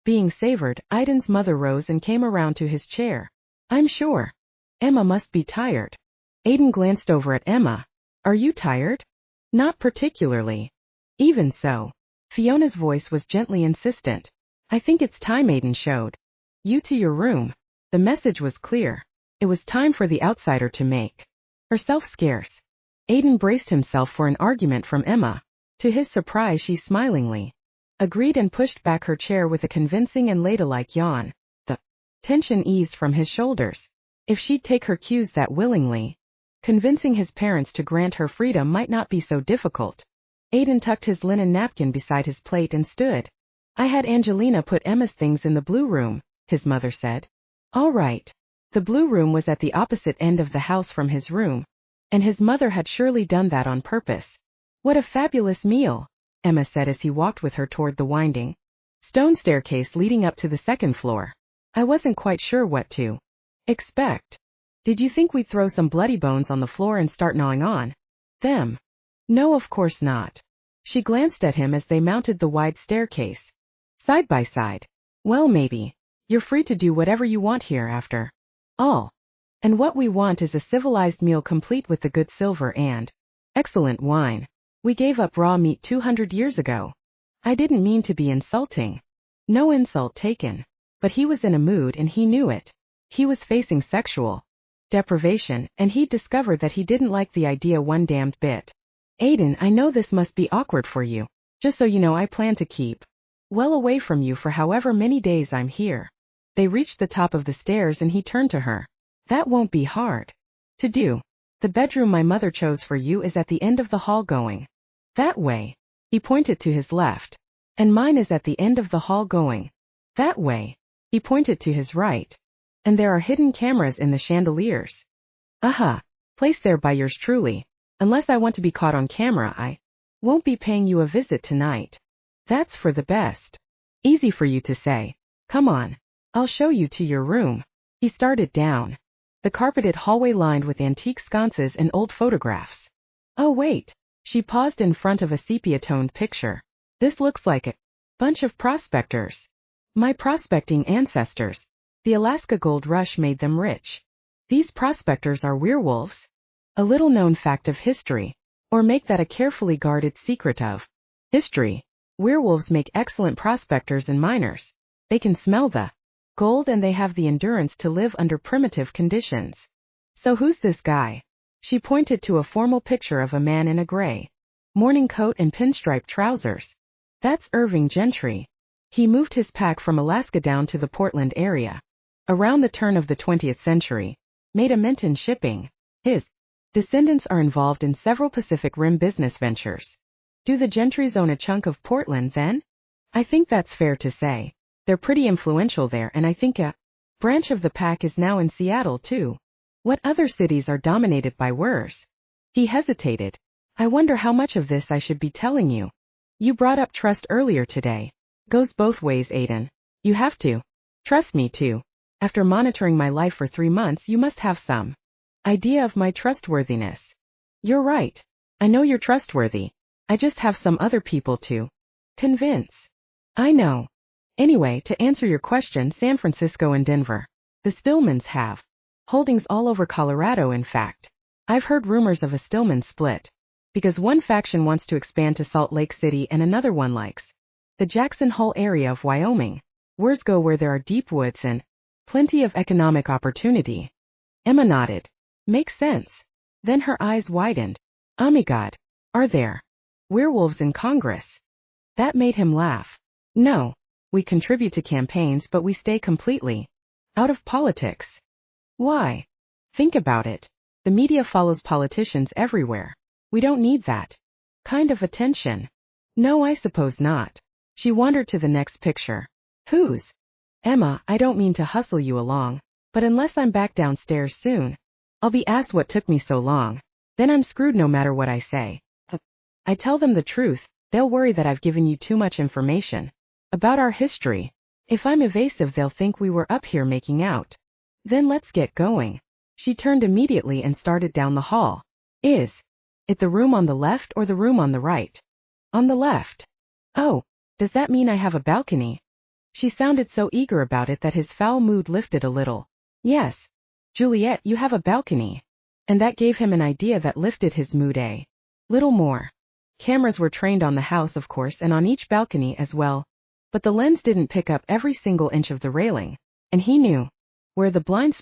being savored, Aiden's mother rose and came around to his chair. "I'm sure Emma must be tired." Aiden glanced over at Emma. "Are you tired?" "Not particularly." "Even so." Fiona's voice was gently insistent. "I think it's time Aiden showed you to your room." The message was clear. It was time for the outsider to make herself scarce. Aiden braced himself for an argument from Emma. To his surprise, she smilingly agreed and pushed back her chair with a convincing and ladylike yawn. The tension eased from his shoulders. If she'd take her cues that willingly, convincing his parents to grant her freedom might not be so difficult. Aiden tucked his linen napkin beside his plate and stood. "I had Angelina put Emma's things in the blue room," his mother said. "All right." The blue room was at the opposite end of the house from his room, and his mother had surely done that on purpose. "What a fabulous meal," Emma said as he walked with her toward the winding stone staircase leading up to the second floor. "I wasn't quite sure what to expect. Did you think we'd throw some bloody bones on the floor and start gnawing on them?" "No, of course not." She glanced at him as they mounted the wide staircase side by side. "Well, maybe. You're free to do whatever you want here after all. And what we want is a civilized meal complete with the good silver and excellent wine. We gave up raw meat 200 years ago." "I didn't mean to be insulting." "No insult taken." But he was in a mood and he knew it. He was facing sexual deprivation, and he'd discovered that he didn't like the idea one damned bit. "Aiden, I know this must be awkward for you. Just so you know, I plan to keep well away from you for however many days I'm here." They reached the top of the stairs and he turned to her. "That won't be hard to do. The bedroom my mother chose for you is at the end of the hall going that way." He pointed to his left. "And mine is at the end of the hall going that way." He pointed to his right. "And there are hidden cameras in the chandeliers. Placed there by yours truly. Unless I want to be caught on camera, I won't be paying you a visit tonight." "That's for the best." "Easy for you to say. Come on. I'll show you to your room." He started down the carpeted hallway lined with antique sconces and old photographs. "Oh wait." She paused in front of a sepia-toned picture. "This looks like a bunch of prospectors. My prospecting ancestors. The Alaska gold rush made them rich. These prospectors are werewolves. A little-known fact of history. Or make that a carefully guarded secret of history. Werewolves make excellent prospectors and miners. They can smell the gold and they have the endurance to live under primitive conditions. So who's this guy?" She pointed to a formal picture of a man in a gray morning coat and pinstripe trousers. "That's Irving Gentry. He moved his pack from Alaska down to the Portland area around the turn of the 20th century. Made a mint in shipping. His descendants are involved in several Pacific Rim business ventures." "Do the Gentrys own a chunk of Portland then?" "I think that's fair to say. They're pretty influential there, and I think a branch of the pack is now in Seattle too." "What other cities are dominated by Werewolves?" He hesitated. "I wonder how much of this I should be telling you. You brought up trust earlier today. Goes both ways, Aiden. You have to trust me too. After monitoring my life for 3 months, you must have some idea of my trustworthiness. You're right. I know you're trustworthy. I just have some other people to convince. I know. Anyway, to answer your question, San Francisco and Denver. The Stillmans have holdings all over Colorado, in fact. I've heard rumors of a Stillman split, because one faction wants to expand to Salt Lake City and another one likes the Jackson Hole area of Wyoming. Wars go where there are deep woods and plenty of economic opportunity. Emma nodded. Makes sense. Then her eyes widened. Oh my God. Are there werewolves in Congress? That made him laugh. No. We contribute to campaigns, but we stay completely out of politics. Why? Think about it. The media follows politicians everywhere. We don't need that kind of attention. No, I suppose not. She wandered to the next picture. Whose? Emma, I don't mean to hustle you along, but unless I'm back downstairs soon, I'll be asked what took me so long. Then I'm screwed no matter what I say. I tell them the truth, they'll worry that I've given you too much information about our history. If I'm evasive, they'll think we were up here making out. Then let's get going. She turned immediately and started down the hall. Is it the room on the left or the room on the right? On the left. Oh, does that mean I have a balcony? She sounded so eager about it that his foul mood lifted a little. Yes, Juliet, you have a balcony. And that gave him an idea that lifted his mood a little more. Cameras were trained on the house, of course, and on each balcony as well. But the lens didn't pick up every single inch of the railing, and he knew where the blind spot